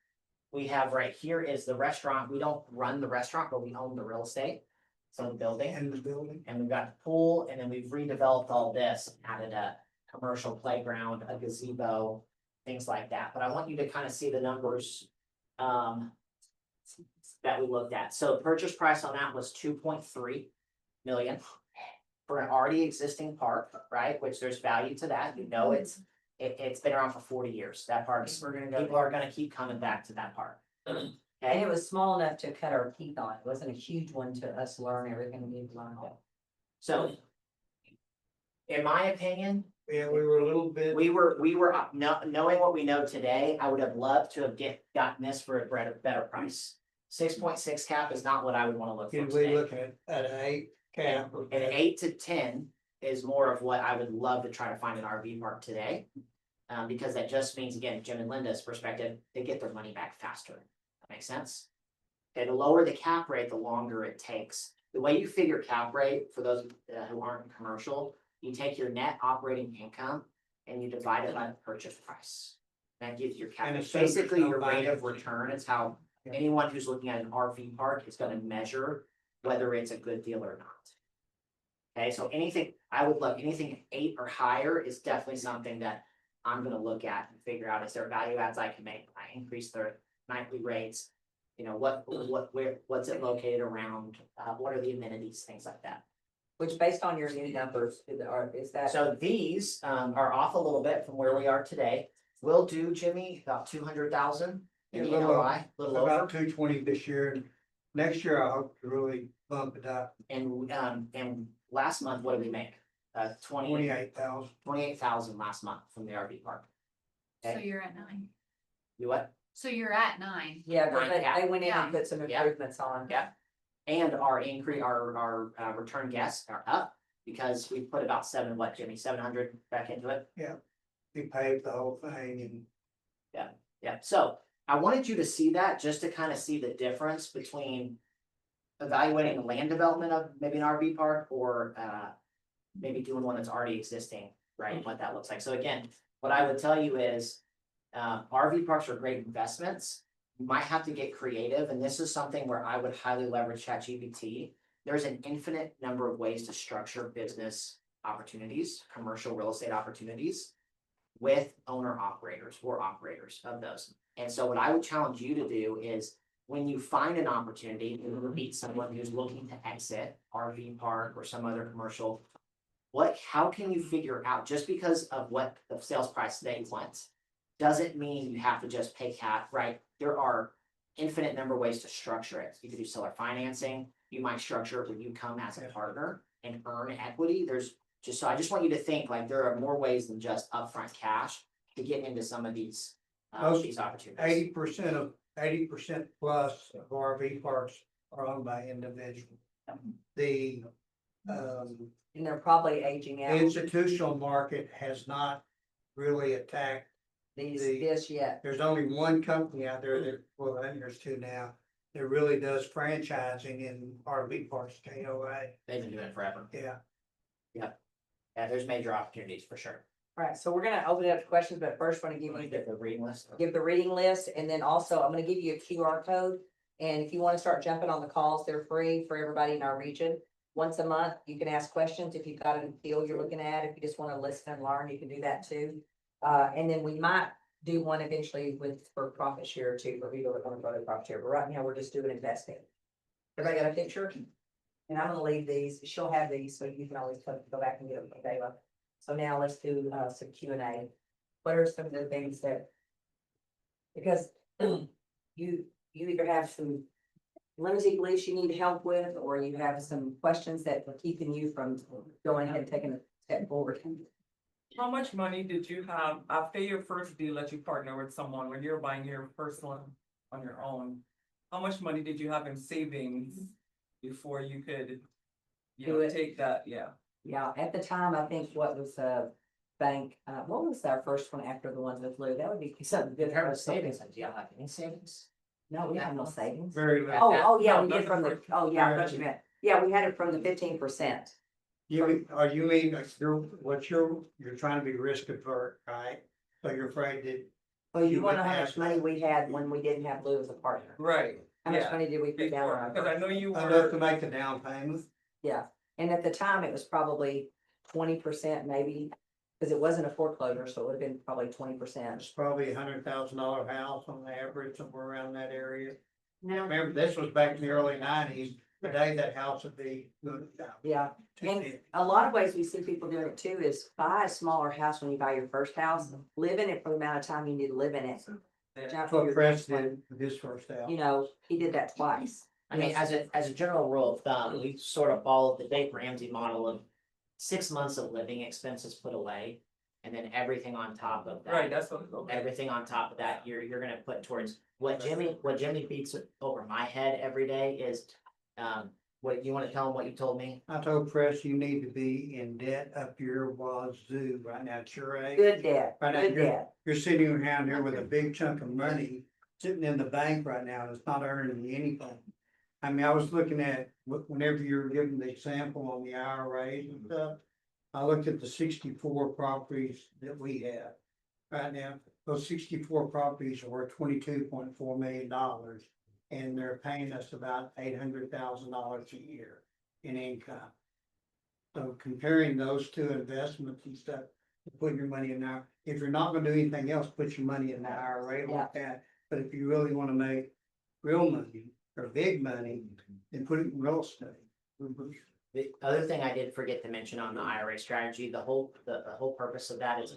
We have right here is the restaurant. We don't run the restaurant, but we own the real estate. So the building. And the building. And we've got the pool, and then we've redeveloped all this, added a commercial playground, a gazebo, things like that. But I want you to kind of see the numbers that we looked at. So purchase price on that was 2.3 million for an already existing park, right? Which there's value to that. You know, it's been around for 40 years. That park, We're gonna go people are gonna keep coming back to that park. And Okay, it was small enough to cut our teeth on. It wasn't a huge one to us learn everything we need to learn. so in my opinion, Yeah, we were a little bit. we were, knowing what we know today, I would have loved to have gotten this for a better price. 6.6 cap is not what I would wanna look for Did we today. look at an 8 cap? An 8 to 10 is more of what I would love to try to find an RV park today. Because that just means, again, Jim and Linda's perspective, they get their money back faster. That makes sense? Okay, the lower the cap rate, the longer it takes. The way you figure cap rate, for those who aren't in commercial, you take your net operating income and you divide it by the purchase price. That gives your cap, And it's it's so- basically your no rate of minus. return. It's how Yeah. anyone who's looking at an RV park is gonna measure whether it's a good deal or not. Okay, so anything, I would look, anything 8 or higher is definitely something that I'm gonna look at and figure out, is there value adds I can make? I increase their nightly rates. You know, what's it located around? What are the amenities, things like that. Which based on your new numbers, is that? So these are off a little bit from where we are today. We'll do, Jimmy, about 200,000 in Yeah, a little NOI, a little About over. 220 this year. And next year, I hope to really bump it up, And last month, what did we make? 28,000. 28,000 last month from the RV park. So Okay, you're at 9. you what? So you're at 9. Yeah, but Yeah. they went in and Yeah. put some Yeah. improvements on. Yeah. And our return guests are up because we put about 700 back into it. We paved the whole thing and Yeah, so I wanted you to see that, just to kind of see the difference between evaluating the land development of maybe an RV park or maybe doing one that's already existing, right? and What that looks like. So again, what I would tell you is RV parks are great investments. You might have to get creative, and this is something where I would highly leverage ChatGPT. There's an infinite number of ways to structure business opportunities, commercial real estate opportunities with owner operators or operators of those. And so what I would challenge you to do is, when you find an opportunity to meet someone who's looking to exit RV park or some other commercial, how can you figure out, just because of what the sales price they want, doesn't mean you have to just pay cap, right? There are infinite number of ways to structure it. You could do seller financing. You might structure it where you come as a partner and earn equity. I just want you to think, like, there are more ways than just upfront cash to get into some of these opportunities. 80% plus of RV parks are owned by individuals. The And they're probably aging out institutional market has not really attacked. this yet. There's only one company out there that, well, I think there's two now, that really does franchising in RV parks, KOA. They've been doing it forever. Yeah. Yeah, there's major opportunities for sure. All right, so we're gonna open it up to questions, but first want to give Want to you get the reading list? give the reading list, and then also I'm gonna give you a QR code. And if you want to start jumping on the calls, they're free for everybody in our region. Once a month, you can ask questions if you've got a field you're looking at. If you just want to listen and learn, you can do that too. And then we might do one eventually for profit share too, for people that want to go to profit share. But right now, we're just doing investing. Everybody got a picture? And I'm gonna leave these. She'll have these, so you can always go back and get them from Dava. So now let's do some Q&A. What are some of the things that? Because you either have some limited beliefs you need help with, or you have some questions that are keeping you from going ahead and taking a step forward. How much money did you have after your first deal that you partner with someone, when you're buying your first one on your own? How much money did you have in savings before you could, Do it. take that, yeah? Yeah, at the time, I think what was bank, what was our first one after the ones with Lou? That would be something good. There was savings, do you have any savings? No, we have no savings. Very little. Oh, yeah, No, we did that's from the the, first- oh, yeah, I thought you meant, yeah, we had it from the 15%. You mean, like, you're trying to be risk avert, right? So you're afraid that Well, you You wanna know would how much have- money we had when we didn't have Lou as a partner? Right, How much yeah. money did we put down on Before, our because I first? know you enough to were, make the down payment. Yeah, and at the time, it was probably 20% maybe, because it wasn't a foreclosure, so it would have been probably 20%. It's probably $100,000 house on average, somewhere around that area. Now, Remember, this was back in the early nineties. Today, that house would be good. yeah, and a lot of ways we see people doing it too is buy a smaller house when you buy your first house, live in it for the amount of time you need to live in it. That's what Chris did with his first house. You know, he did that twice. I mean, as a general rule of thumb, we sort of followed the Dave Ramsey model of 6 months of living expenses put away. And then everything on top of that. right, that's what. Okay. Everything on top of that, you're gonna put towards, what Jimmy beats over my head every day is, what, you wanna tell him what you told me? I told Chris, you need to be in debt up your wazoo right now at your age. Good debt, Right now, good debt. You're sitting around here with a big chunk of money sitting in the bank right now, and it's not earning you anything. I mean, I was looking at, whenever you were giving the example on the IRAs and stuff, I looked at the 64 properties that we have. Right now, those 64 properties are worth $22.4 million, and they're paying us about $800,000 a year in income. So comparing those two investments and stuff, put your money in there. If you're not gonna do anything else, put your money in the IRA like that. But if you really wanna make real money or big money, then put it in real estate. The other thing I did forget to mention on the IRA strategy, the whole purpose of that is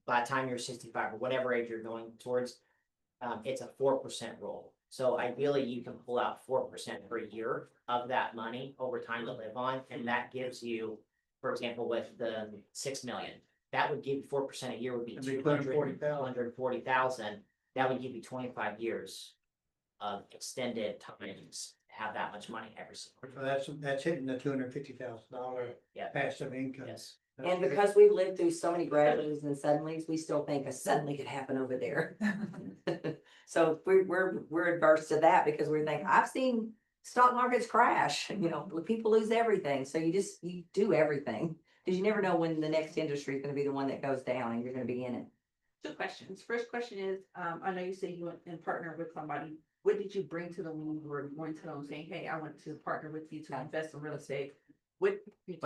by the time you're 65 or whatever age you're going towards, it's a 4% rule. So ideally, you can pull out 4% per year of that money over time to live on, and that gives you, for example, with the 6 million, that would give you 4% a year would be It'd be 240,000. That would give you 25 years of extended times to have that much money every single year. So that's hitting the $250,000 Yeah. passive income. Yes. And because we've lived through so many graduates and suddenlies, we still think a suddenly could happen over there. So we're adverse to that because we think, I've seen stock markets crash, you know, people lose everything. So you do everything. Cause you never know when the next industry is gonna be the one that goes down and you're gonna be in it. Two questions. First question is, I know you said you went and partnered with somebody. What did you bring to them when you were going to them saying, hey, I want to partner with you to invest in real estate? What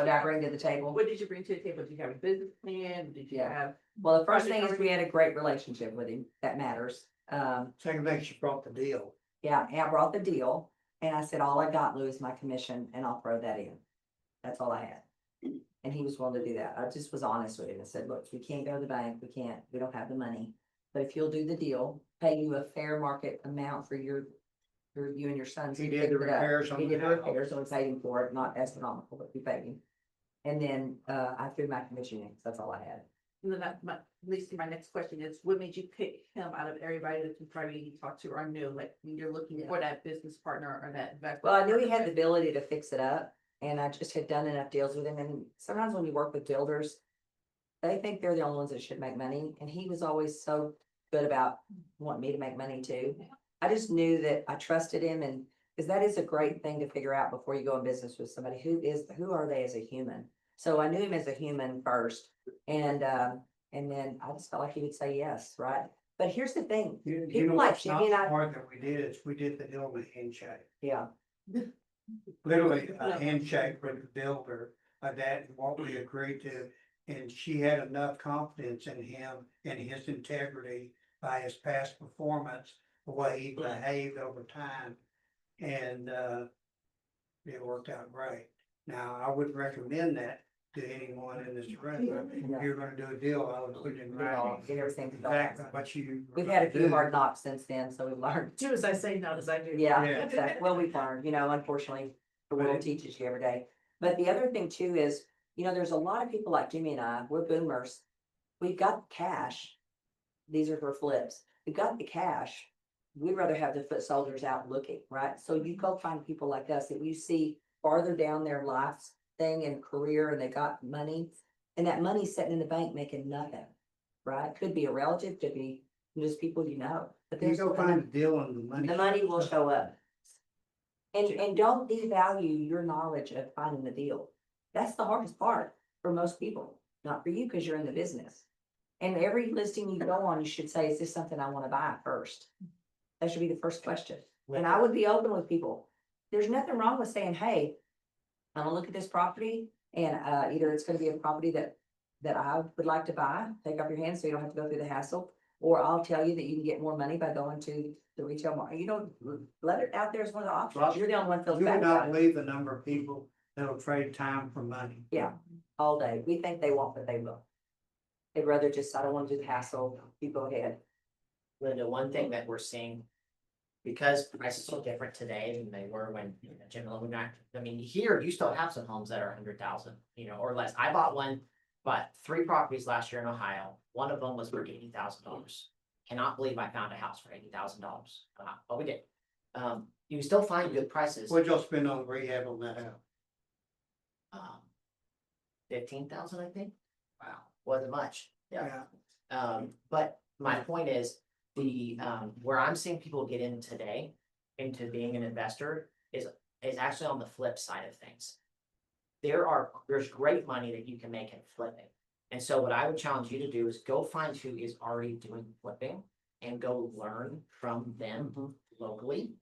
I bring to the table. What did you bring to the table? Did you have a business plan? Did you Yeah. have? Well, the first thing is we had a great relationship with him. That matters. Second thing, she brought the deal. Yeah, and I brought the deal and I said, all I got, Lou, is my commission and I'll throw that in. That's all I had. And he was willing to do that. I just was honest with him. I said, look, we can't go to the bank. We don't have the money. But if you'll do the deal, pay you a fair market amount for you and your sons. He to did fix the it up. repairs on He the did the house. repairs, so we paid him for it, not astronomical, but we paid him. And then, I threw my commission in, 'cause that's all I had. And then at least my next question is, what made you pick him out of everybody that you probably talked to or knew, like when you're looking for that business partner or that investment? Well, I knew he had the ability to fix it up and I just had done enough deals with him. And sometimes when you work with builders, they think they're the only ones that should make money. And he was always so good about wanting me to make money too. I just knew that I trusted him and because that is a great thing to figure out before you go in business with somebody. Who are they as a human? So I knew him as a human first and then I just felt like he would say yes, right? But here's the thing. You know People like what's not Jimmy and I, smart that we did is we did the deal with handshake. yeah, Literally a handshake with the builder of that and what we agreed to. And she had enough confidence in him and his integrity by his past performance, the way he behaved over time. And it worked out great. Now, I wouldn't recommend that to anyone in this room. If you're gonna do a deal, I would put it in writing. get everything. Exactly what you. We've had a few hard knocks since then, so we've learned. Do as I say, not as I do. Yeah, Yeah. exactly. Well, we've learned, unfortunately, the world teaches you every day. But the other thing too is, there's a lot of people like Jimmy and I, we're boomers. we've got cash. These are for flips. We've got the cash. We'd rather have the foot soldiers out looking, right? So you go find people like us that you see farther down their lives thing and career and they got money. And that money's sitting in the bank making nothing, right? Could be a relative, could be just people you know. But You there's go find a deal on the money. the money will show up. And don't devalue your knowledge of finding the deal. That's the hardest part for most people, not for you, because you're in the business. And every listing you go on, you should say, is this something I want to buy first? That should be the first question. And I would be open with people. There's nothing wrong with saying, hey, I'm gonna look at this property and either it's gonna be a property that I would like to buy, take off your hands so you don't have to go through the hassle. Or I'll tell you that you can get more money by going to the retail market. You don't let it out there as one of the options. You're the only one who feels You bad would about not it. believe the number of people that'll trade time for money. Yeah, all day. We think they won't, but they will. They'd rather just, I don't want to do the hassle, you go ahead. Linda, one thing that we're seeing, because prices are different today than they were when, Jim and Linda, I mean, here, you still have some homes that are 100,000, or less. I bought 3 properties last year in Ohio. One of them was for $80,000. Cannot believe I found a house for $80,000. But we did. You still find good prices. What'd y'all spend on rehab on that house? 15,000, I think. Wow, wasn't much. Yeah. But my point is, where I'm seeing people get in today into being an investor is actually on the flip side of things. There's great money that you can make in flipping. And so what I would challenge you to do is go find who is already doing flipping and go learn from them locally.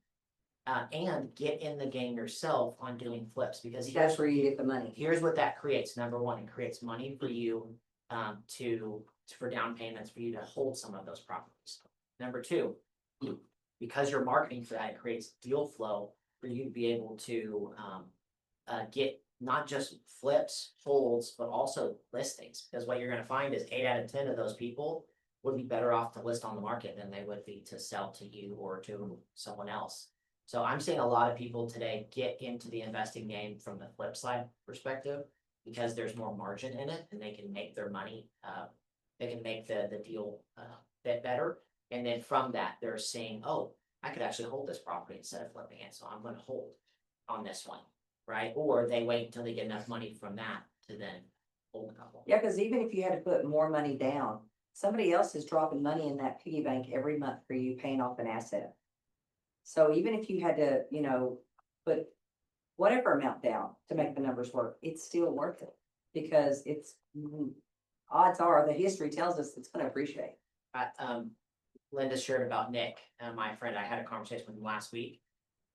And get in the game yourself on doing flips, because That's where you get the money. here's what that creates. Number one, it creates money for you for down payments for you to hold some of those properties. Number two, because you're marketing for that, it creates deal flow for you to be able to get not just flips, holds, but also listings. Because what you're gonna find is 8 out of 10 of those people would be better off to list on the market than they would be to sell to you or to someone else. So I'm seeing a lot of people today get into the investing game from the flip side perspective, because there's more margin in it and they can make their money, they can make the deal bit better. And then from that, they're seeing, oh, I could actually hold this property instead of flipping it, so I'm gonna hold on this one, right? Or they wait until they get enough money from that to then hold a couple. Yeah, because even if you had to put more money down, somebody else is dropping money in that piggy bank every month for you paying off an asset. So even if you had to, put whatever amount down to make the numbers work, it's still worth it. Because odds are, the history tells us it's gonna appreciate. Linda shared about Nick, my friend. I had a conversation with him last week.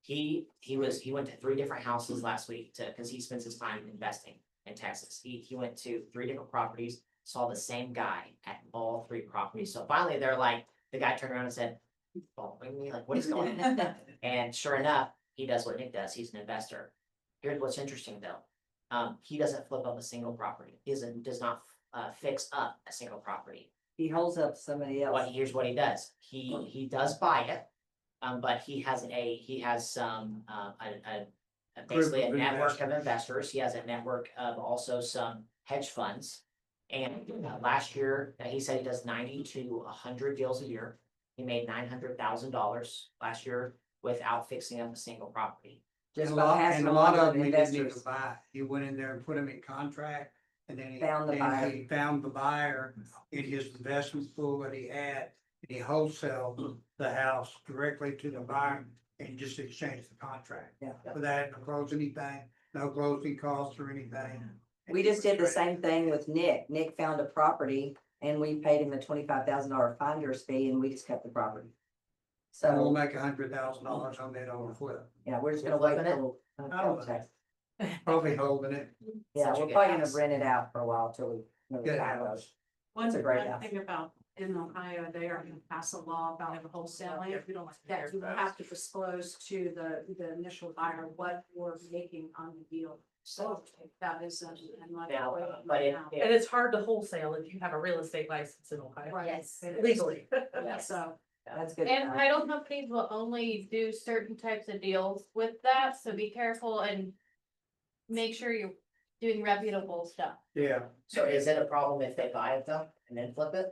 He went to 3 different houses last week because he spends his time investing in Texas. He went to 3 different properties, saw the same guy at all 3 properties. So finally they're like, the guy turned around and said, following me, like, what is going on? And sure enough, he does what Nick does. He's an investor. Here's what's interesting though. He doesn't flip up a single property. He does not fix up a single property. He holds up somebody else. Here's what he does. He does buy it, but he has some basically a network of investors. He has a network of also some hedge funds. And last year, he said he does 90 to 100 deals a year. He made $900,000 last year without fixing up a single property. Just And by passing a lot along of to them the he didn't even investors. buy. He went in there and put them in contract, and then he Found the buyer. he found the buyer in his investment pool that he had. And he wholesaled the house directly to the buyer and just exchanged the contract. Yeah. Without having to close anything, no closing costs or anything. We just did the same thing with Nick. Nick found a property and we paid him the $25,000 finder's fee and we just kept the property. So we'll So, make $100,000 on that on the flip. yeah, we're just gonna wait Flipping it? till. I don't know. Probably holding it. Yeah, Such a we're good probably gonna house. rent it out for a while till we. know the Good time house. goes. One It's a great one house. thing about in Ohio, they are gonna pass a law about wholesaling, that you have to disclose to the initial buyer what we're making on the deal. So that is, and like. Now, but if And it's hard to wholesale if you have a real estate license in Ohio. Right. Yes. Legally. So, That's good. And title companies will only do certain types of deals with that, so be careful and make sure you're doing reputable stuff. Yeah. So is it a problem if they buy it though? and then flip it.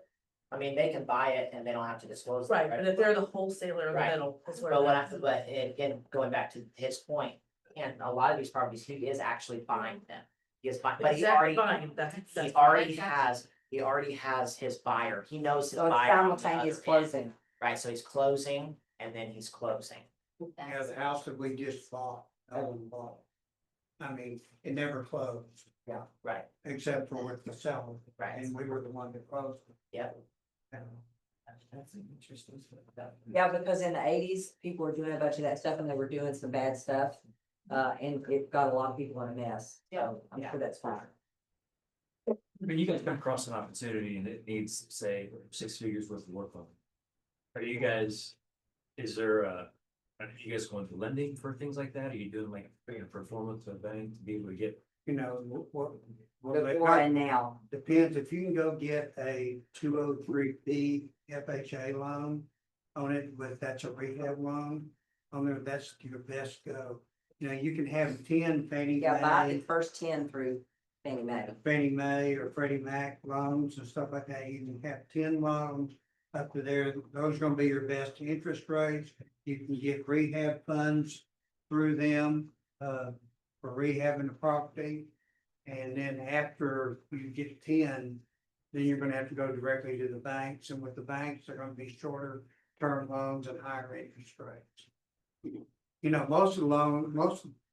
I mean, they can buy it and they don't have to disclose. it, Right, but if they're the wholesaler in the Right. middle, that's where. But what again, going back to his point, and a lot of these properties, he is actually buying them. He is buying, but he already, he already has his buyer. He knows his So it's buyer. on the simultaneous other end. closing. Right, so he's closing and then he's closing. Yeah, the house that we just bought, bought. I mean, it never closed, Yeah, right, except for with the seller, right. and we were the one that closed it. Yep. That's interesting. Yeah, because in the eighties, people were doing a bunch of that stuff and they were doing some bad stuff. And it got a lot of people in a mess. So I'm sure that's fine. I mean, you guys come across an opportunity and it needs, say, 6 figures worth of work on it. Are you guys, are you guys going to lending for things like that? Are you doing like a performance to a bank to be able to get? You know, what. Before and now. Depends, if you can go get a 203B FHA loan on it, but that's a rehab loan, on there, that's your best go. You know, you can have 10 Fannie Yeah, buy the Mae, first 10 through Fannie Mae. or Freddie Mac loans and stuff like that. You can have 10 loans up to there. Those are gonna be your best interest rates. You can get rehab funds through them, for rehabbing the property. And then after you get 10, then you're gonna have to go directly to the banks, and with the banks, they're gonna be shorter term loans and higher interest rates. You know,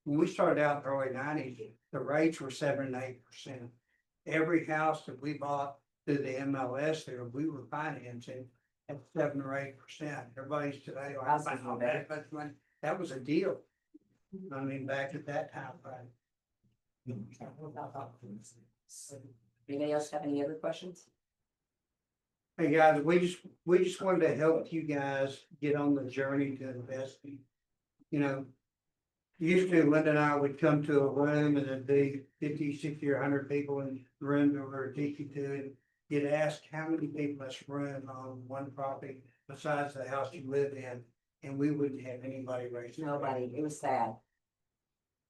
when we started out in the early 90s, the rates were 7 and 8%. Every house that we bought through the MLS there, we were financing at 7 or 8%. Everybody's today like, Houses were better. that much money. That was a deal. I mean, back at that time, right? Anybody else have any other questions? Hey, guys, we just wanted to help you guys get on the journey to investing. You know, usually Linda and I would come to a room and there'd be 50, 60, or 100 people in the room that we're teaching to, and you'd ask how many people in this room on one property besides the house you live in, and we wouldn't have anybody raise their hand. Nobody. It was sad.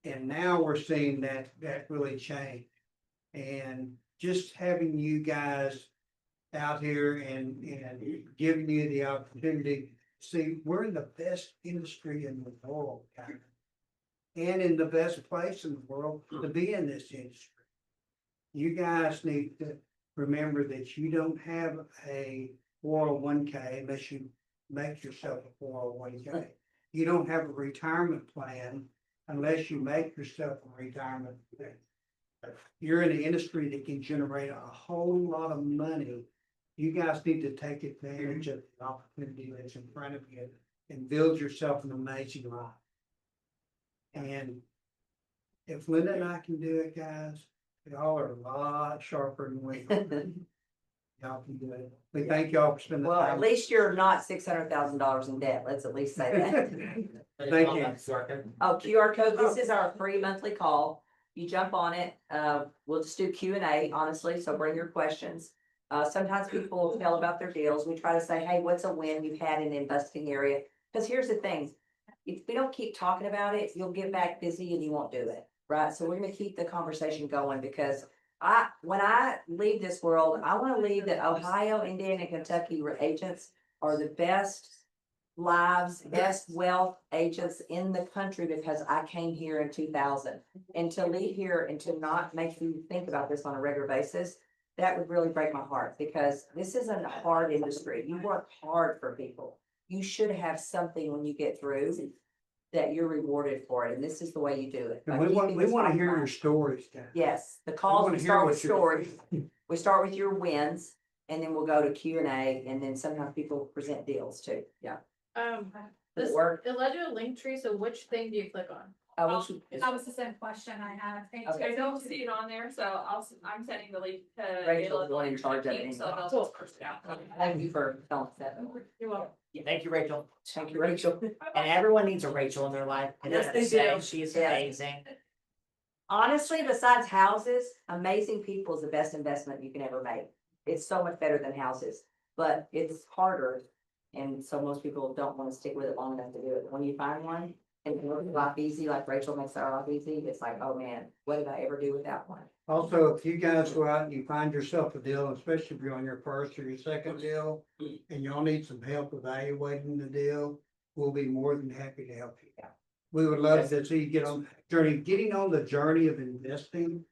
And now we're seeing that really change. And just having you guys out here and giving you the opportunity, see, we're in the best industry in the world, kind of, and in the best place in the world to be in this industry. You guys need to remember that you don't have a 401k unless you make yourself a 401k. You don't have a retirement plan unless you make yourself a retirement plan. You're in an industry that can generate a whole lot of money. You guys need to take advantage of the opportunity that's in front of you and build yourself an amazing life. And if Linda and I can do it, guys, y'all are a lot sharper than we are. Y'all can do it. We thank y'all for spending the Well, time. at least you're not $600,000 in debt. Let's at least say that. Thank you. Oh, QR code. This is our free monthly call. You jump on it. We'll just do Q&A, honestly, so bring your questions. Sometimes people tell about their deals. We try to say, hey, what's a win you've had in the investing area? Because here's the thing. If we don't keep talking about it, you'll get back busy and you won't do it, right? So we're gonna keep the conversation going because when I leave this world, I want to leave that Ohio, Indiana, and Kentucky agents are the best lives, best wealth agents in the country because I came here in 2000. And to leave here and to not make you think about this on a regular basis, that would really break my heart because this isn't a hard industry. You work hard for people. You should have something when you get through that you're rewarded for it. And this is the way you do it. And by we keeping this want to on hear mind. your stories, guys. Yes, the calls, wanna we hear start what with you're- stories. We start with your wins and then we'll go to Q&A and then sometimes people present deals too. Yeah. This, work? it led you a link tree, so which thing do you click on? That was the same question I had. Okay. I don't see it on there, so I'm sending the link to. Rachel's the one in charge of it. So they'll just push it out. Thank you for telling us that. You're welcome. Thank you, Rachel. Thank you, Rachel. And everyone needs a Rachel in their life. And Yes, as they say, do. she is Yeah. amazing. Honestly, besides houses, amazing people is the best investment you can ever make. It's so much better than houses, but it's harder. And so most people don't want to stick with it long enough to do it. When you find one, and work life easy, like Rachel makes our life easy, it's like, oh man, what did I ever do without one? Also, if you guys go out and you find yourself a deal, especially if you're on your first or your second deal, and y'all need some help evaluating the deal, we'll be more than happy to help you. Yeah. We would love to see you get on getting on the journey of investing.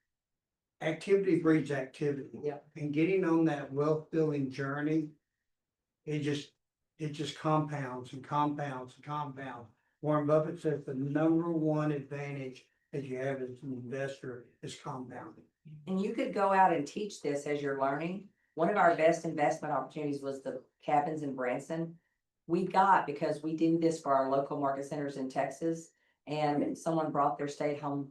Activity breeds activity. Yeah. And getting on that wealth building journey, it just compounds and compounds and compounds. Warren Buffett says the number one advantage that you have as an investor is compounding. And you could go out and teach this as you're learning. One of our best investment opportunities was the cabins in Branson. We got, because we do this for our local market centers in Texas, and someone brought their stay-at-home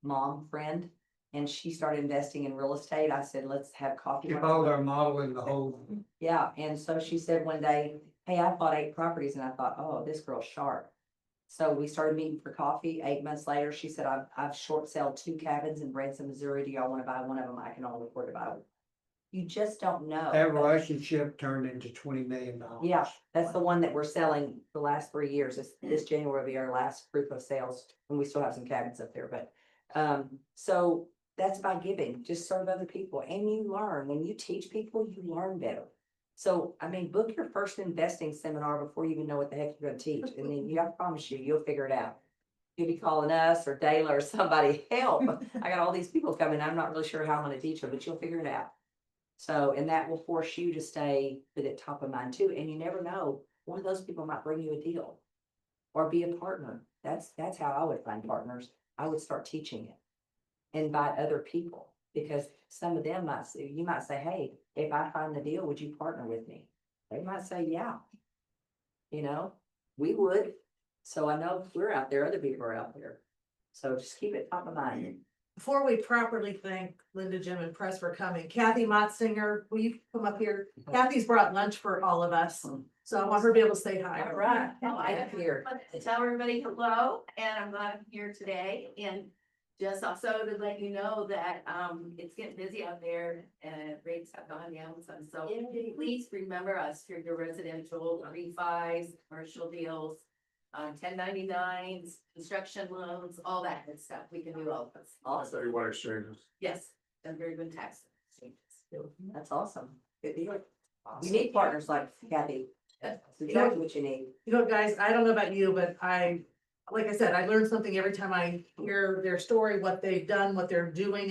mom friend, and she started investing in real estate. I said, let's have coffee. You followed our model in the whole. Yeah, and so she said one day, hey, I bought 8 properties, and I thought, oh, this girl's sharp. So we started meeting for coffee. 8 months later, she said, I've short sold 2 cabins in Branson, Missouri. Do y'all want to buy one of them? I can only afford to buy one. You just don't know. That relationship turned into $20 million. Yeah, that's the one that we're selling the last 3 years. This January will be our last proof of sales, and we still have some cabins up there, but, so that's by giving, just serve other people, and you learn. When you teach people, you learn better. So, I mean, book your first investing seminar before you even know what the heck you're gonna teach, and then I promise you, you'll figure it out. You'll be calling us or Dayla or somebody, help, I got all these people coming, I'm not really sure how I'm gonna teach them, but you'll figure it out. So, and that will force you to stay at the top of mind too, and you never know, one of those people might bring you a deal. Or be a partner. That's how I would find partners. I would start teaching it. Invite other people, because some of them might say, you might say, hey, if I find the deal, would you partner with me? They might say, yeah. You know, we would. So I know if we're out there, other people are out there. So just keep it top of mind. Before we properly thank Linda, Jim, and Press for coming, Kathy Motzinger, will you come up here? Kathy's brought lunch for all of us, so I want her to be able to say hi. All right. I Get here. want to tell everybody hello, and I'm glad I'm here today, and just also to let you know that, it's getting busy out there, and rates have gone down some, so please remember us for your residential refis, commercial deals, 1099s, construction loans, all that good stuff, we can do all of this. Awesome. Everyone exchanges. Yes, and very good tax. That's awesome. Good deal. You need partners like Kathy. That's exactly what you need. You know, guys, I don't know about you, but like I said, I learn something every time I hear their story, what they've done, what they're doing,